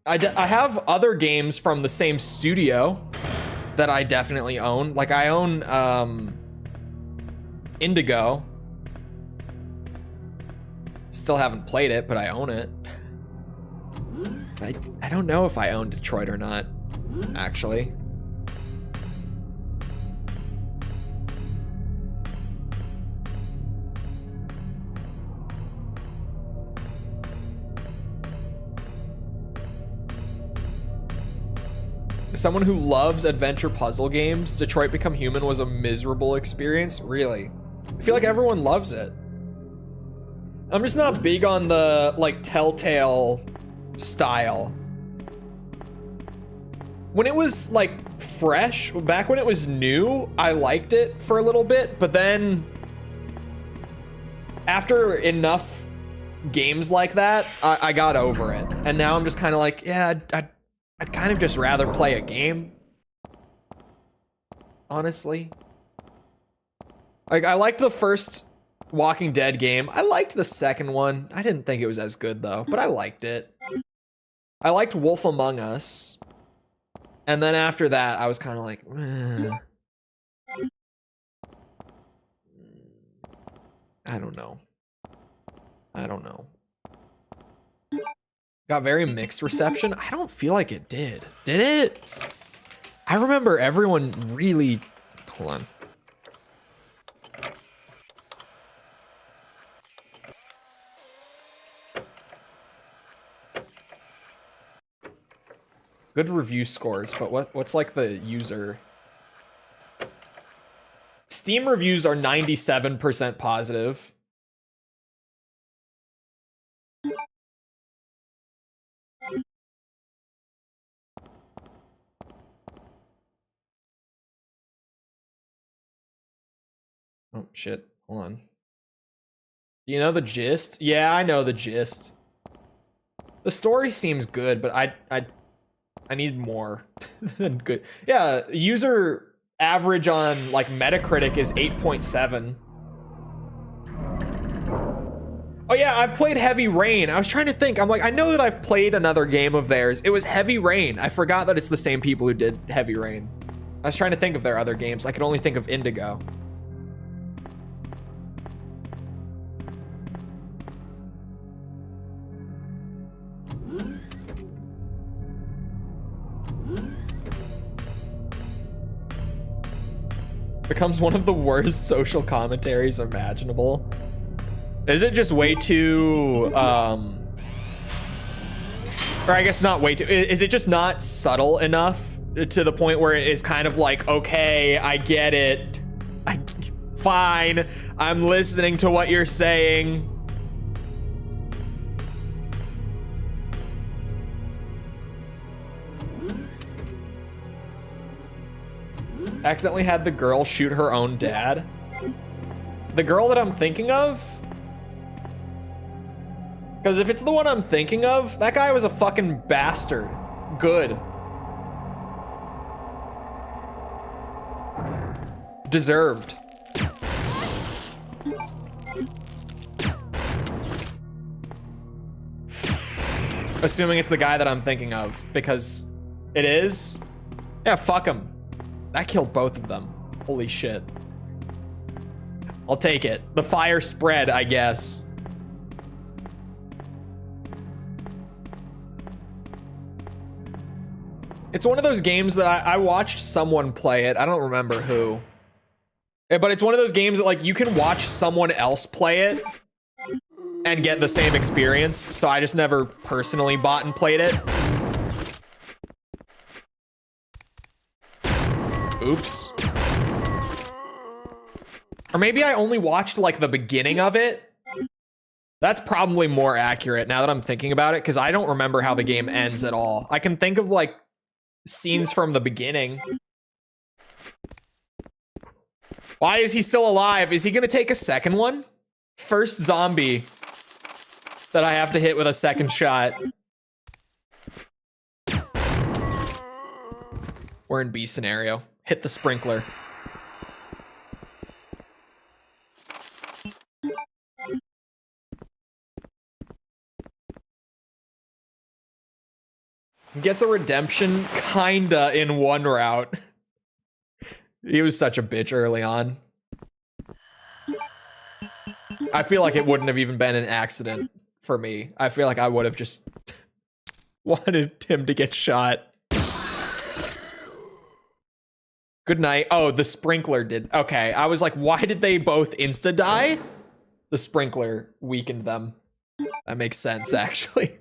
S1: I have other games from the same studio that I definitely own. Like, I own Indigo. Still haven't played it, but I own it. I don't know if I own Detroit or not, actually. As someone who loves adventure puzzle games, Detroit Become Human was a miserable experience. Really? I feel like everyone loves it. I'm just not big on the, like, Telltale style. When it was, like, fresh, back when it was new, I liked it for a little bit, but then after enough games like that, I got over it. And now I'm just kind of like, yeah, I'd kind of just rather play a game. Honestly. Like, I liked the first Walking Dead game. I liked the second one. I didn't think it was as good though, but I liked it. I liked Wolf Among Us. And then after that, I was kind of like, I don't know. I don't know. Got very mixed reception. I don't feel like it did. Did it? I remember everyone really... Hold on. Good review scores, but what's like the user? Steam reviews are 97% positive. Oh shit, hold on. Do you know the gist? Yeah, I know the gist. The story seems good, but I need more than good. Yeah, user average on like Metacritic is 8.7. Oh yeah, I've played Heavy Rain. I was trying to think. I'm like, I know that I've played another game of theirs. It was Heavy Rain. I forgot that it's the same people who did Heavy Rain. I was trying to think of their other games. I could only think of Indigo. Becomes one of the worst social commentaries imaginable. Is it just way too, or I guess not way too, is it just not subtle enough to the point where it is kind of like, okay, I get it. Fine, I'm listening to what you're saying. Accidentally had the girl shoot her own dad. The girl that I'm thinking of? Because if it's the one I'm thinking of, that guy was a fucking bastard. Good. Deserved. Assuming it's the guy that I'm thinking of, because it is. Yeah, fuck him. That killed both of them. Holy shit. I'll take it. The fire spread, I guess. It's one of those games that I watched someone play it. I don't remember who. But it's one of those games that, like, you can watch someone else play it and get the same experience. So I just never personally bought and played it. Oops. Or maybe I only watched, like, the beginning of it. That's probably more accurate now that I'm thinking about it, because I don't remember how the game ends at all. I can think of, like, scenes from the beginning. Why is he still alive? Is he gonna take a second one? First zombie that I have to hit with a second shot. We're in B scenario. Hit the sprinkler. Gets a redemption kinda in one route. He was such a bitch early on. I feel like it wouldn't have even been an accident for me. I feel like I would have just wanted him to get shot. Good night. Oh, the sprinkler did. Okay, I was like, why did they both insta-die? The sprinkler weakened them. That makes sense, actually.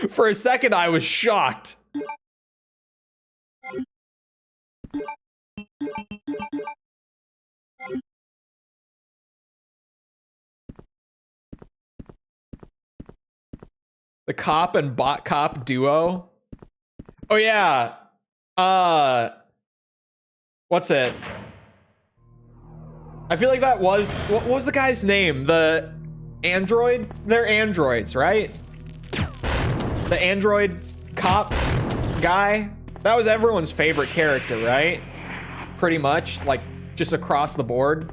S1: For a second, I was shocked. The cop and bot cop duo. Oh yeah. What's it? I feel like that was, what was the guy's name? The android? They're androids, right? The android cop guy. That was everyone's favorite character, right? Pretty much, like, just across the board.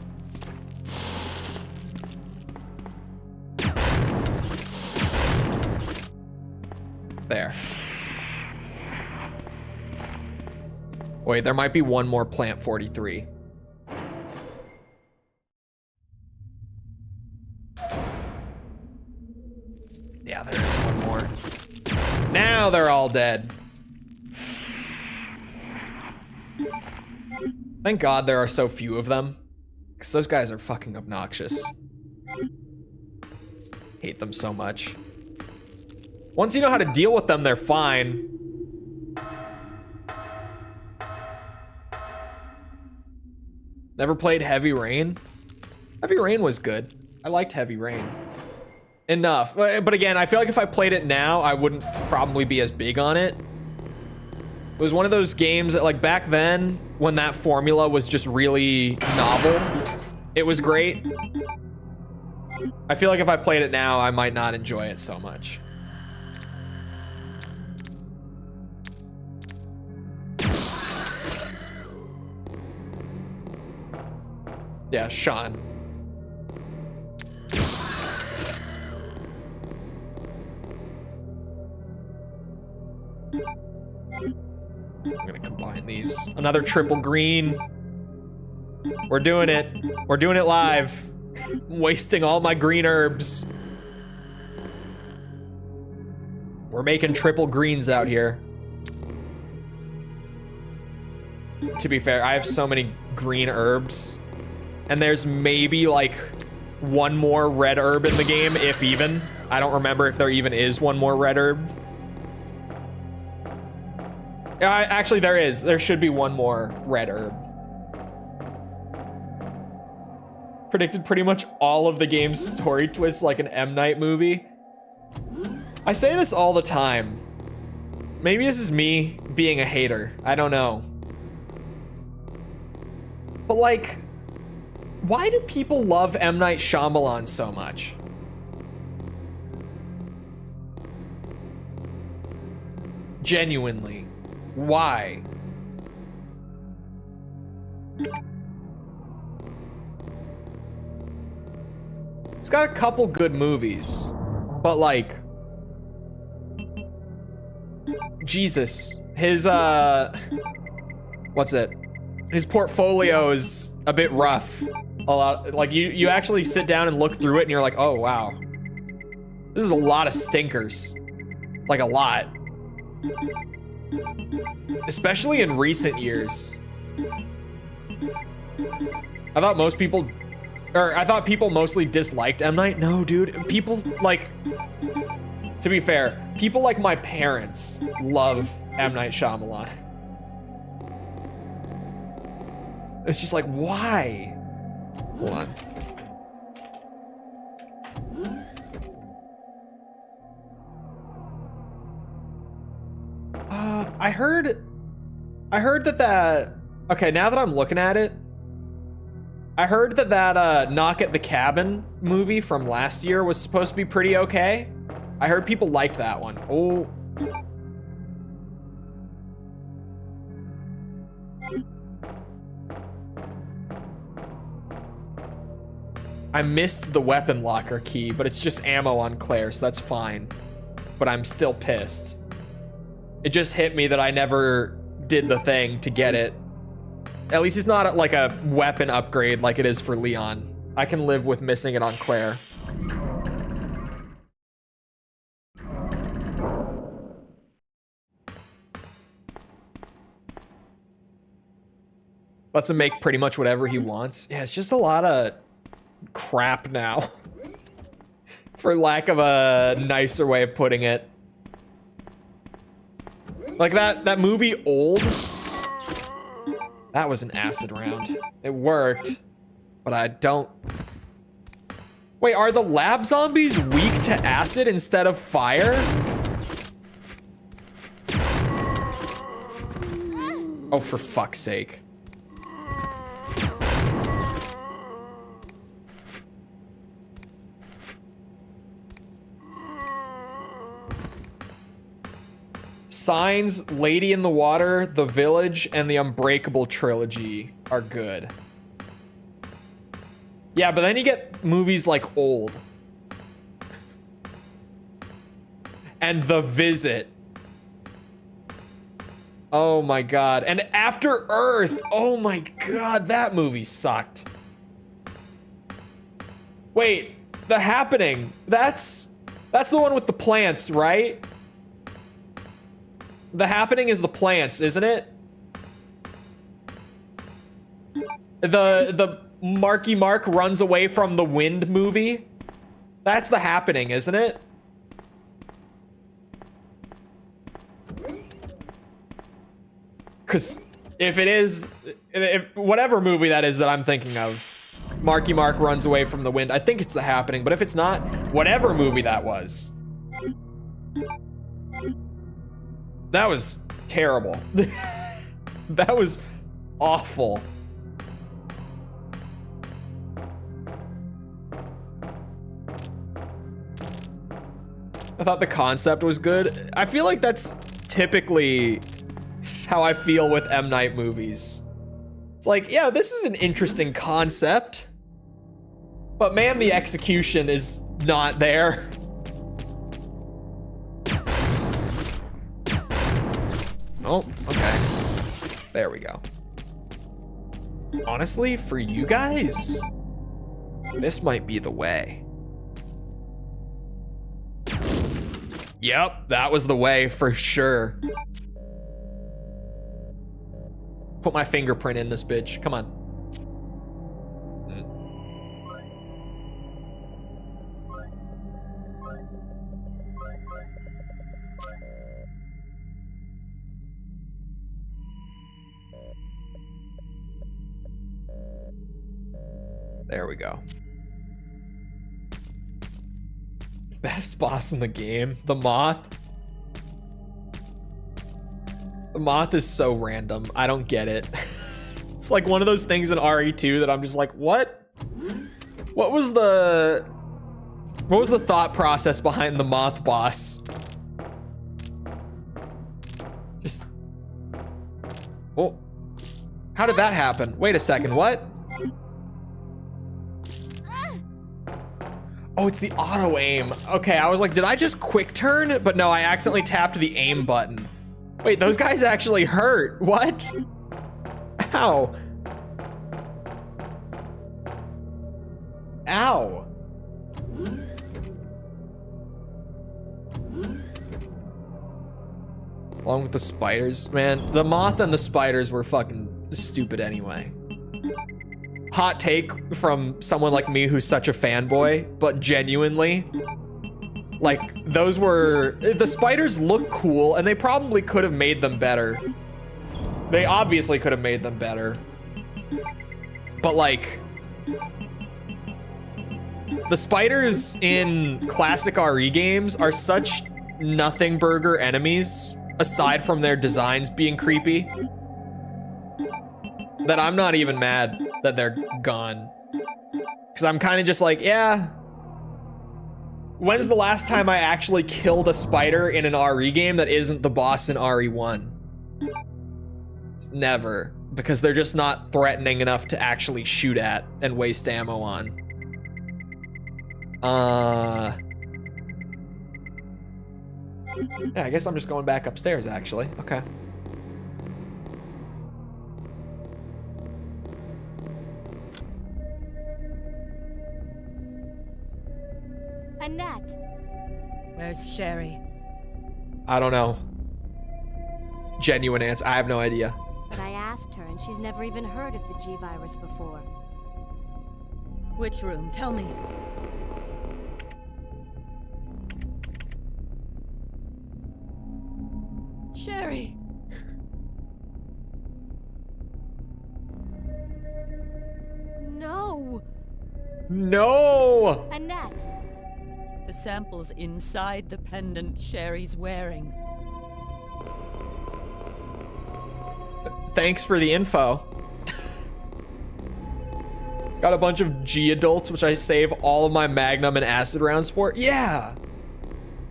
S1: There. Wait, there might be one more Plant 43. Yeah, there is one more. Now they're all dead. Thank God there are so few of them, because those guys are fucking obnoxious. Hate them so much. Once you know how to deal with them, they're fine. Never played Heavy Rain? Heavy Rain was good. I liked Heavy Rain. Enough. But again, I feel like if I played it now, I wouldn't probably be as big on it. It was one of those games that, like, back then, when that formula was just really novel, it was great. I feel like if I played it now, I might not enjoy it so much. Yeah, Sean. I'm gonna combine these. Another triple green. We're doing it. We're doing it live. I'm wasting all my green herbs. We're making triple greens out here. To be fair, I have so many green herbs. And there's maybe like one more red herb in the game, if even. I don't remember if there even is one more red herb. Actually, there is. There should be one more red herb. Predicted pretty much all of the game's story twists like an M. Night movie. I say this all the time. Maybe this is me being a hater. I don't know. But like, why do people love M. Night Shyamalan so much? Genuinely. Why? It's got a couple good movies, but like, Jesus, his what's it? His portfolio is a bit rough. A lot, like you actually sit down and look through it and you're like, oh wow, this is a lot of stinkers, like a lot, especially in recent years. I thought people mostly disliked M. Night. No, dude, people like, to be fair, people like my parents love M. Night Shyamalan. It's just like, why? Hold on. I heard that okay, now that I'm looking at it, I heard that Knock at the Cabin movie from last year was supposed to be pretty okay. I heard people liked that one. Oh. I missed the weapon locker key, but it's just ammo on Claire, so that's fine. But I'm still pissed. It just hit me that I never did the thing to get it. At least it's not like a weapon upgrade like it is for Leon. I can live with missing it on Claire. Lets him make pretty much whatever he wants. Yeah, it's just a lot of crap now. For lack of a nicer way of putting it. Like that movie Old. That was an acid round. It worked, but I don't... Wait, are the lab zombies weak to acid instead of fire? Oh, for fuck's sake. Signs, Lady in the Water, The Village, and the Unbreakable trilogy are good. Yeah, but then you get movies like Old. And The Visit. Oh my god. And After Earth. Oh my god, that movie sucked. Wait, The Happening. That's the one with the plants, right? The Happening is the plants, isn't it? The Marky Mark runs away from the wind movie? That's The Happening, isn't it? Because if it is, if whatever movie that is that I'm thinking of, Marky Mark runs away from the wind, I think it's The Happening, but if it's not, whatever movie that was. That was terrible. That was awful. I thought the concept was good. I feel like that's typically how I feel with M. Night movies. It's like, yeah, this is an interesting concept, but man, the execution is not there. Oh, okay. There we go. Honestly, for you guys, this might be the way. Yep, that was the way for sure. Put my fingerprint in this bitch. Come on. There we go. Best boss in the game, the moth. The moth is so random. I don't get it. It's It's like one of those things in RE2 that I'm just like, what? What was the thought process behind the moth boss? Just... Oh. How did that happen? Wait a second, what? Oh, it's the auto aim. Okay, I was like, did I just quick turn? But no, I accidentally tapped the aim button. Wait, those guys actually hurt. What? Ow. Ow. Along with the spiders, man. The moth and the spiders were fucking stupid anyway. Hot take from someone like me who's such a fanboy, but genuinely, like, those were... The spiders look cool, and they probably could have made them better. They obviously could have made them better. But, like... The spiders in classic RE games are such nothing burger enemies, aside from their designs being creepy, that I'm not even mad that they're gone. Because I'm kind of just like, yeah. When's the last time I actually killed a spider in an RE game that isn't the boss in RE1? It's never. Because they're just not threatening enough to actually shoot at and waste ammo on. Yeah, I guess I'm just going back upstairs, actually. Okay.
S4: Annette!
S6: Where's Sherry?
S1: I don't know. Genuine answer. I have no idea.
S4: I asked her, and she's never even heard of the G-Virus before.
S6: Which room? Tell me. Sherry!
S4: No!
S1: No!
S4: Annette!
S6: The sample's inside the pendant Sherry's wearing.
S1: Thanks for the info. Got a bunch of G adults, which I save all of my magnum and acid rounds for. Yeah!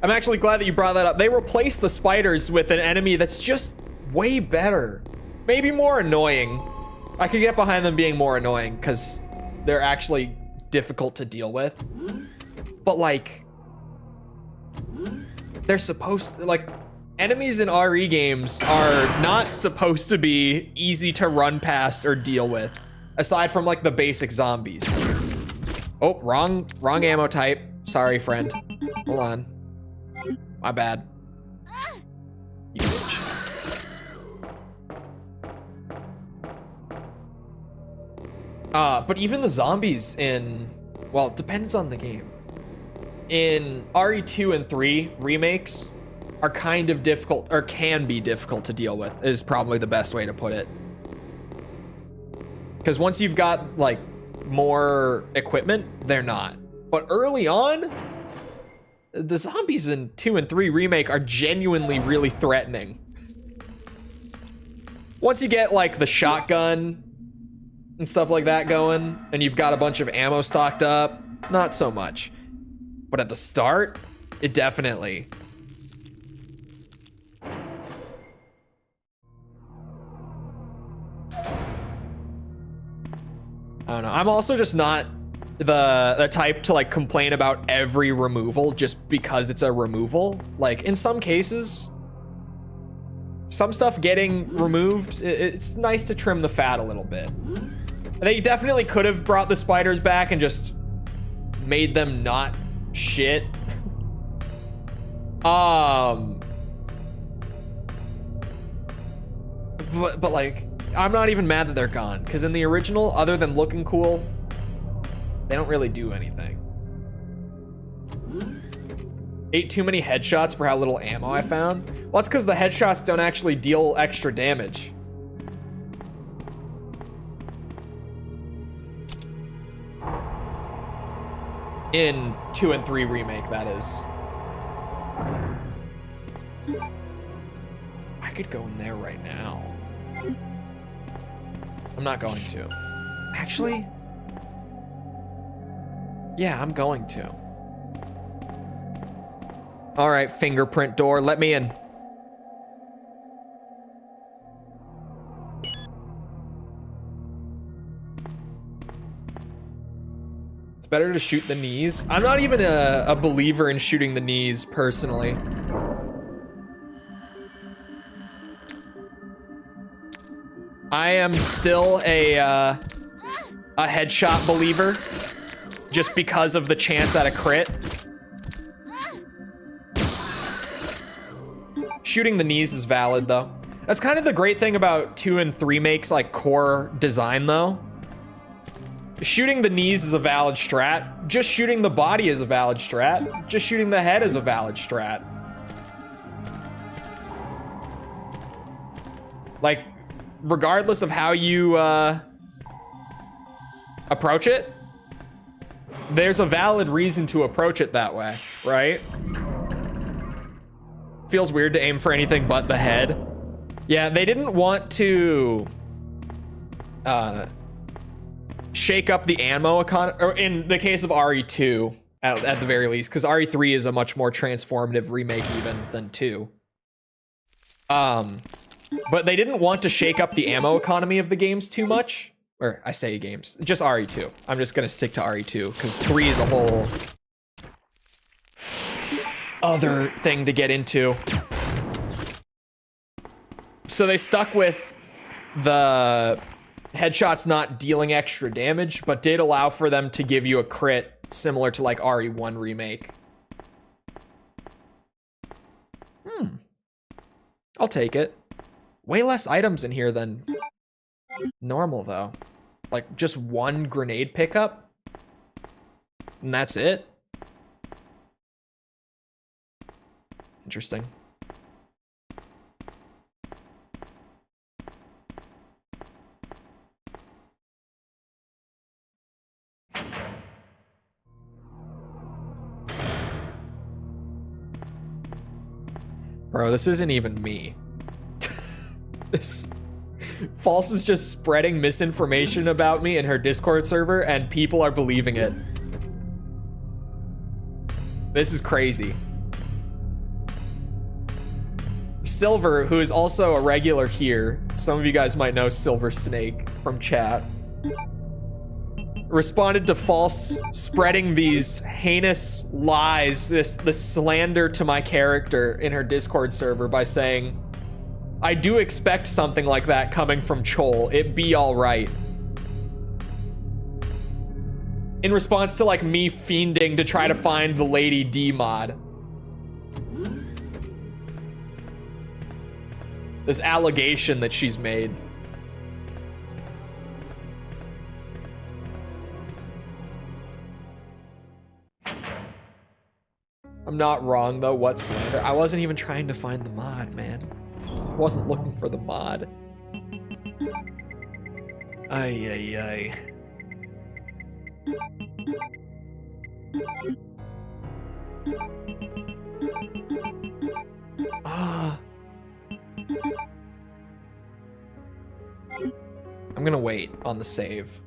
S1: I'm actually glad that you brought that up. They replaced the spiders with an enemy that's just way better. Maybe more annoying. I could get behind them being more annoying because they're actually difficult to deal with. But like, they're supposed to, like, enemies in RE games are not supposed to be easy to run past or deal with, aside from like the basic zombies. Oh, wrong ammo type. Sorry, friend. Hold on. My bad. You bitch. But even the zombies in, well, it depends on the game. In RE2 and 3 remakes are kind of difficult, or can be difficult to deal with, is probably the best way to put it. Because once you've got like more equipment, they're not. But early on, the zombies in 2 and 3 remake are genuinely really threatening. Once you get like the shotgun and stuff like that going, and you've got a bunch of ammo stocked up, not so much. But at the start, it definitely. I don't know. I'm also just not the type to like complain about every removal just because it's a removal. Like in some cases, some stuff getting removed, it's nice to trim the fat a little bit. They definitely could have brought the spiders back and just made them not shit. But like, I'm not even mad that they're gone, because in the original, other than looking cool, they don't really do anything. Ate too many headshots for how little ammo I found. Well, that's because the headshots don't actually deal extra damage. In 2 and 3 remake, that is. I could go in there right now. I'm not going to. Actually, yeah, I'm going to. All right, fingerprint door, let me in. It's better to shoot the knees. I'm not even a believer in shooting the knees, personally. I am still a headshot believer, just because of the chance at a crit. Shooting the knees is valid, though. That's kind of the great thing about 2 and 3 makes, like, core design, though. Shooting the knees is a valid strat. Just shooting the body is a valid strat. Just shooting the head is a valid strat. Like, regardless of how you approach it, there's a valid reason to approach it that way, right? Feels weird to aim for anything but the head. Yeah, they didn't want to shake up the ammo economy, or in the case of RE2, at the very least, because RE3 is a much more transformative remake even than 2. But they didn't want to shake up the ammo economy of the games too much. Or, I say games, just RE2. I'm just gonna stick to RE2, because 3 is a whole other thing to get into. So they stuck with the headshots not dealing extra damage, but did allow for them to give you a crit similar to like RE1 remake. I'll take it. Way less items in here than normal, though. Like, just one grenade pickup? And that's it? Interesting. Bro, this isn't even me. This False is just spreading misinformation about me in her Discord server, and people are believing it. This is crazy. Silver, who is also a regular here, some of you guys might know Silver Snake from chat, responded to False spreading these heinous lies, this slander to my character in her Discord server by saying, I do expect something like that coming from Chole. It be all right. In response to like me fiending to try to find the Lady D mod. This allegation that she's made. I'm not wrong though, what slander? I wasn't even trying to find the mod, man. I wasn't looking for the mod. Ay, ay, ay. I'm gonna wait on the save.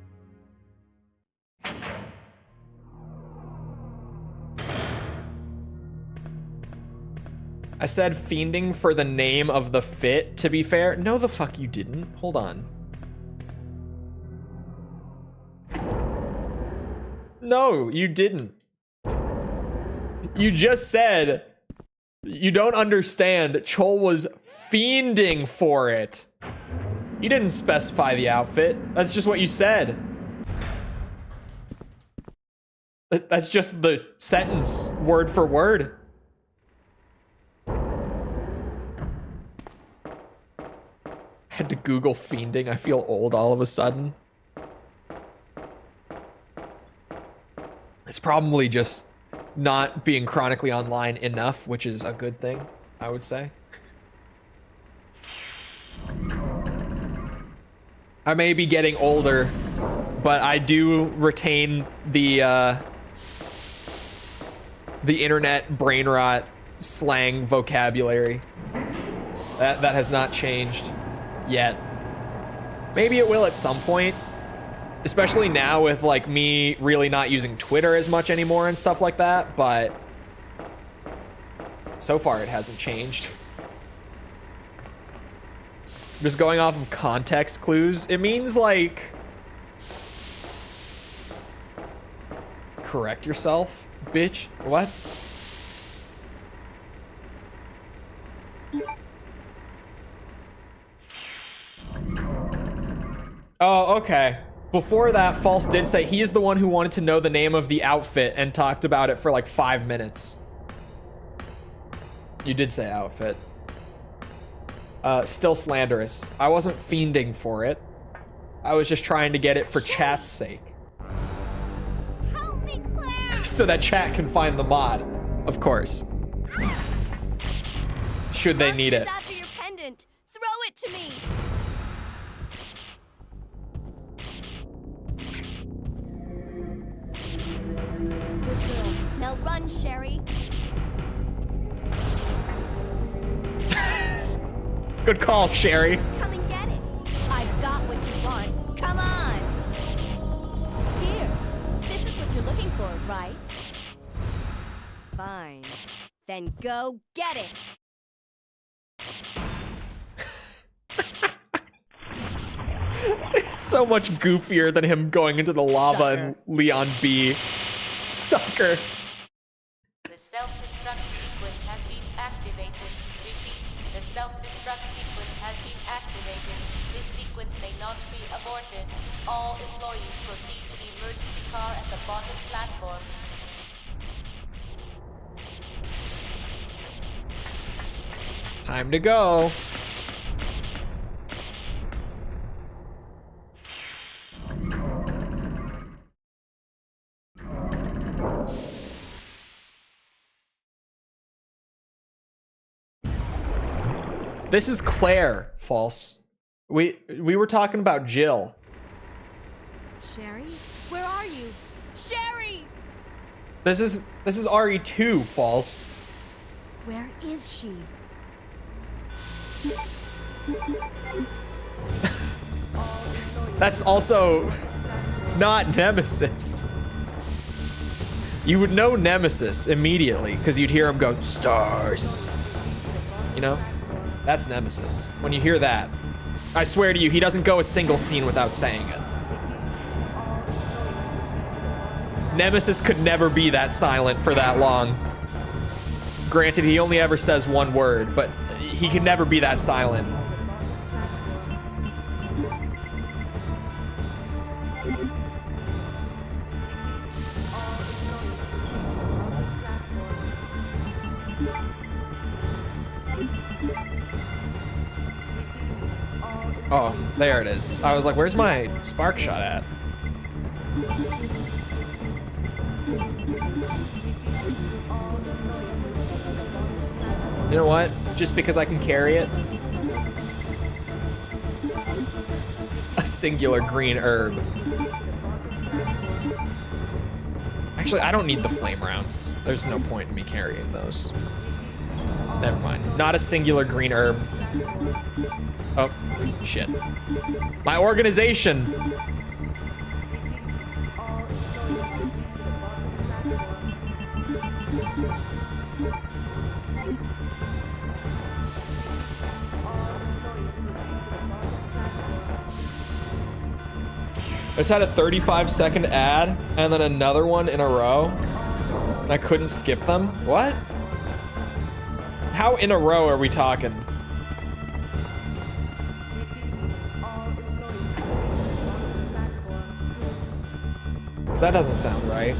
S1: I said fiending for the name of the fit, to be fair. No, the fuck you didn't. Hold on. No, you didn't. You just said you don't understand. Chole was fiending for it. You didn't specify the outfit. That's just what you said. That's just the sentence, word for word. Had to Google fiending. I feel old all of a sudden. It's probably just not being chronically online enough, which is a good thing, I would say. I may be getting older, but I do retain the internet brain rot slang vocabulary. That has not changed yet. Maybe it will at some point. Especially now with like me really not using Twitter as much anymore and stuff like that, but so far it hasn't changed. Just going off of context clues, it means like correct yourself, bitch. What? Oh, okay. Before that, False did say he is the one who wanted to know the name of the outfit and talked about it for like 5 minutes. You did say outfit. Still slanderous. I wasn't fiending for it. I was just trying to get it for chat's sake.
S2: Help me, Claire!
S1: So that chat can find the mod. Of course. Should they need it.
S4: After your pendant. Throw it to me. Good girl. Now run, Sherry.
S1: Good call, Sherry.
S4: Come and get it. I've got what you want. Come on. Here. This is what you're looking for, right? Fine. Then go get it.
S1: It's so much goofier than him going into the lava
S4: Sucker.
S1: and Leon B. Sucker.
S7: The self-destruct sequence has been activated. Repeat, the self-destruct sequence has been activated. This sequence may not be aborted. All employees proceed to the emergency car at the bottom platform.
S1: Time to go. This is Claire, False. We were talking about Jill.
S4: Sherry? Where are you? Sherry!
S1: This is RE2, False.
S4: Where is she?
S1: That's also not Nemesis. You would know Nemesis immediately because you'd hear him go, stars. You know? That's Nemesis. When you hear that, I swear to you, he doesn't go a single scene without saying it. Nemesis could never be that silent for that long. Granted, he only ever says one word, but he can never be that silent. Oh, there it is. I was like, where's my spark shot at? You know what? Just because I can carry it. A singular green herb. Actually, I don't need the flame rounds. There's no point in me carrying those. Never mind. Not a singular green herb. Oh, shit. My organization! I just had a 35-second ad and then another one in a row. And I couldn't skip them. What? How in a row are we talking? So that doesn't sound right.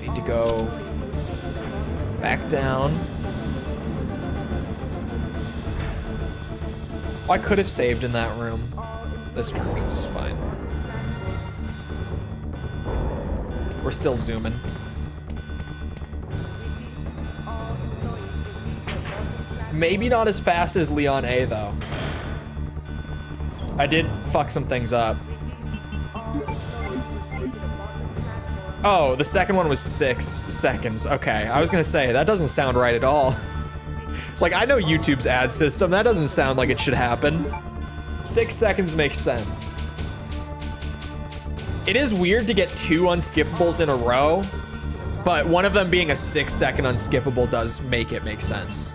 S1: Need to go back down. Oh, I could have saved in that room. This works, this is fine. We're still zooming. Maybe not as fast as Leon A, though. I did fuck some things up. Oh, the second one was 6 seconds. Okay, I was gonna say, that doesn't sound right at all. It's like, I know YouTube's ad system. That doesn't sound like it should happen. 6 seconds makes sense. It is weird to get 2 unskippables in a row, but one of them being a 6-second unskippable does make it make sense.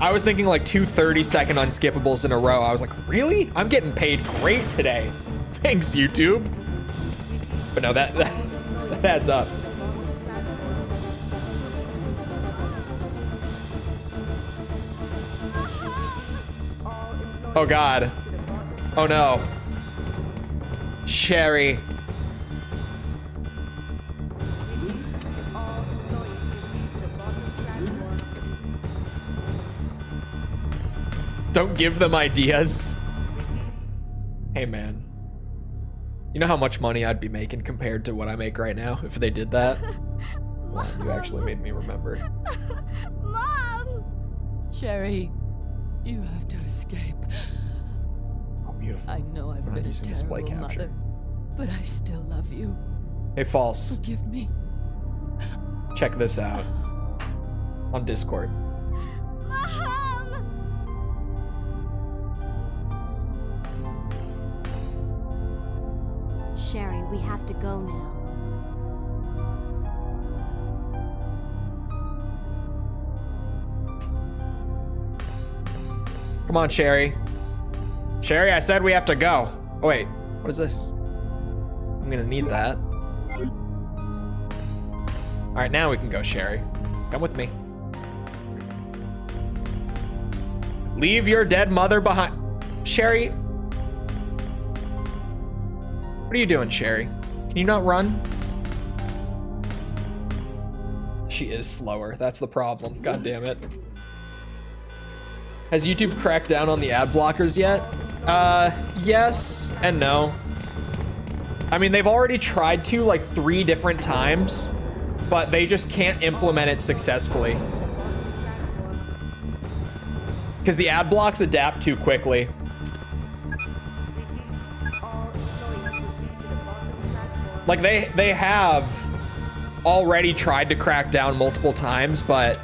S1: I was thinking like 2 30-second unskippables in a row. I was like, really? I'm getting paid great today. Thanks, YouTube. But no, that adds up. Oh God. Oh no. Sherry. Don't give them ideas. Hey man. You know how much money I'd be making compared to what I make right now if they did that? Wow, you actually made me remember.
S2: Mom!
S6: Sherry, you have to escape.
S1: Oh, beautiful.
S6: I know I've
S1: I'm
S6: been a
S1: using display
S6: terrible
S1: capture.
S6: mother, but I still love you.
S1: Hey, false.
S6: Forgive me.
S1: Check this out. On Discord.
S2: Mom!
S4: Sherry, we have to go now.
S1: Come on, Sherry. Sherry, I said we have to go. Oh, wait. What is this? I'm gonna need that. All right, now we can go, Sherry. Come with me. Leave your dead mother behind. Sherry. What are you doing, Sherry? Can you not run? She is slower. That's the problem. God damn it. Has YouTube cracked down on the ad blockers yet? Yes and no. I mean, they've already tried to like 3 different times, but they just can't implement it successfully. Because the ad blocks adapt too quickly. Like they have already tried to crack down multiple times, but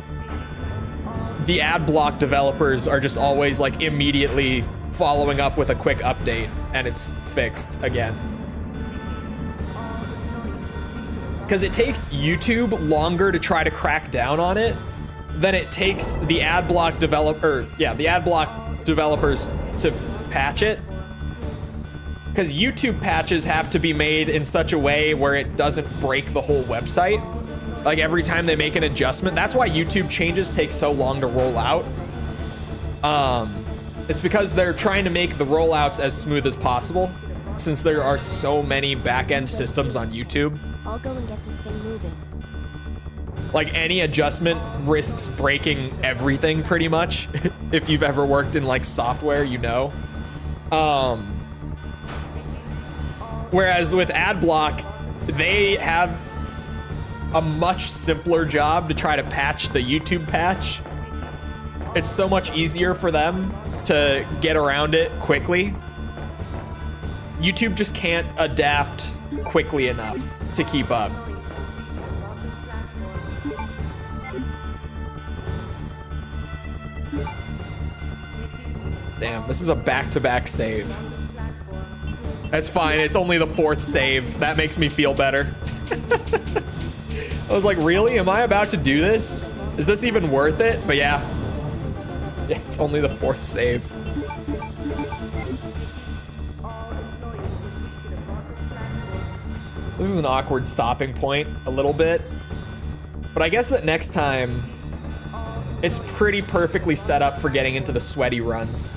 S1: the ad block developers are just always like immediately following up with a quick update and it's fixed again. Because it takes YouTube longer to try to crack down on it than it takes the ad block developers to patch it. Because YouTube patches have to be made in such a way where it doesn't break the whole website. Like every time they make an adjustment. That's why YouTube changes take so long to roll out. It's because they're trying to make the rollouts as smooth as possible, since there are so many back-end systems on YouTube.
S4: I'll go and get this thing moving.
S1: Like any adjustment risks breaking everything pretty much. If you've ever worked in like software, you know. Whereas with AdBlock, they have a much simpler job to try to patch the YouTube patch. It's so much easier for them to get around it quickly. YouTube just can't adapt quickly enough to keep up. Damn, this is a back-to-back save. That's fine, it's only the 4th save. That makes me feel better. I was like, really? Am I about to do this? Is this even worth it? But yeah. Yeah, it's only the 4th save. This is an awkward stopping point, a little bit. But I guess that next time, it's pretty perfectly set up for getting into the sweaty runs.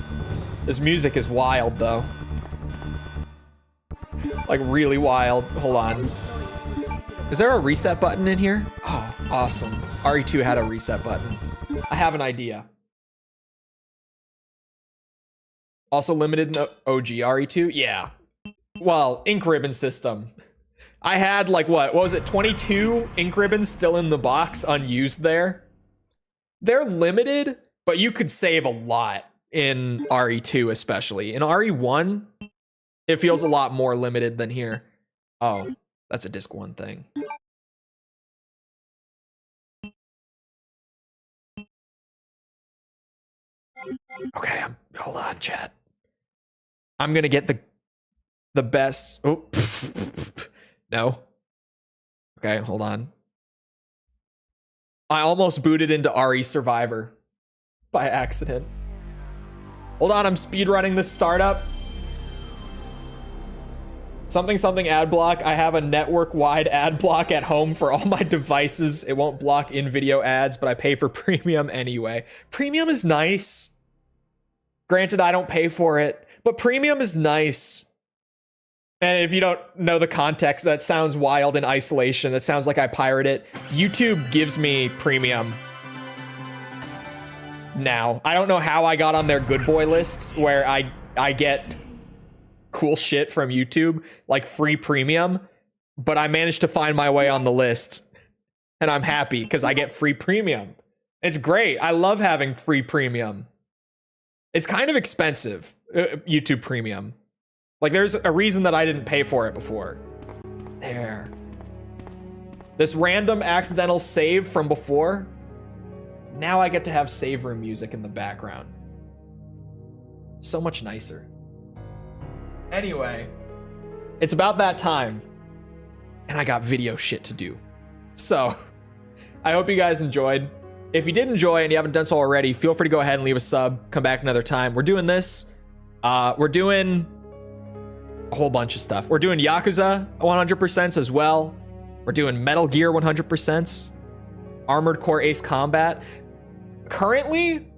S1: This music is wild, though. Like, really wild. Hold on. Is there a reset button in here? Oh, awesome. RE2 had a reset button. I have an idea. Also limited in OG RE2? Yeah. Well, ink ribbon system. I had like what was it? 22 ink ribbons still in the box unused there. They're limited, but you could save a lot in RE2 especially. In RE1, it feels a lot more limited than here. Oh, that's a disc 1 thing. Okay, hold on, chat. I'm gonna get the best. Oh, no. Okay, hold on. I almost booted into RE Survivor by accident. Hold on, I'm speedrunning this startup. Something ad block. I have a network-wide ad block at home for all my devices. It won't block in-video ads, but I pay for premium anyway. Premium is nice. Granted, I don't pay for it, but premium is nice. And if you don't know the context, that sounds wild in isolation. That sounds like I pirate it. YouTube gives me premium now. I don't know how I got on their good boy list where I get cool shit from YouTube, like free premium, but I managed to find my way on the list. And I'm happy because I get free premium. It's great. I love having free premium. It's kind of expensive, YouTube premium. Like, there's a reason that I didn't pay for it before. There. This random accidental save from before. Now I get to have save room music in the background. So much nicer. Anyway, it's about that time. And I got video shit to do. So, I hope you guys enjoyed. If you did enjoy and you haven't done so already, feel free to go ahead and leave a sub. Come back another time. We're doing this. We're doing a whole bunch of stuff. We're doing Yakuza 100% as well. We're doing Metal Gear 100%. Armored Core Ace Combat. Currently,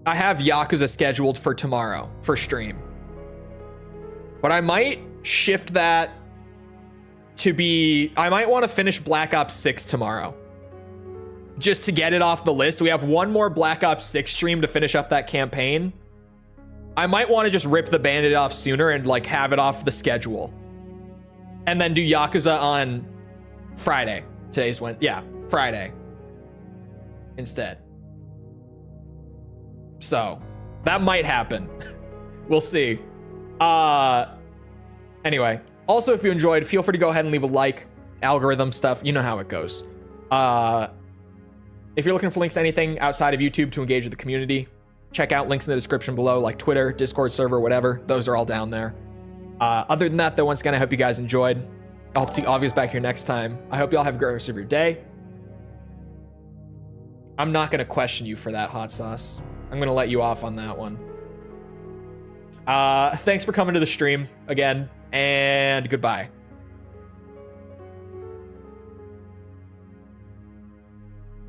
S1: I have Yakuza scheduled for tomorrow for stream. But I might shift that to be... I might want to finish Black Ops 6 tomorrow. Just to get it off the list. We have one more Black Ops 6 stream to finish up that campaign. I might want to just rip the Band-Aid off sooner and like have it off the schedule. And then do Yakuza on Friday. Today's when, yeah, Friday. Instead. So, that might happen. We'll see. Anyway, also if you enjoyed, feel free to go ahead and leave a like. Algorithm stuff, you know how it goes. If you're looking for links to anything outside of YouTube to engage with the community, check out links in the description below, like Twitter, Discord server, whatever. Those are all down there. Other than that, though, once again, I hope you guys enjoyed. I'll see Obvious back here next time. I hope you all have a great rest of your day. I'm not going to question you for that, Hot Sauce. I'm going to let you off on that one. Thanks for coming to the stream again, and goodbye.